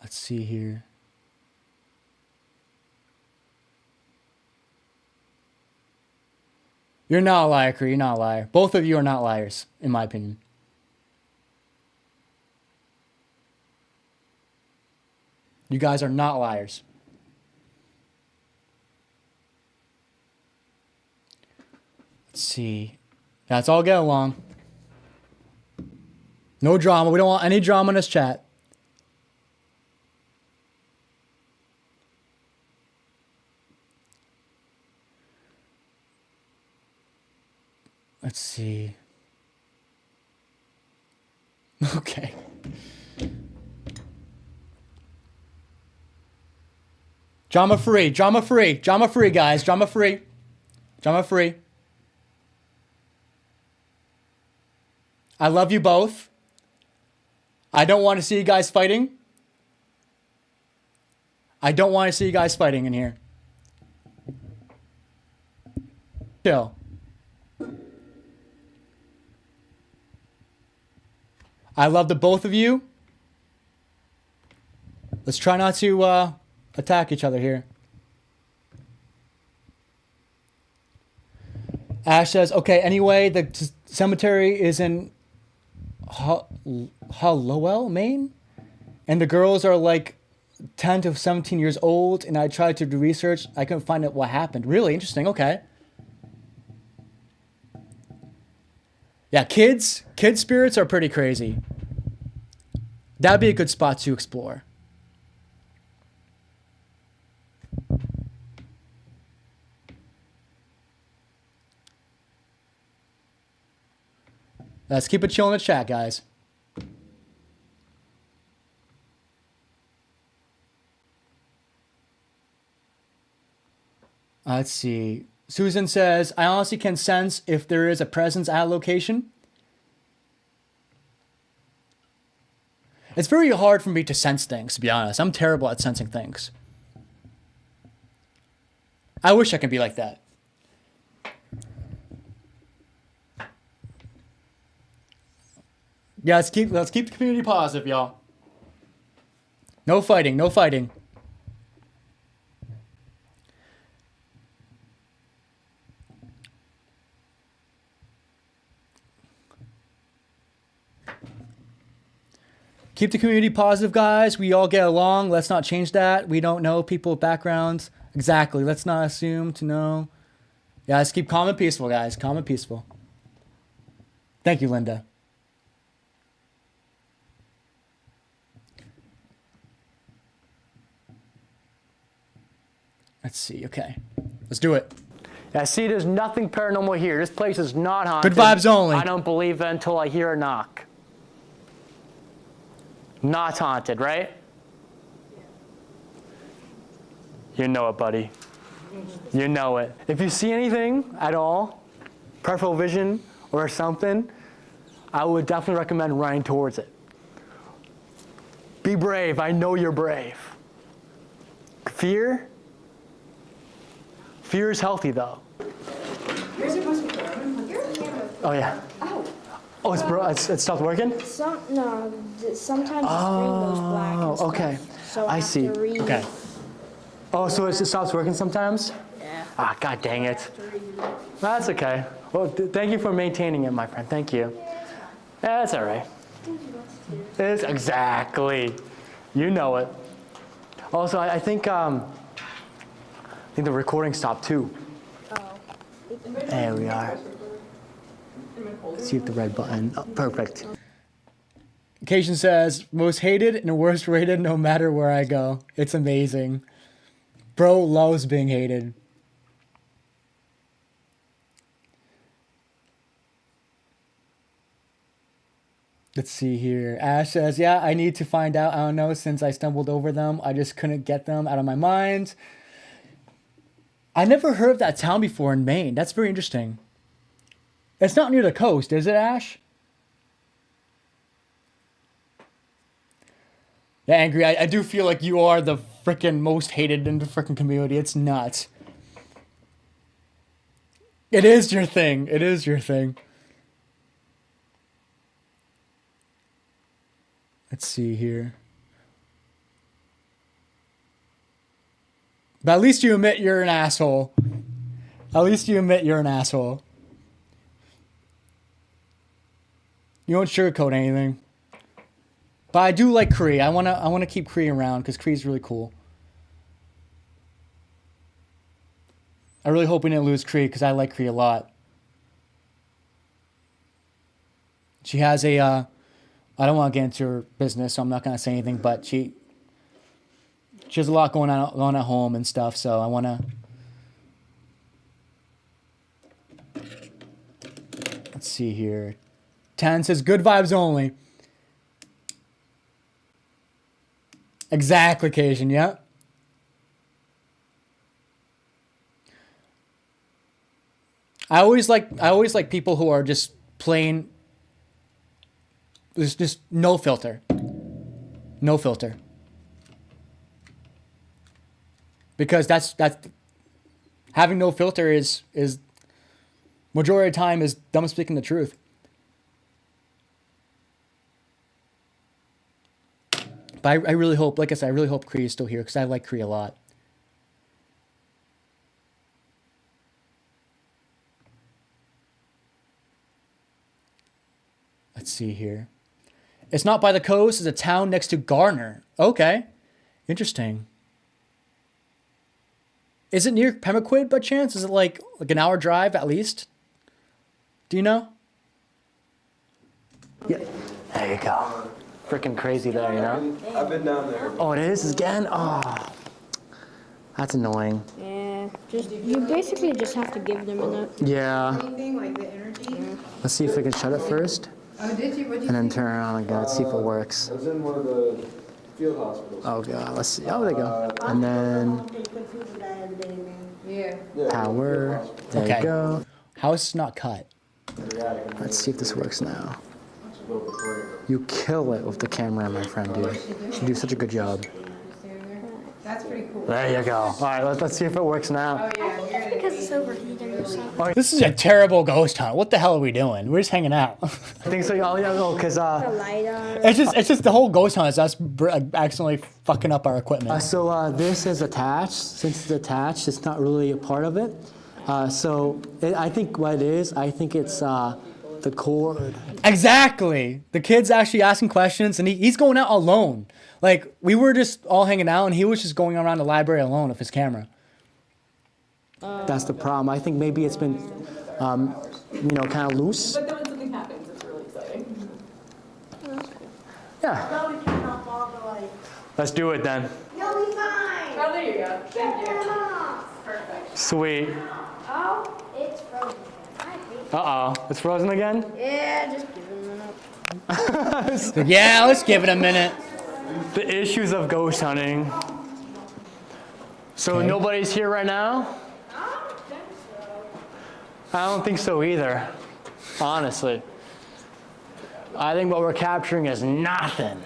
Let's see here. You're not a liar, Kree. You're not a liar. Both of you are not liars, in my opinion. You guys are not liars. Let's see. Let's all get along. No drama. We don't want any drama in this chat. Let's see. Okay. Drama free, drama free, drama free, guys. Drama free. Drama free. I love you both. I don't want to see you guys fighting. I don't want to see you guys fighting in here. Chill. I love the both of you. Let's try not to attack each other here. Ash says, okay, anyway, the cemetery is in Hallowell, Maine? And the girls are like 10 to 17 years old, and I tried to do research. I couldn't find out what happened. Really interesting, okay. Yeah, kids spirits are pretty crazy. That'd be a good spot to explore. Let's keep it chill in the chat, guys. Let's see. Susan says, I honestly can sense if there is a presence at a location. It's very hard for me to sense things, to be honest. I'm terrible at sensing things. I wish I could be like that. Yeah, let's keep the community positive, y'all. No fighting, no fighting. Keep the community positive, guys. We all get along. Let's not change that. We don't know people's backgrounds. Exactly. Let's not assume to know. Yeah, let's keep calm and peaceful, guys. Calm and peaceful. Thank you, Linda. Let's see. Okay. Let's do it. Yeah, see, there's nothing paranormal here. This place is not haunted. Good vibes only. I don't believe it until I hear a knock. Not haunted, right? You know it, buddy. You know it. If you see anything at all, peripheral vision or something, I would definitely recommend running towards it. Be brave. I know you're brave. Fear? Fear is healthy, though. Oh, yeah. Oh, it stopped working? Sometimes the screen goes black and stuff. Okay. So I have see. to read. Okay. Oh, so it stops working sometimes? Yeah. Ah, god dang it. That's okay. Well, thank you for maintaining it, my friend. Thank you. Yeah, that's all right. It's exactly. You know it. Also, I think the recording stopped too. Oh. There we are. See if the red button. Oh, perfect. Occasion says, most hated and worst rated no matter where I go. It's amazing. Bro loves being hated. Let's see here. Ash says, yeah, I need to find out. I don't know, since I stumbled over them. I just couldn't get them out of my mind. I never heard of that town before in Maine. That's very interesting. It's not near the coast, is it, Ash? Yeah, Angry, I do feel like you are the frickin' most hated in the frickin' community. It's nuts. It is your thing. It is your thing. Let's see here. But at least you admit you're an asshole. At least you admit you're an asshole. You don't sugarcoat anything. But I do like Kree. I wanna keep Kree around because Kree's really cool. I really hope we didn't lose Kree because I like Kree a lot. She has a I don't want to get into her business, so I'm not gonna say anything, but she has a lot going on at home and stuff, so I wanna. Let's see here. 10 says good vibes only. Exactly, Cajun. Yeah. I always like people who are just plain. There's just no filter. No filter. Because that's having no filter is majority of the time is them speaking the truth. But I really hope, like I said, I really hope Kree is still here because I like Kree a lot. Let's see here. It's not by the coast. It's a town next to Garner. Okay. Interesting. Is it near Pemaquid by chance? Is it like an hour drive at least? Do you know? Yeah. There you go. Freaking crazy there, you know? I've been down there. Oh, it is again? Oh. That's annoying. Yeah, you basically just have to give them a note. Yeah. Anything like the energy? Let's see if we can shut it first. Oh, did you? What'd you And then see? turn it on again. Let's see if it works. I was in one of the field hospitals. Oh, God. Let's see. Oh, there you go. And then Yeah. power. There Okay. you go. House is not cut. Let's see if this works now. You kill it with the camera, my friend, dude. You do such a good job. That's pretty cool. There you go. All right, let's see if it works now. Oh, yeah. You're gonna Because it's overheating or something. This is a terrible ghost hunt. What the hell are we doing? We're just hanging out. I think so. Oh, yeah, no, because The light on. It's just the whole ghost hunt is us accidentally fucking up our equipment. this is attached. Since it's attached, it's not really a part of it. I think what it is, I think it's the cord. Exactly. The kid's actually asking questions, and he's going out alone. Like, we were just all hanging out, and he was just going around the library alone with his camera. That's the problem. I think maybe it's been, kind of loose. But then when something happens, it's really exciting. Yeah. Probably turn off all the lights. Let's do it then. You'll be fine. Oh, there you go. Thank Turn you. them off. Perfect. Sweet. Oh, it's frozen. I hate Uh-oh. It's frozen again? it. Yeah, just give them a note. Yeah, let's give it a minute. The issues of ghost hunting. So Okay. nobody's here right now? I don't think so either, honestly. I think what we're capturing is nothing.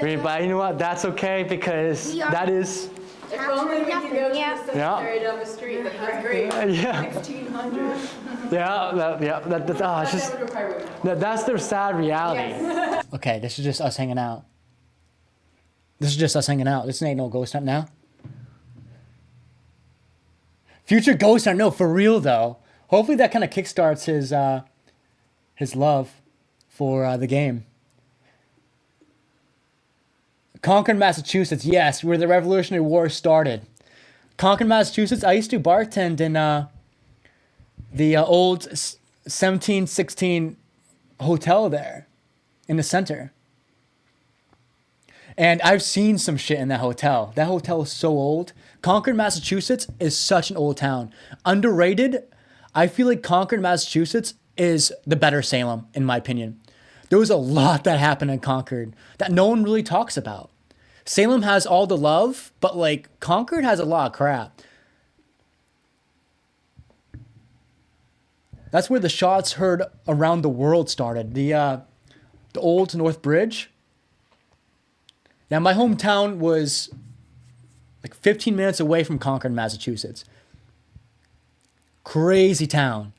But you know what? That's okay because that is, If only we could go to the Yeah. cemetery down the street, that'd be great. yeah, 1600. it's just, That would require women. that's their sad reality. Okay, this is just us hanging out. This is just us hanging out. This ain't no ghost hunt now. Future ghost hunt, no, for real though. Hopefully that kind of kickstarts his love for the game. Concord, Massachusetts, yes, where the Revolutionary War started. Concord, Massachusetts, I used to bartend in the old 1716 hotel there in the center. And I've seen some shit in that hotel. That hotel is so old. Concord, Massachusetts is such an old town. Underrated. I feel like Concord, Massachusetts is the better Salem, in my opinion. There was a lot that happened in Concord that no one really talks about. Salem has all the love, but like Concord has a lot of crap. That's where the shots heard around the world started. The old North Bridge. Now, my hometown was like 15 minutes away from Concord, Massachusetts. Crazy town.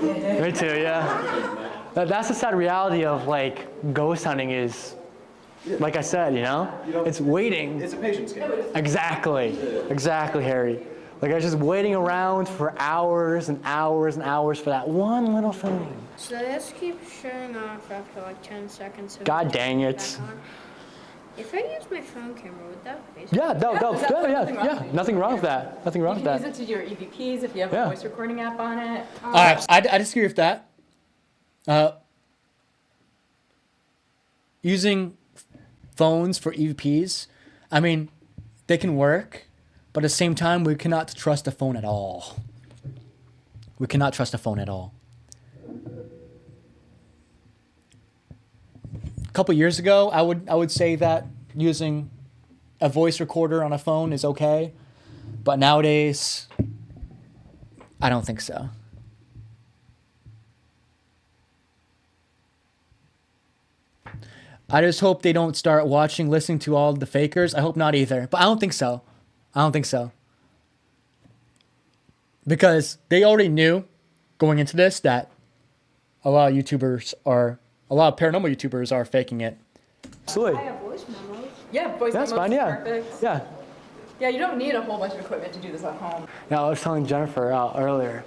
Me too, yeah. That's the sad reality of like ghost hunting is, like I said, it's waiting. It's a patience game. Exactly, Harry. Like I was just waiting around for hours and hours and hours for that one little thing. So this keeps showing off after like 10 seconds. So God we dang put it. back on. If I use my phone camera, would that be? Yeah, nothing wrong with it. Nothing wrong with You can that. use it to do your EVPs if you have Yeah. a voice recording app on it. All right, I disagree with that. Using phones for EVPs, I mean, they can work, but at the same time, we cannot trust the phone at all. We cannot trust the phone at all. couple years ago, I would say that using a voice recorder on a phone is okay, but nowadays, I don't think so. I just hope they don't start listening to all the fakers. I hope not either, but I don't think so. I don't think so. Because they already knew going into this that a lot of paranormal YouTubers are faking it. Absolutely. I have voice memos. Yeah, voice That's memos fine, is yeah. perfect. Yeah. Yeah, you don't need a whole bunch of equipment to do this at home. Now, I was telling Jennifer earlier,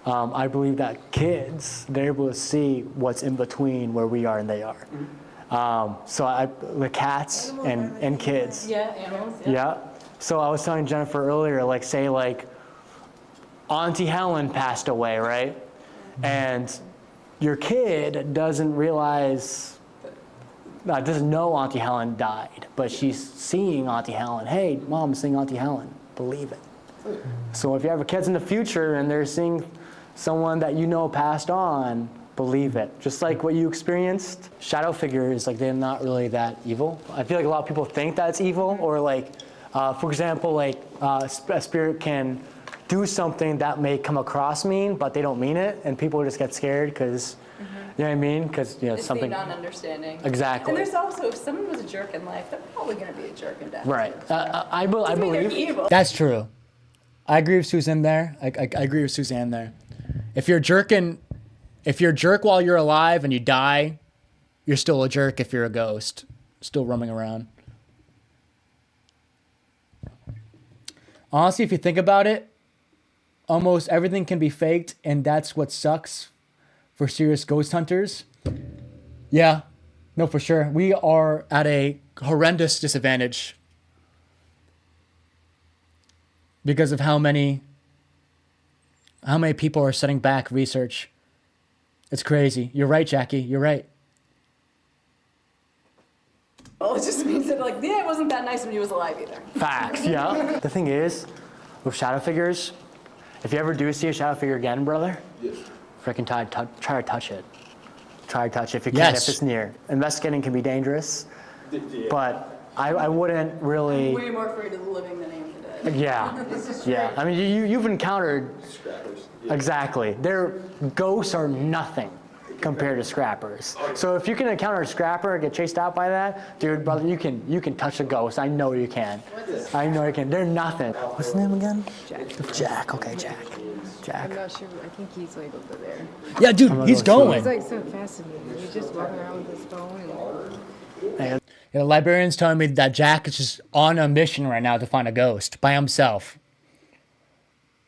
I believe that kids, they're able to see what's in between where we are and they are. The cats and kids. Yeah, animals. Yeah. So I was telling Jennifer earlier, like, say, like, Auntie Helen passed away, right? And your kid doesn't realize, doesn't know Auntie Helen died, but she's seeing Auntie Helen. Hey, Mom's seeing Auntie Helen. Believe it. So if you have kids in the future and they're seeing someone that you know passed on, believe it. Just like what you experienced. Shadow figures, like, they're not really that evil. I feel like a lot of people think that's evil, or like, for example, like a spirit can do something that may come across mean, but they don't mean it, and people just get scared because, you know what I mean? Because It's something. the non-understanding. Exactly. And there's also, if someone was a jerk in life, they're probably going to be a jerk in death. Right. I Doesn't mean they're believe. evil. That's true. I agree with Suzanne there. I agree with Suzanne there. If you're a jerk while you're alive and you die, you're still a jerk if you're a ghost, still roaming around. Honestly, if you think about it, almost everything can be faked, and that's what sucks for serious ghost hunters. Yeah, no, for sure. We are at a horrendous disadvantage because of how many people are setting back research. It's crazy. You're right, Jackie. You're right. Well, it just means that, like, yeah, it wasn't that nice when he was alive either. Facts, yeah. The thing is, with shadow figures, if you ever do see a shadow figure again, brother, freaking try to touch it. Try to touch it if you can, Yes. if it's near. Investigating can be dangerous, but I wouldn't really. Way more afraid of the living than I am the dead. Yeah. I mean, you've encountered. Scrappers. Exactly. Their ghosts are nothing compared to scrappers. So if you can encounter a scrapper and get chased out by that, dude, brother, you can touch a ghost. I know you can. I know you can. They're nothing. What's his name again? Jack. Okay, Jack. I'm not sure. I think he's like over there. Yeah, dude, he's He's going. like so fascinating. He's just walking around with his phone. And Yeah, the librarian's telling me that Jack is just on a mission right now to find a ghost by himself.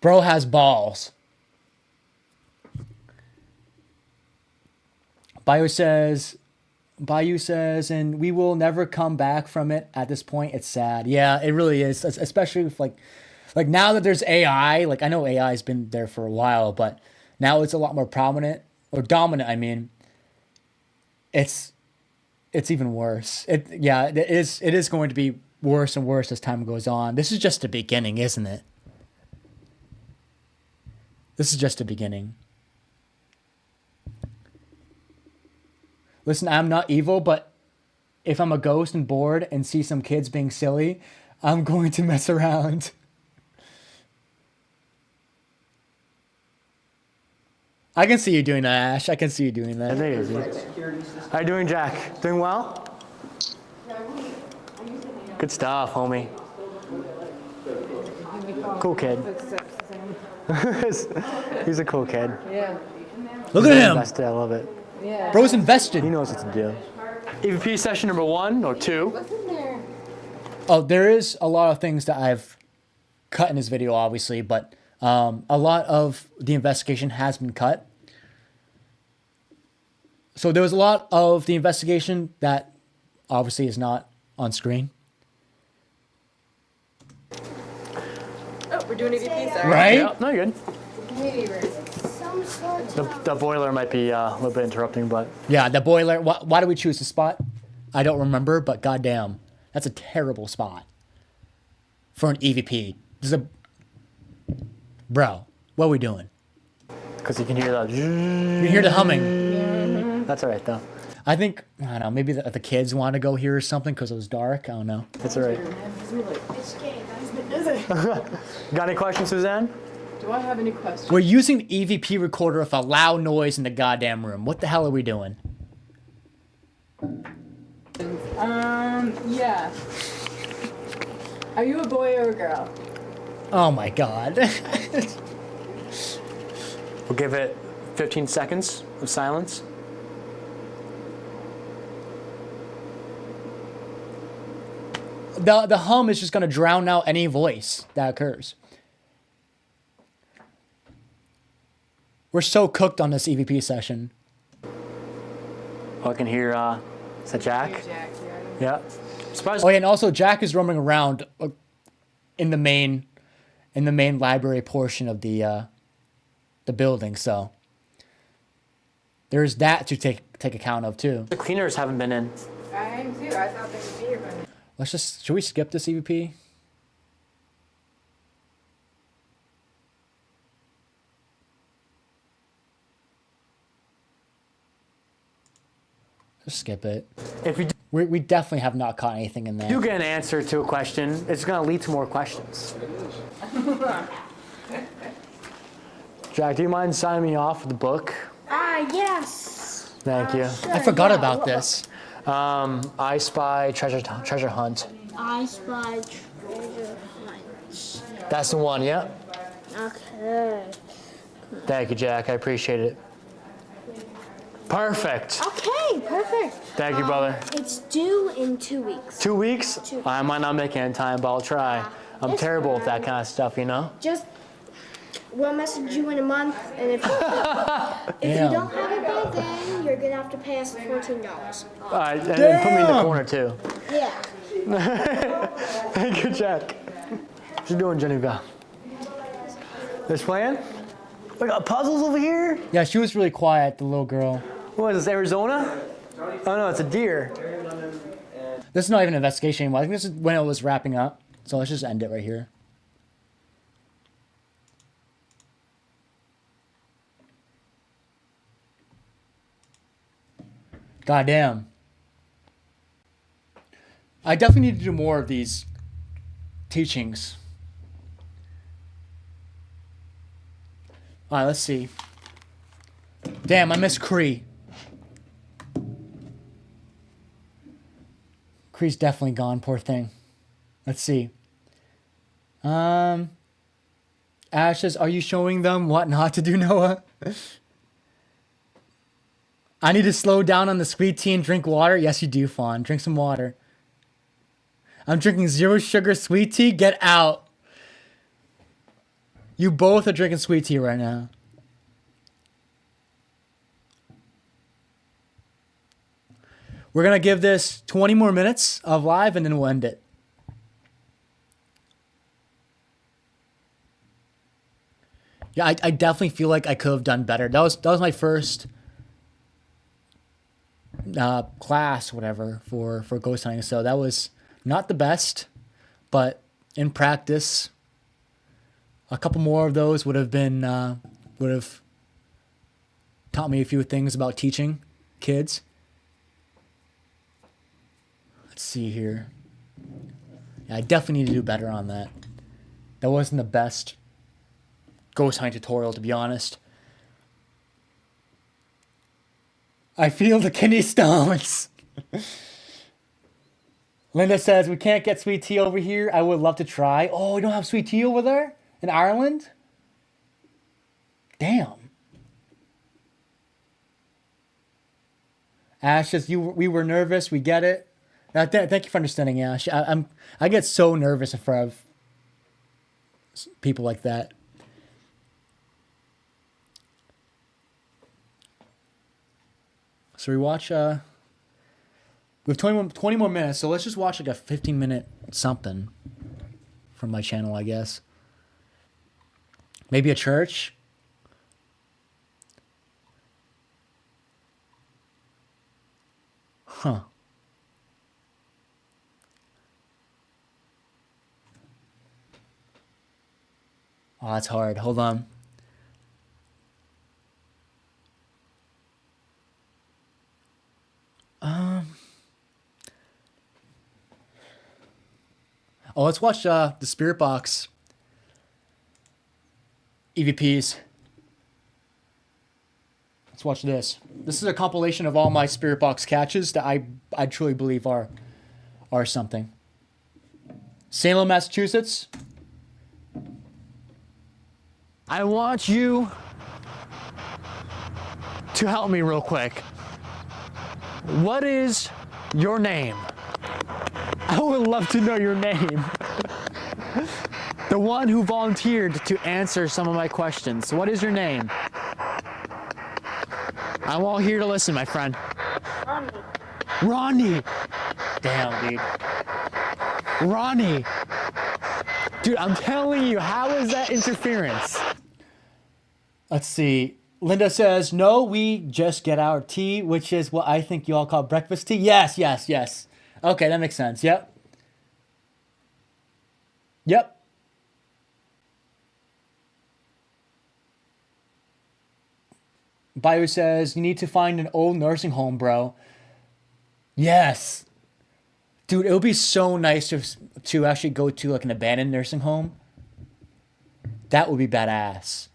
Bro has balls. Bayou says, and we will never come back from it at this point. It's sad. Yeah, it really is. Especially with like now that there's AI, like I know AI has been there for a while, but now it's a lot more prominent or dominant. I mean, it's even worse. It is going to be worse and worse as time goes on. This is just the beginning, isn't it? This is just the beginning. Listen, I'm not evil, but if I'm a ghost and bored and see some kids being silly, I'm going to mess around. I can see you doing that, Ash. I can see you doing I that. think it's easy. How you doing, Jack? Doing well? Good stuff, homie. Cool kid. He's a cool kid. yeah, Look at him. Invested, I love it. yeah. Bro's invested. He knows what to do. EVP session number 1 or 2. What's in there? Oh, there is a lot of things that I've cut in this video, obviously, but a lot of the investigation has been cut. So there was a lot of the investigation that obviously is not on screen. Oh, we're doing EVP, sorry. Right? Yeah, no, you're good. Community room. Some sort of The boiler might be a little bit interrupting, but Yeah, the boiler. Why do we choose this spot? I don't remember, but goddamn, that's a terrible spot for an EVP. Bro, what are we doing? because you can hear the. You hear the humming. That's all right though. I think, I don't know, maybe the kids want to go here or something because it was dark. I don't know. That's all right. Got any questions, Suzanne? Do I have any questions? We're using the EVP recorder with a loud noise in the goddamn room. What the hell are we doing? Yeah. Are you a boy or a girl? Oh my god. We'll give it 15 seconds of silence. The hum is just going to drown out any voice that occurs. We're so cooked on this EVP session. Oh, I can hear, is that Jack? Jack, Yeah. Oh, yeah, and also Jack is roaming around in the main library portion of the building, so there's that to take account of too. The cleaners haven't been in. I am too. I thought they would be here by now. Should we skip this EVP? Just skip it. If we definitely have not caught anything in there. You get an answer to a question, it's going to lead to more questions. Jack, do you mind signing me off with the book? Yes. Thank you. Sure, I forgot yeah. about this. I Spy Treasure Hunt. I Spy Treasure Hunt. That's the one, yeah. Okay. Thank you, Jack. I appreciate it. Perfect. Okay, perfect. Thank you, brother. It's due in 2 weeks. 2 weeks? 2 weeks. I might not make it in time, but I'll try. I'm It's terrible with that fine. kind of stuff, you know? Just we'll message you in a month, and if you Damn. don't have it by then, you're gonna have to pay us $14. All right, and then put me in the corner, too. Yeah. Thank you, Jack. What you doing, Genevieve? This playing? We got puzzles over here? Yeah, she was really quiet, the little girl. What is this, Arizona? Oh no, it's a deer. This is not even an investigation anymore. I think this is when it was wrapping up. So let's just end it right here. God damn. I definitely need to do more of these teachings. All right, let's see. Damn, I miss Cree. Cree's definitely gone, poor thing. Let's see. Ash says, are you showing them what not to do, Noah? I need to slow down on the sweet tea and drink water. Yes, you do, Fawn. Drink some water. I'm drinking 0 sugar sweet tea. Get out. You both are drinking sweet tea right now. We're going to give this 20 more minutes of live and then we'll end it. Yeah, I definitely feel like I could have done better. That was my first class, whatever, for ghost hunting. So that was not the best, but in practice, a couple more of those would have taught me a few things about teaching kids. Let's see here. Yeah, I definitely need to do better on that. That wasn't the best ghost hunting tutorial, to be honest. I feel the kidney stones. Linda says, we can't get sweet tea over here. I would love to try. Oh, we don't have sweet tea over there? In Ireland? Damn. Ash says, we were nervous. We get it. Thank you for understanding, Ash. I get so nervous in front of people like that. So we watch, we have 20 more minutes, so let's just watch like a 15-minute something from my channel, I guess. Maybe a church? Huh. Oh, that's hard. Hold on. let's watch the Spirit Box EVPs. Let's watch this. This is a compilation of all my Spirit Box catches that I truly believe are something. Salem, Massachusetts. I want you to help me real quick. What is your name? I would love to know your name. The one who volunteered to answer some of my questions. What is your name? I'm all here to listen, my friend. Ronnie. Damn, dude. Ronnie. Dude, I'm telling you, how is that interference? Let's see. Linda says, no, we just get our tea, which is what I think you all call breakfast tea. Yes, yes, yes. Okay, that makes sense. Yep. Yep. Bayou says, you need to find an old nursing home, bro. Yes. Dude, it would be so nice to actually go to like an abandoned nursing home. That would be badass.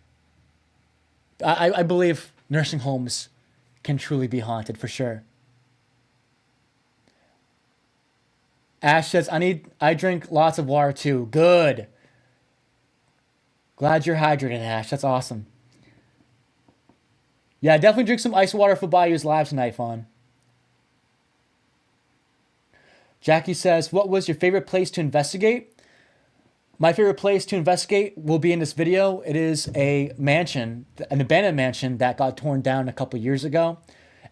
I believe nursing homes can truly be haunted for sure. Ash says, I drink lots of water too. Good. Glad you're hydrated, Ash. That's awesome. Yeah, definitely drink some ice water for Bayou's live tonight, Fawn. Jackie says, what was your favorite place to investigate? My favorite place to investigate will be in this video. It is a mansion, an abandoned mansion that got torn down a couple years ago.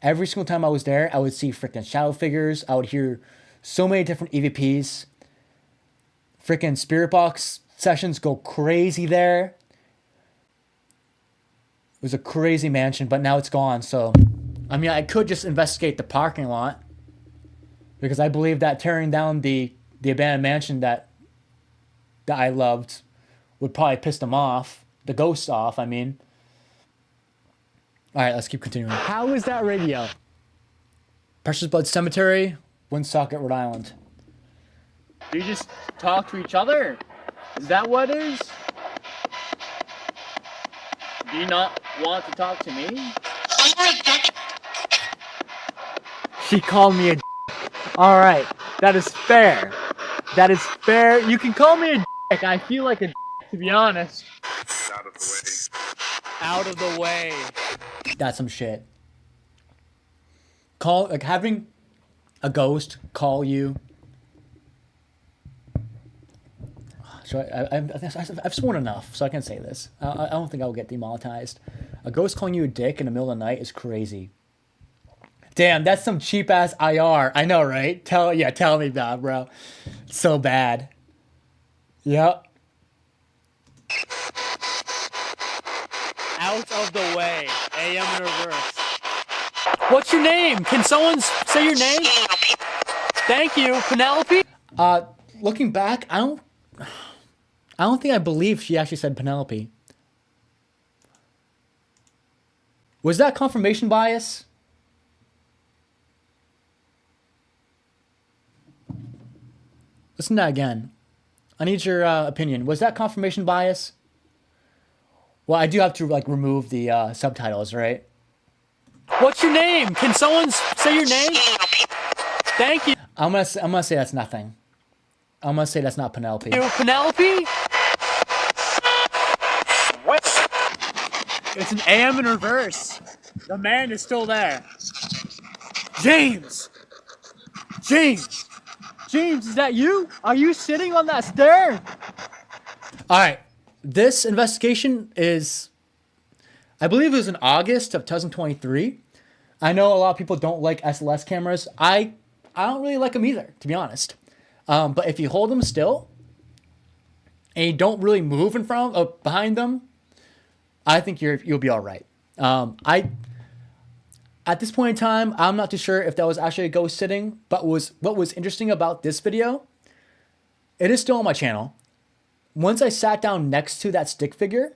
Every single time I was there, I would see freaking shadow figures. I would hear so many different EVPs. Freaking Spirit Box sessions go crazy there. It was a crazy mansion, but now it's gone. So, I mean, I could just investigate the parking lot because I believe that tearing down the abandoned mansion that I loved would probably piss them off, the ghosts off, I mean. All right, let's keep continuing. How is that radio? Precious Blood Cemetery, Woonsocket, Rhode Island. Do you just talk to each other? Is that what it is? Do you not want to talk to me? She called me a d***. All right, that is fair. That is fair. You can call me a d***. I feel like a d***, to be honest. Out of the way. Out of the way. That's some shit. Like having a ghost call you. So I've sworn enough, so I can say this. I don't think I'll get demonetized. A ghost calling you a dick in the middle of the night is crazy. Damn, that's some cheap ass IR. I know, right? Tell me about, bro. It's so bad. Yep. Out of the way. AM in reverse. What's your name? Can someone say your name? Thank you, Penelope. Looking back, I don't think I believe she actually said Penelope. Was that confirmation bias? Listen to that again. I need your opinion. Was that confirmation bias? Well, I do have to like remove the subtitles, right? What's your name? Can someone say your name? Thank you. I'm gonna say that's nothing. I'm gonna say that's not Penelope. Penelope? It's an AM in reverse. The man is still there. James! James! James, is that you? Are you sitting on that stair? Alright. This investigation is, I believe it was in August of 2023. I know a lot of people don't like SLS cameras. I don't really like them either, to be honest. But if you hold them still and you don't really move in front of behind them, I think you'll be all right. At this point in time, I'm not too sure if that was actually a ghost sitting, but what was interesting about this video, it is still on my channel. Once I sat down next to that stick figure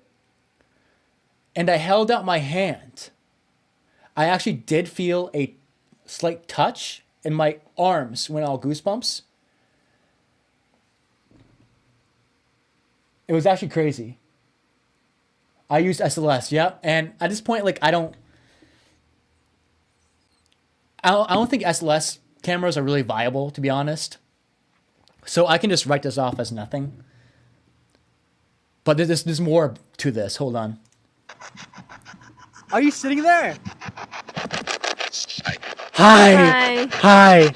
and I held out my hand, I actually did feel a slight touch and my arms went all goosebumps. It was actually crazy. I used SLS, yep. And at this point, like I don't think SLS cameras are really viable, to be honest. So I can just write this off as nothing. But there's more to this. Hold on. Are you sitting there? Hi. Hi.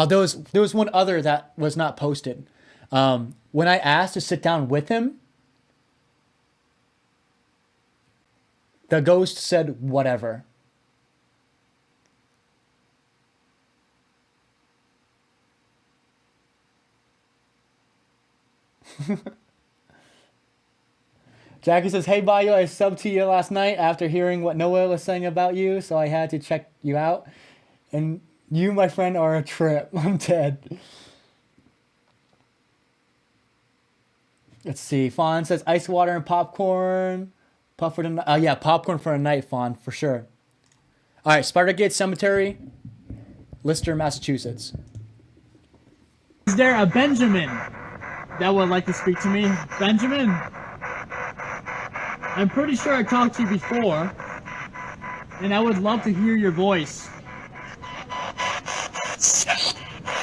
There was one other that was not posted. When I asked to sit down with him, the ghost said whatever. Jackie says, "Hey, Bayo, I subbed to you last night after hearing what Noah was saying about you, so I had to check you out. And you, my friend, are a trip. I'm dead." Let's see. Fawn says, "Ice water and popcorn. Puff for the yeah, popcorn for a night, Fawn, for sure." All right, Spartagate Cemetery, Lister, Massachusetts. Is there a Benjamin that would like to speak to me? Benjamin? I'm pretty sure I talked to you before, and I would love to hear your voice.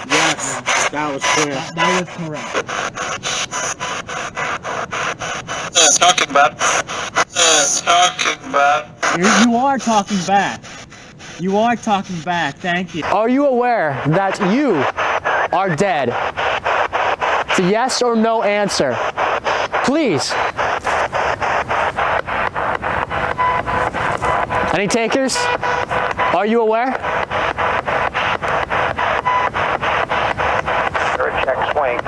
Yes, that was correct. That was correct. Talking about. Talking about. You are talking back. You are talking back. Thank you. Are you aware that you are dead? It's a yes or no answer. Please. Any takers? Are you aware? Check swing.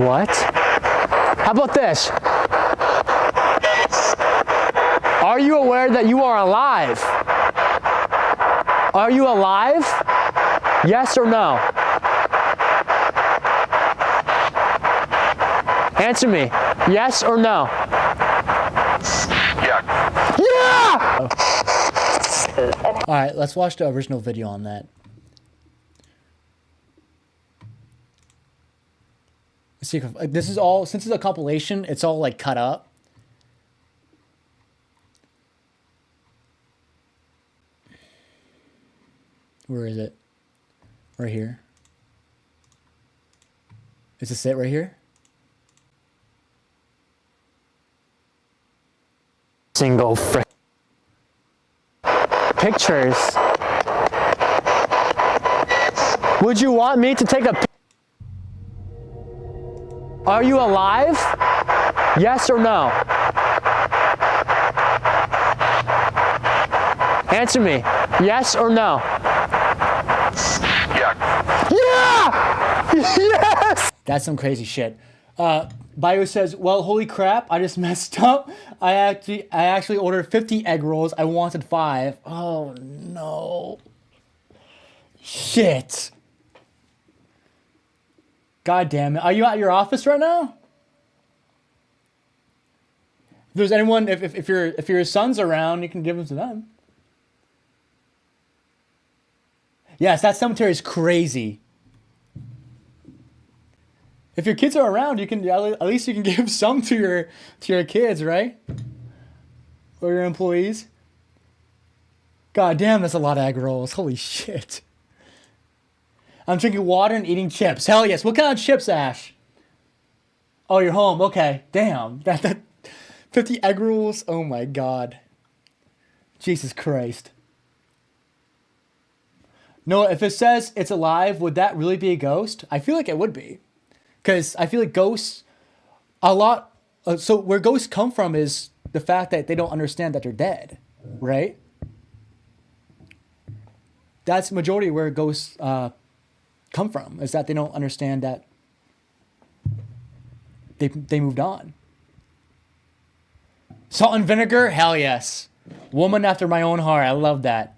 What? How about this? Are you aware that you are alive? Are you alive? Yes or no? Answer me. Yes or no? Yeah. Yeah! All right, let's watch the original video on that. Let's see, this is all, since it's a compilation, it's all like cut up. Where is it? Right here. Is this it right here? Single frick. Pictures. Would you want me to take a pic? Are you alive? Yes or no? Answer me. Yes or no? Yeah. Yeah! Yes! That's some crazy shit. Bio says, "Well, holy crap, I just messed up. I actually ordered 50 egg rolls. I wanted 5. Oh no. Shit. God damn it. Are you at your office right now? If there's anyone, if your son's around, you can give them to them. Yes, that cemetery is crazy. If your kids are around, you can at least you can give some to your kids, right? Or your employees. God damn, that's a lot of egg rolls. Holy shit. I'm drinking water and eating chips. Hell yes. What kind of chips, Ash? Oh, you're home. Okay. Damn. That 50 egg rolls. Oh my god. Jesus Christ. No, if it says it's alive, would that really be a ghost? I feel like it would be. Because I feel like ghosts, so where ghosts come from is the fact that they don't understand that they're dead, right? That's the majority where ghosts come from, is that they don't understand that they moved on. Salt and vinegar? Hell yes. Woman after my own heart. I love that.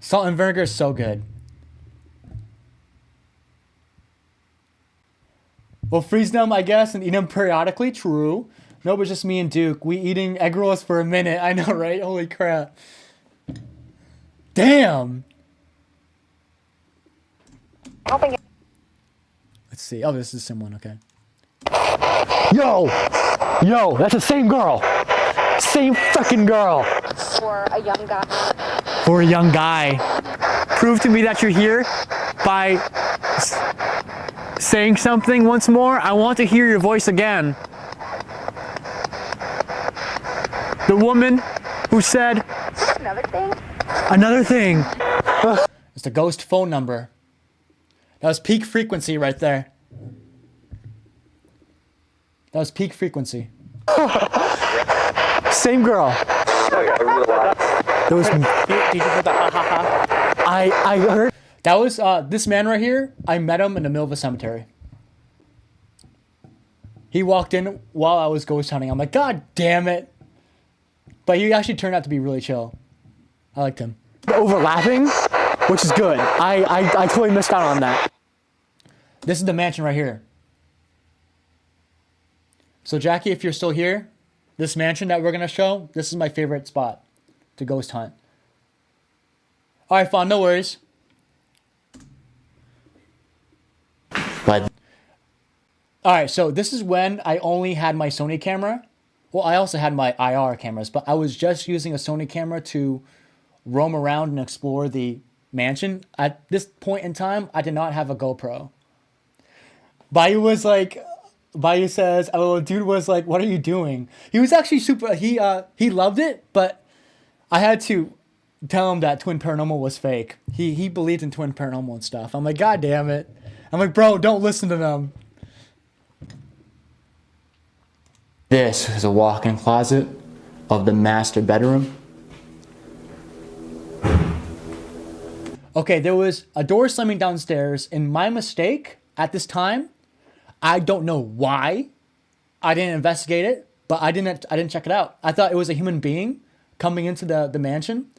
Salt and vinegar is so good. We'll freeze them, I guess, and eat them periodically. True. No, but just me and Duke. We eating egg rolls for a minute. I know, right? Holy crap. Damn. I don't think Let's see. Oh, this is someone. Okay. Yo, that's the same girl. Same fucking girl. For a young guy. For a young guy. Prove to me that you're here by saying something once more. I want to hear your voice again. The woman who said another thing. It's the ghost phone number. That was peak frequency right there. That was peak frequency. Same girl. There was. Did you hear the ha ha ha? I heard. That was this man right here. I met him in the middle of a cemetery. He walked in while I was ghost hunting. I'm like, God damn it. But he actually turned out to be really chill. I liked him. Overlapping, which is good. I totally missed out on that. This is the mansion right here. So Jackie, if you're still here, this mansion that we're going to show, this is my favorite spot to ghost hunt. All right, Fawn, no worries. But All right, so this is when I only had my Sony camera. Well, I also had my IR cameras, but I was just using a Sony camera to roam around and explore the mansion. At this point in time, I did not have a GoPro. Bayou says, oh, dude was like, what are you doing? He was actually super, he loved it, but I had to tell him that Twin Paranormal was fake. He believed in Twin Paranormal and stuff. I'm like, God damn it. I'm like, bro, don't listen to them. This is a walk-in closet of the master bedroom. Okay, there was a door slamming downstairs, and my mistake at this time, I don't know why I didn't investigate it, but I didn't check it out. I thought it was a human being coming into the mansion.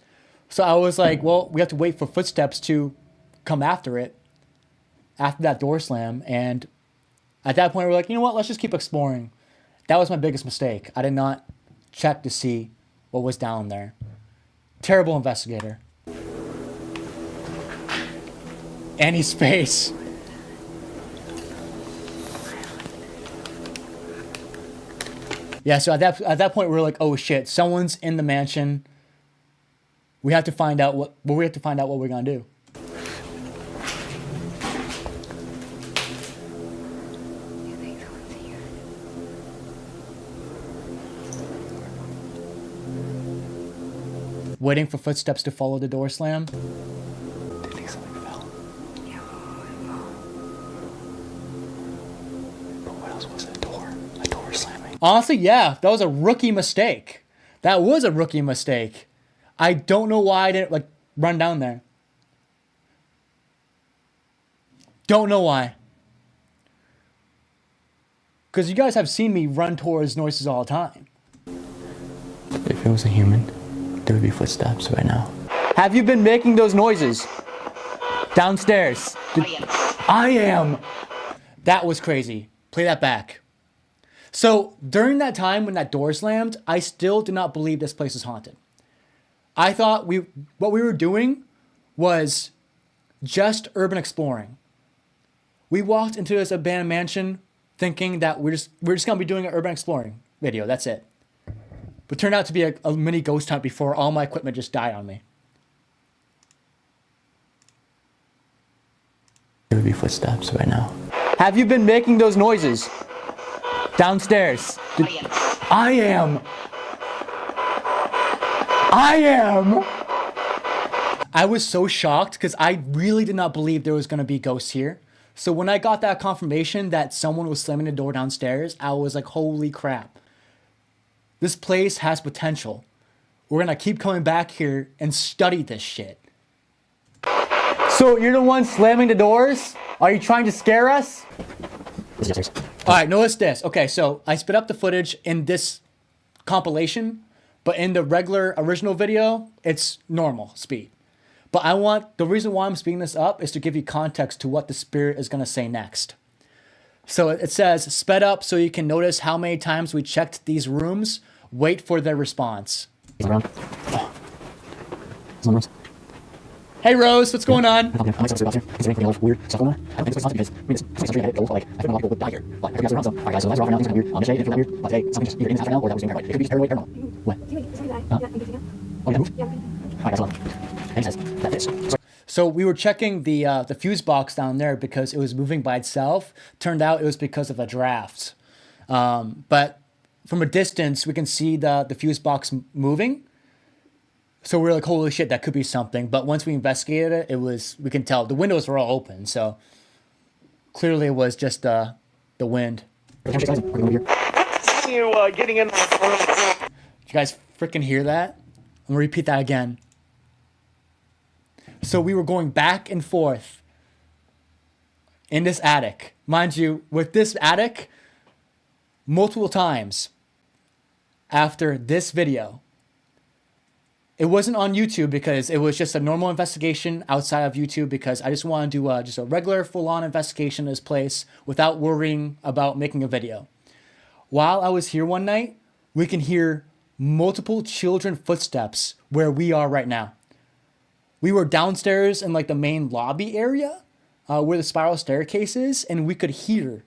So I was like, well, we have to wait for footsteps to come after it, after that door slam. And at that point, we're like, you know what, let's just keep exploring. That was my biggest mistake. I did not check to see what was down there. Terrible investigator. Annie's face. Yeah, so at that point we were like, oh shit, someone's in the mansion. We have to find out what we're gonna do. Waiting for footsteps to follow the door slam. Do you think something fell? Yeah, but what else was it? A door slamming. Honestly, yeah, that was a rookie mistake. That was a rookie mistake. I don't know why I didn't run down there. Don't know why. Because you guys have seen me run towards noises all the time. If it was a human, there would be footsteps right now. Have you been making those noises? Downstairs. I am. That was crazy. Play that back. So during that time when that door slammed, I still did not believe this place is haunted. I thought what we were doing was just urban exploring. We walked into this abandoned mansion thinking that we're just gonna be doing an urban exploring video. That's it. But turned out to be a mini ghost hunt before all my equipment just died on me. There would be footsteps right now. Have you been making those noises? Downstairs. I am. I was so shocked because I really did not believe there was going to be ghosts here. So when I got that confirmation that someone was slamming the door downstairs, I was like, holy crap. This place has potential. We're going to keep coming back here and study this shit. So you're the one slamming the doors? Are you trying to scare us? All right, notice this. Okay, so I sped up the footage in this compilation, but in the regular original video, it's normal speed. But the reason why I'm speeding this up is to give you context to what the spirit is going to say next. So it says, sped up so you can notice how many times we checked these rooms. Wait for their response. Hey, Hey Rose, what's going on? So we were checking the fuse box down there because it was moving by itself. Turned out it was because of a draft. But from a distance, we can see the fuse box moving. So we're like, holy shit, that could be something. But once we investigated it, we can tell the windows were all open. So clearly it was just the wind. You getting in? Did you guys freaking hear that? I'm gonna repeat that again. So we were going back and forth in this attic. Mind you, with this attic, multiple times after this video. It wasn't on YouTube because it was just a normal investigation outside of YouTube because I just wanted to do just a regular full-on investigation in this place without worrying about making a video. While I was here one night, we can hear multiple children footsteps where we are right now. We were downstairs in like the main lobby area where the spiral staircase is, and we could hear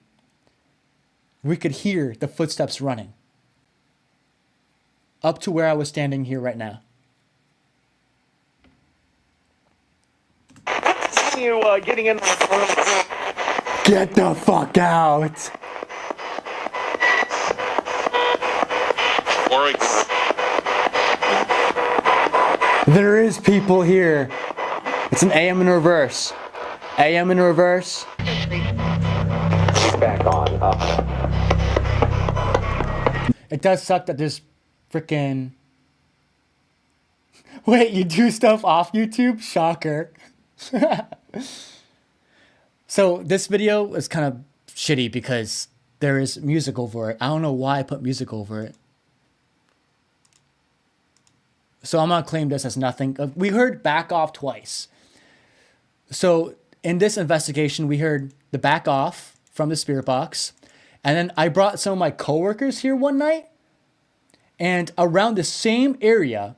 the footsteps running up to where I was standing here right now. Getting in? Get the fuck out! There is people here. It's an AM in reverse. AM in reverse. Back on. It does suck that there's freaking... Wait, you do stuff off YouTube? Shocker. So this video is kind of shitty because there is music over it. I don't know why I put music over it. So I'm gonna claim this as nothing. We heard back off twice. So in this investigation, we heard the back off from the spirit box. And then I brought some of my coworkers here one night. And around the same area,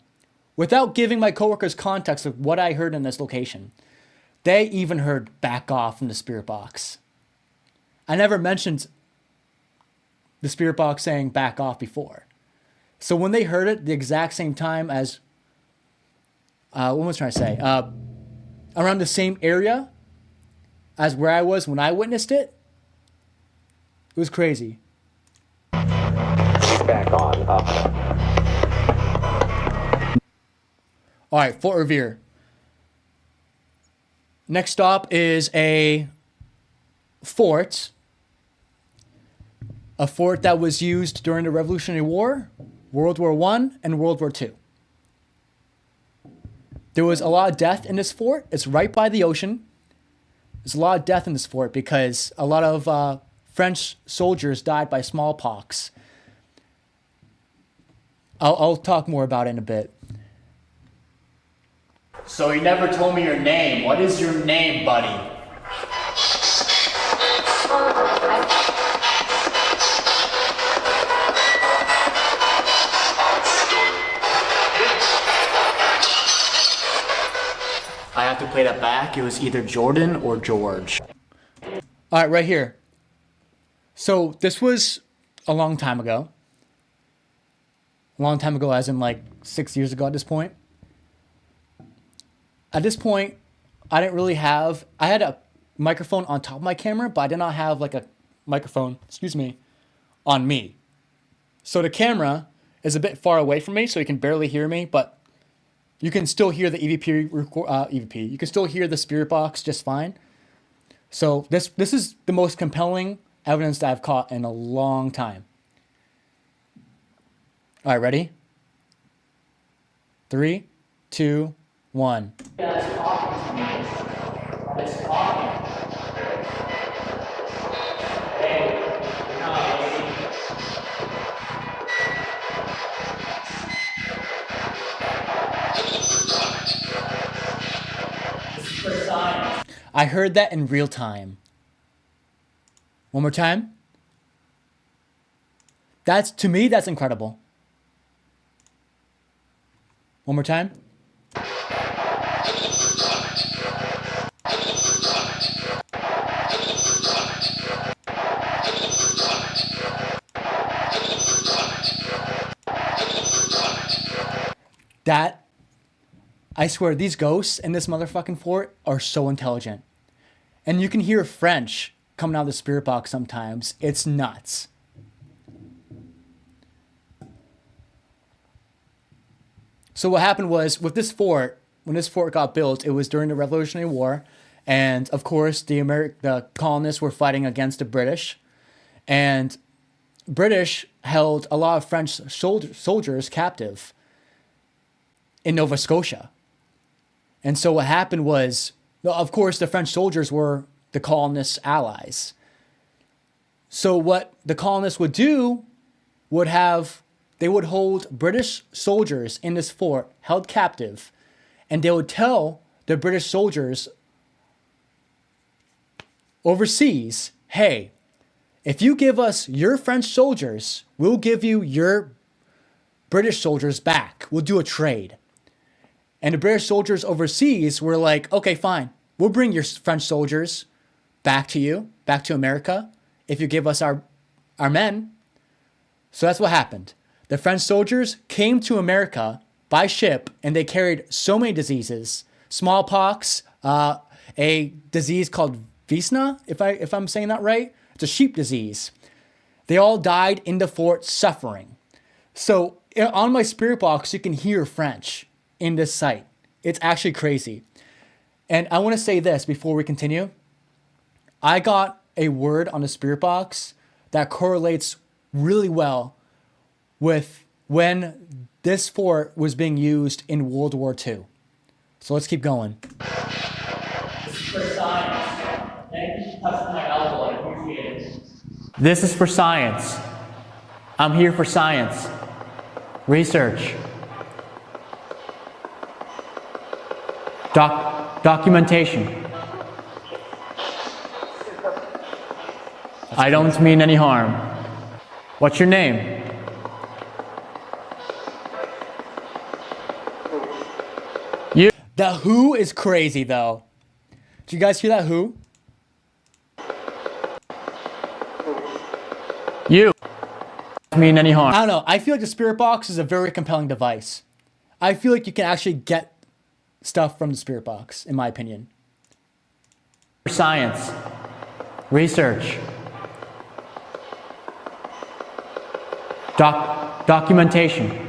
without giving my coworkers context of what I heard in this location, they even heard back off from the spirit box. I never mentioned the spirit box saying back off before. So when they heard it the exact same time as, what was I trying to say? Around the same area as where I was when I witnessed it, it was crazy. Back on. All right, Fort Revere. Next stop is a fort that was used during the Revolutionary War, World War I, and World War II. There was a lot of death in this fort. It's right by the ocean. There's a lot of death in this fort because a lot of French soldiers died by smallpox. I'll talk more about it in a bit. So you never told me your name. What is your name, buddy? I have to play that back. It was either Jordan or George. All right, right here. So this was a long time ago. A long time ago, as in like 6 years ago at this point. At this point, I didn't really have... I had a microphone on top of my camera, but I did not have like a microphone, on me. So the camera is a bit far away from me, so you can barely hear me, but you can still hear the EVP. You can still hear the spirit box just fine. So this is the most compelling evidence that I've caught in a long time. All right, ready? 3, 2, 1. I heard that in real time. One more time. To me, that's incredible. One more time. That, I swear, these ghosts in this motherfucking fort are so intelligent. And you can hear French coming out of the spirit box sometimes. It's nuts. So what happened was, with this fort, when this fort got built, it was during the Revolutionary War. And, of course, the colonists were fighting against the British. And British held a lot of French soldiers captive in Nova Scotia. And so what happened was, of course, the French soldiers were the colonists' allies. So what the colonists would do they would hold British soldiers in this fort, held captive, and they would tell the British soldiers overseas, hey, if you give us your French soldiers, we'll give you your British soldiers back. We'll do a trade. And the British soldiers overseas were like, okay, fine. We'll bring your French soldiers back to you, back to America, if you give us our men. So that's what happened. The French soldiers came to America by ship, and they carried so many diseases. Smallpox, a disease called Visna, if I'm saying that right. It's a sheep disease. They all died in the fort suffering. So on my spirit box, you can hear French in this site. It's actually crazy. And I want to say this before we continue. I got a word on the spirit box that correlates really well with when this fort was being used in World War II. So let's keep going. This is for science. I'm here for science. Research. Documentation. I don't mean any harm. What's your name? The who is crazy though. Did you guys hear that who? You. Mean any harm. I don't know. I feel like the spirit box is a very compelling device. I feel like you can actually get stuff from the spirit box, in my opinion. Science. Research. Documentation.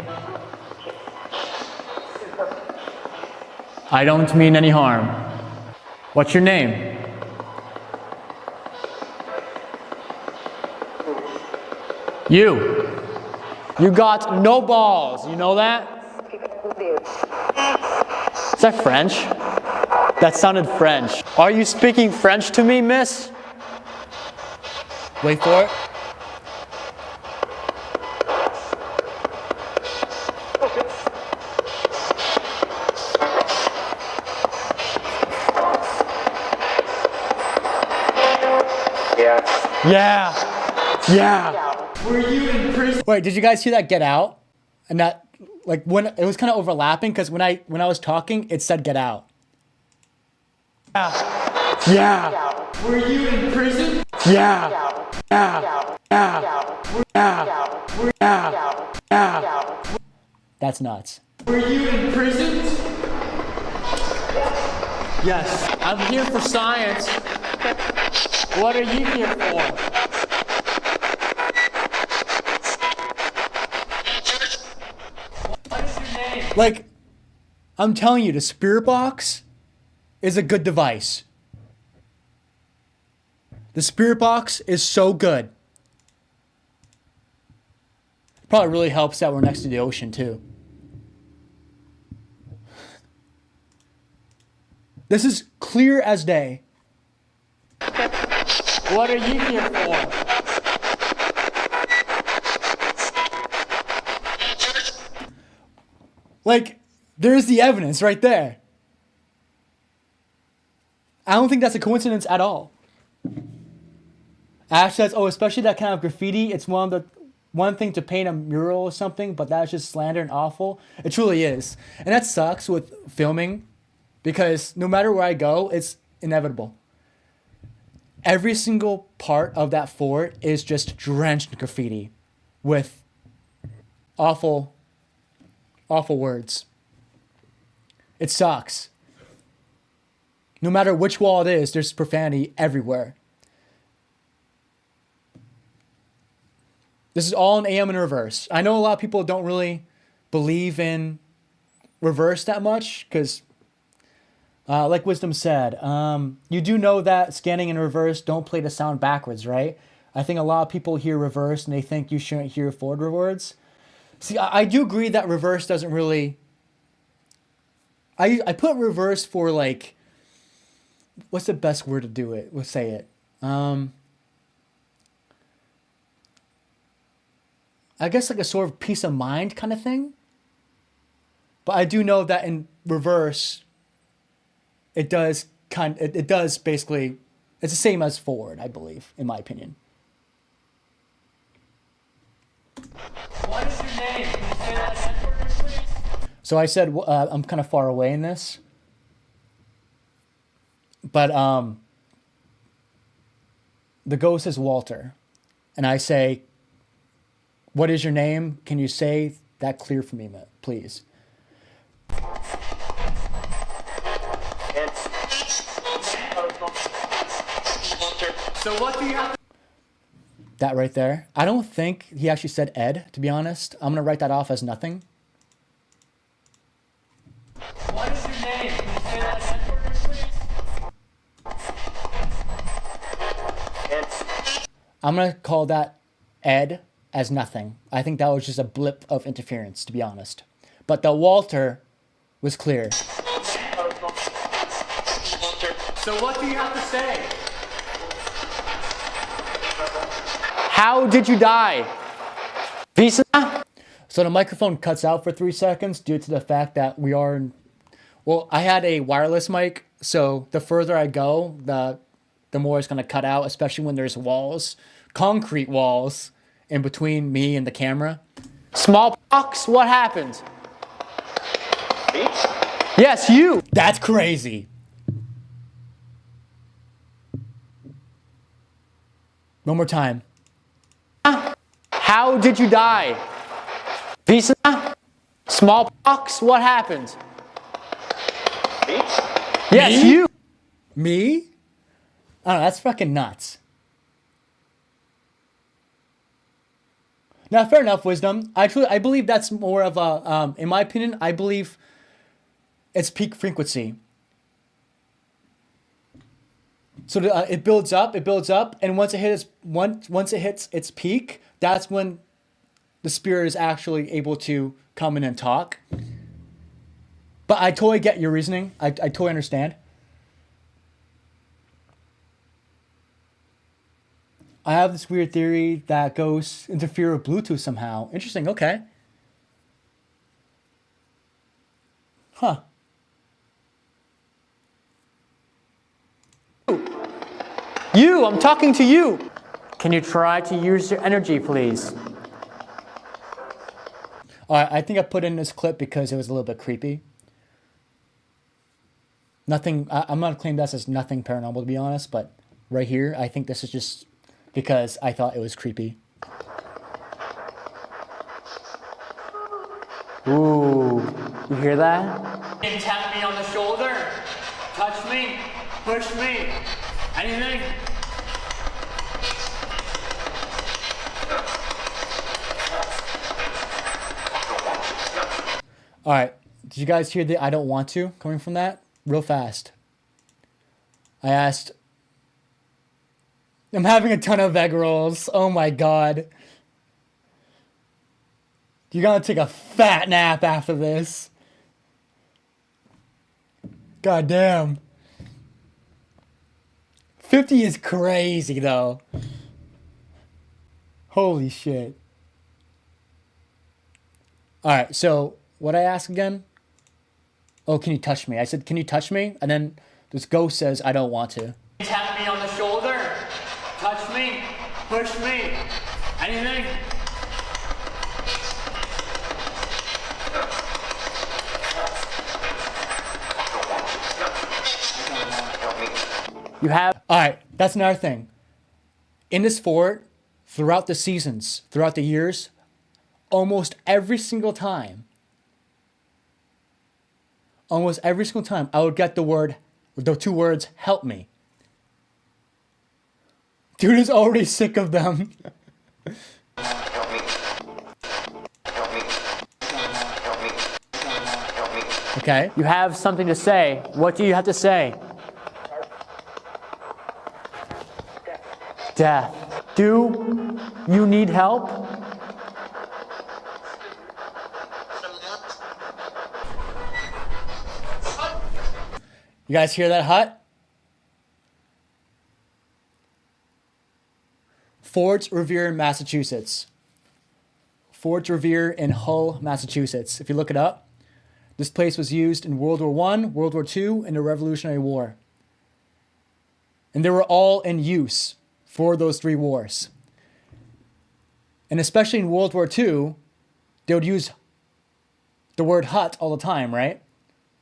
I don't mean any harm. What's your name? You. You got no balls. You know that? Is that French? That sounded French. Are you speaking French to me, miss? Wait for it. Yeah. Were you in prison? Wait, did you guys hear that Get Out? And that, like, when it was kind of overlapping, because when I was talking, it said Get Out. Yeah. Were you in prison? Yeah. That's nuts. Were you in prison? Yes. I'm here for science. What are you here for? Like, I'm telling you, the spirit box is a good device. The spirit box is so good. Probably really helps that we're next to the ocean, too. This is clear as day. What are you here for? Like, there's the evidence right there. I don't think that's a coincidence at all. Ash says, oh, especially that kind of graffiti. It's one thing to paint a mural or something, but that's just slander and awful. It truly is. And that sucks with filming because no matter where I go, it's inevitable. Every single part of that fort is just drenched in graffiti with awful words. It sucks. No matter which wall it is, there's profanity everywhere. This is all in AM and reverse. I know a lot of people don't really believe in reverse that much because, like Wisdom said, you do know that scanning in reverse don't play the sound backwards, right? I think a lot of people hear reverse and they think you shouldn't hear forward words. See, I do agree that reverse doesn't really... I put reverse for like... What's the best word to do it? We'll say it. I guess like a sort of peace of mind kind of thing. But I do know that in reverse, it does basically, it's the same as forward, I believe, in my opinion. What is your name? Can you say that again for me, please? So I said I'm kind of far away in this. But the ghost is Walter. And I say, what is your name? Can you say that clear for me, please? So what do you have? That right there. I don't think he actually said Ed, to be honest. I'm going to write that off as nothing. What is your name? Can you say that again for me, please? I'm going to call that Ed as nothing. I think that was just a blip of interference, to be honest. But the Walter was clear. So what do you have to say? How did you die? Visa? So the microphone cuts out for 3 seconds due to the fact that we are in... Well, I had a wireless mic, so the further I go, the more it's going to cut out, especially when there's walls, concrete walls, in between me and the camera. Smallpox? What happened? Me? Yes, you! That's crazy. One more time. How did you die? Visa? Smallpox? What happened? Me? Yes, you! Me? I don't know, that's fucking nuts. Now, fair enough, Wisdom. Actually, I believe that's more of a, in my opinion, I believe it's peak frequency. So it builds up, and once it hits its peak, that's when the spirit is actually able to come in and talk. But I totally get your reasoning. I totally understand. I have this weird theory that ghosts interfere with Bluetooth somehow. Interesting, okay. Huh. You, I'm talking to you. Can you try to use your energy, please? All right, I think I put in this clip because it was a little bit creepy. Nothing, I'm not claiming this as nothing paranormal, to be honest, but right here, I think this is just because I thought it was creepy. Ooh, you hear that? Tap me on the shoulder, touch me, push me, anything. All right, did you guys hear the I don't want to coming from that? Real fast. I asked, I'm having a ton of egg rolls. Oh my God. You're gonna take a fat nap after this. God damn. 50 is crazy though. Holy shit. All right, so what I asked again? Oh, can you touch me? I said, can you touch me? And then this ghost says, I don't want to. Tap me on the shoulder, touch me, push me, anything. You have, all right, that's another thing. In this fort, throughout the seasons, throughout the years, almost every single time, almost every single time I would get the two words, help me. Dude is already sick of them. Okay. You have something to say. What do you have to say? Death. Do you need help? You guys hear that hut? Fort Revere, Massachusetts. Fort Revere in Hull, Massachusetts. If you look it up, this place was used in World War I, World War II, and the Revolutionary War. And they were all in use for those three wars. And especially in World War II, they would use the word hut all the time, right?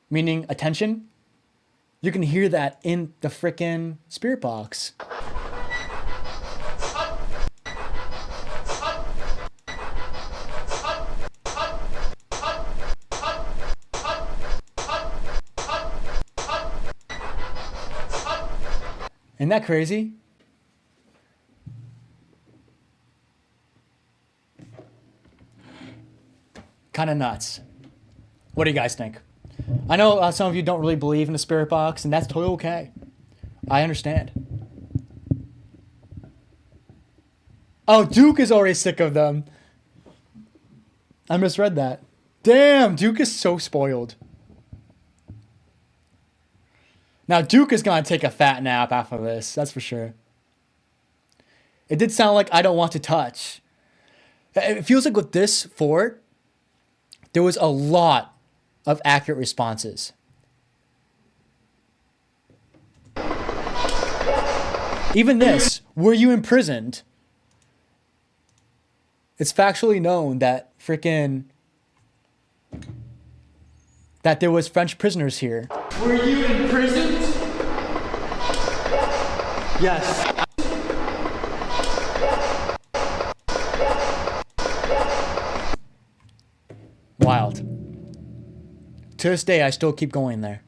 Meaning attention. You can hear that in the frickin' spirit box. Isn't that crazy? Kind of nuts. What do you guys think? I know some of you don't really believe in the spirit box, and that's totally okay. I understand. Oh, Duke is already sick of them. I misread that. Damn, Duke is so spoiled. Now, Duke is going to take a fat nap after this, that's for sure. It did sound like I don't want to touch. It feels like with this fort, there was a lot of accurate responses. Even this, were you imprisoned? It's factually known that that there was French prisoners here. Were you imprisoned? Yes. Wild. To this day, I still keep going there.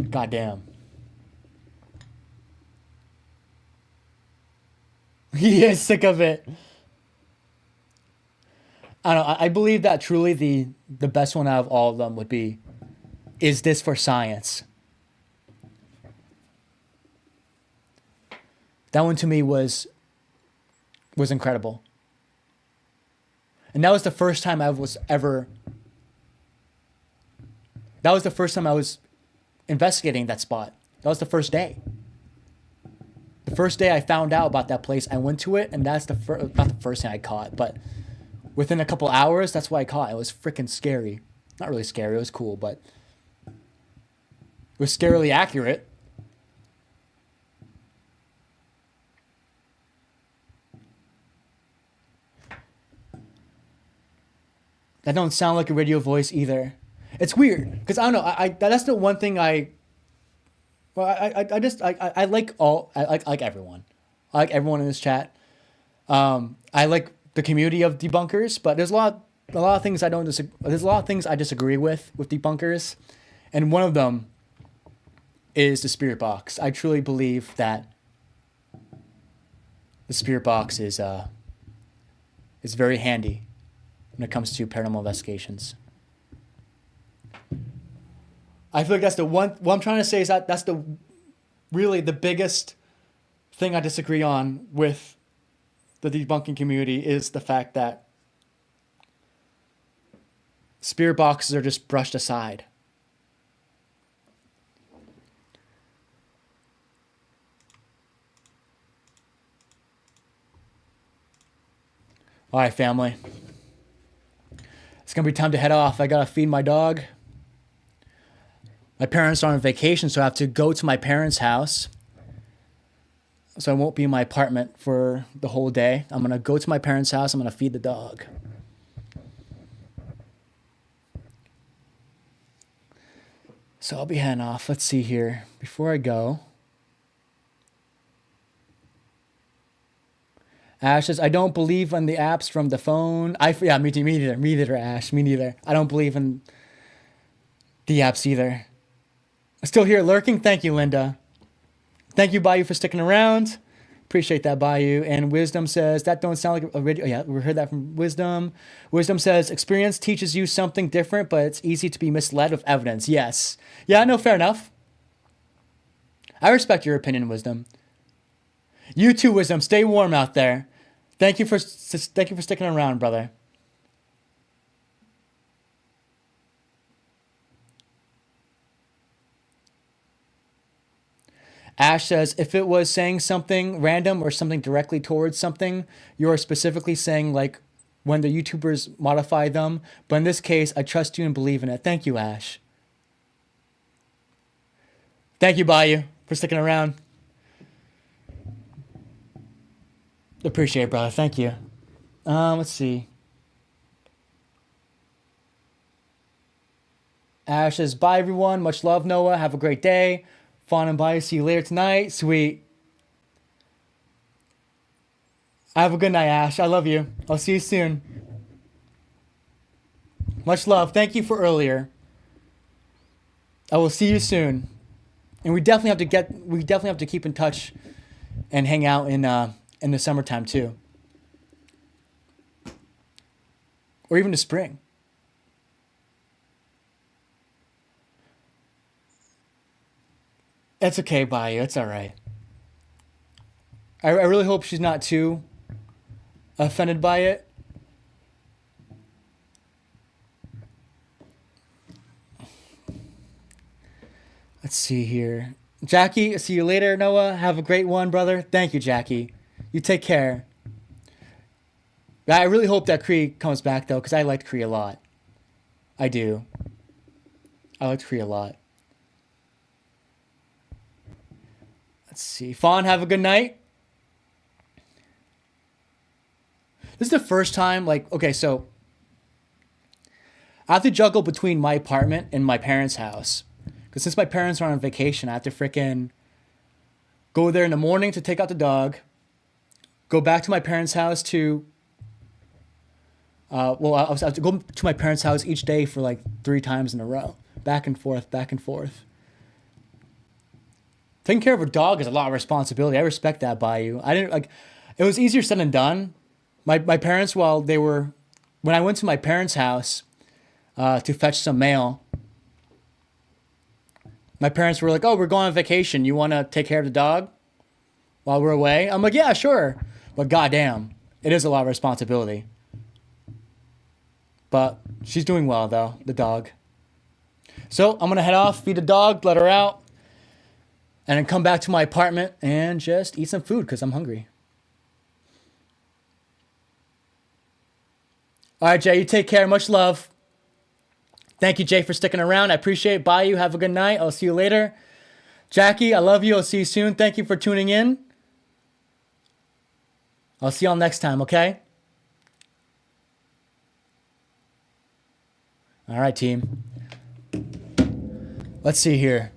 Goddamn. He is sick of it. I don't know. I believe that truly the best one out of all of them would be, is this for science? That one to me was incredible. And that was the first time I was investigating that spot. That was the first day. The first day I found out about that place, I went to it, and that's not the first thing I caught, but within a couple hours, that's what I caught. It was freaking scary. Not really scary, it was cool, but it was scarily accurate. That don't sound like a radio voice either. It's weird, because I don't know, that's the one thing I like everyone. I like everyone in this chat. I like the community of debunkers, but there's a lot of things there's a lot of things I disagree with debunkers, and one of them is the spirit box. I truly believe that the spirit box is very handy when it comes to paranormal investigations. I feel like that's the one. What I'm trying to say is that's really the biggest thing I disagree on with the debunking community is the fact that spirit boxes are just brushed aside. All right, family. It's going to be time to head off. I got to feed my dog. My parents are on vacation, so I have to go to my parents' house. So I won't be in my apartment for the whole day. I'm going to go to my parents' house. I'm going to feed the dog. So I'll be heading off. Let's see here. Before I go, Ash says, I don't believe in the apps from the phone. Yeah, me neither. Me neither, Ash. Me neither. I don't believe in the apps either. Still here lurking. Thank you, Linda. Thank you, Bayou, for sticking around. Appreciate that, Bayou. And Wisdom says, that don't sound like a radio. Yeah, we heard that from Wisdom. Wisdom says, experience teaches you something different, but it's easy to be misled with evidence. Yes. Yeah, no, fair enough. I respect your opinion, Wisdom. You too, Wisdom. Stay warm out there. Thank you for sticking around, brother. Ash says, if it was saying something random or something directly towards something, you're specifically saying like when the YouTubers modify them. But in this case, I trust you and believe in it. Thank you, Ash. Thank you, Bayou, for sticking around. Appreciate it, brother. Thank you. Let's see. Ash says, bye, everyone. Much love, Noah. Have a great day. Fawn and Bayou, see you later tonight. Sweet. Have a good night, Ash. I love you. I'll see you soon. Much love. Thank you for earlier. I will see you soon. And we definitely have to keep in touch and hang out in the summertime too. Or even the spring. It's okay, Bayou. It's all right. I really hope she's not too offended by it. Let's see here. Jackie, see you later, Noah. Have a great one, brother. Thank you, Jackie. You take care. I really hope that Kree comes back, though, because I liked Kree a lot. I do. I liked Kree a lot. Let's see. Fawn, have a good night. This is the first time, like, okay, so I have to juggle between my apartment and my parents' house. Because since my parents are on vacation, I have to frickin' go there in the morning to take out the dog, go back to my parents' house to, I have to go to my parents' house each day for like 3 times in a row. Back and forth, back and forth. Taking care of a dog is a lot of responsibility. I respect that, Bayou. It was easier said than done. My parents, when I went to my parents' house to fetch some mail, my parents were like, oh, we're going on vacation. You want to take care of the dog while we're away? I'm like, yeah, sure. But goddamn, it is a lot of responsibility. But she's doing well, though, the dog. So I'm going to head off, feed the dog, let her out, and then come back to my apartment and just eat some food because I'm hungry. All right, Jay, you take care. Much love. Thank you, Jay, for sticking around. I appreciate it. Bye, you. Have a good night. I'll see you later. Jackie, I love you. I'll see you soon. Thank you for tuning in. I'll see y'all next time, okay? All right, team. Let's see here.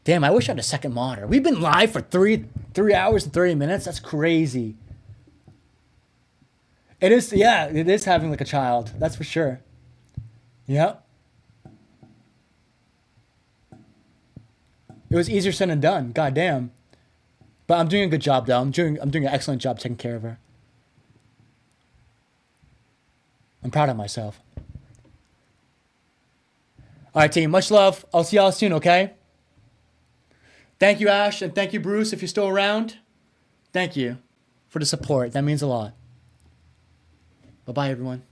Damn, I wish I had a second monitor. We've been live for 3 hours and 30 minutes. That's crazy. It is, yeah, it is having like a child. That's for sure. Yep. It was easier said than done. God damn. But I'm doing a good job though. I'm doing an excellent job taking care of her. I'm proud of myself. All right, team. Much love. I'll see y'all soon, okay? Thank you, Ash, and thank you, Bruce, if you're still around. Thank you for the support. That means a lot. Bye-bye, everyone.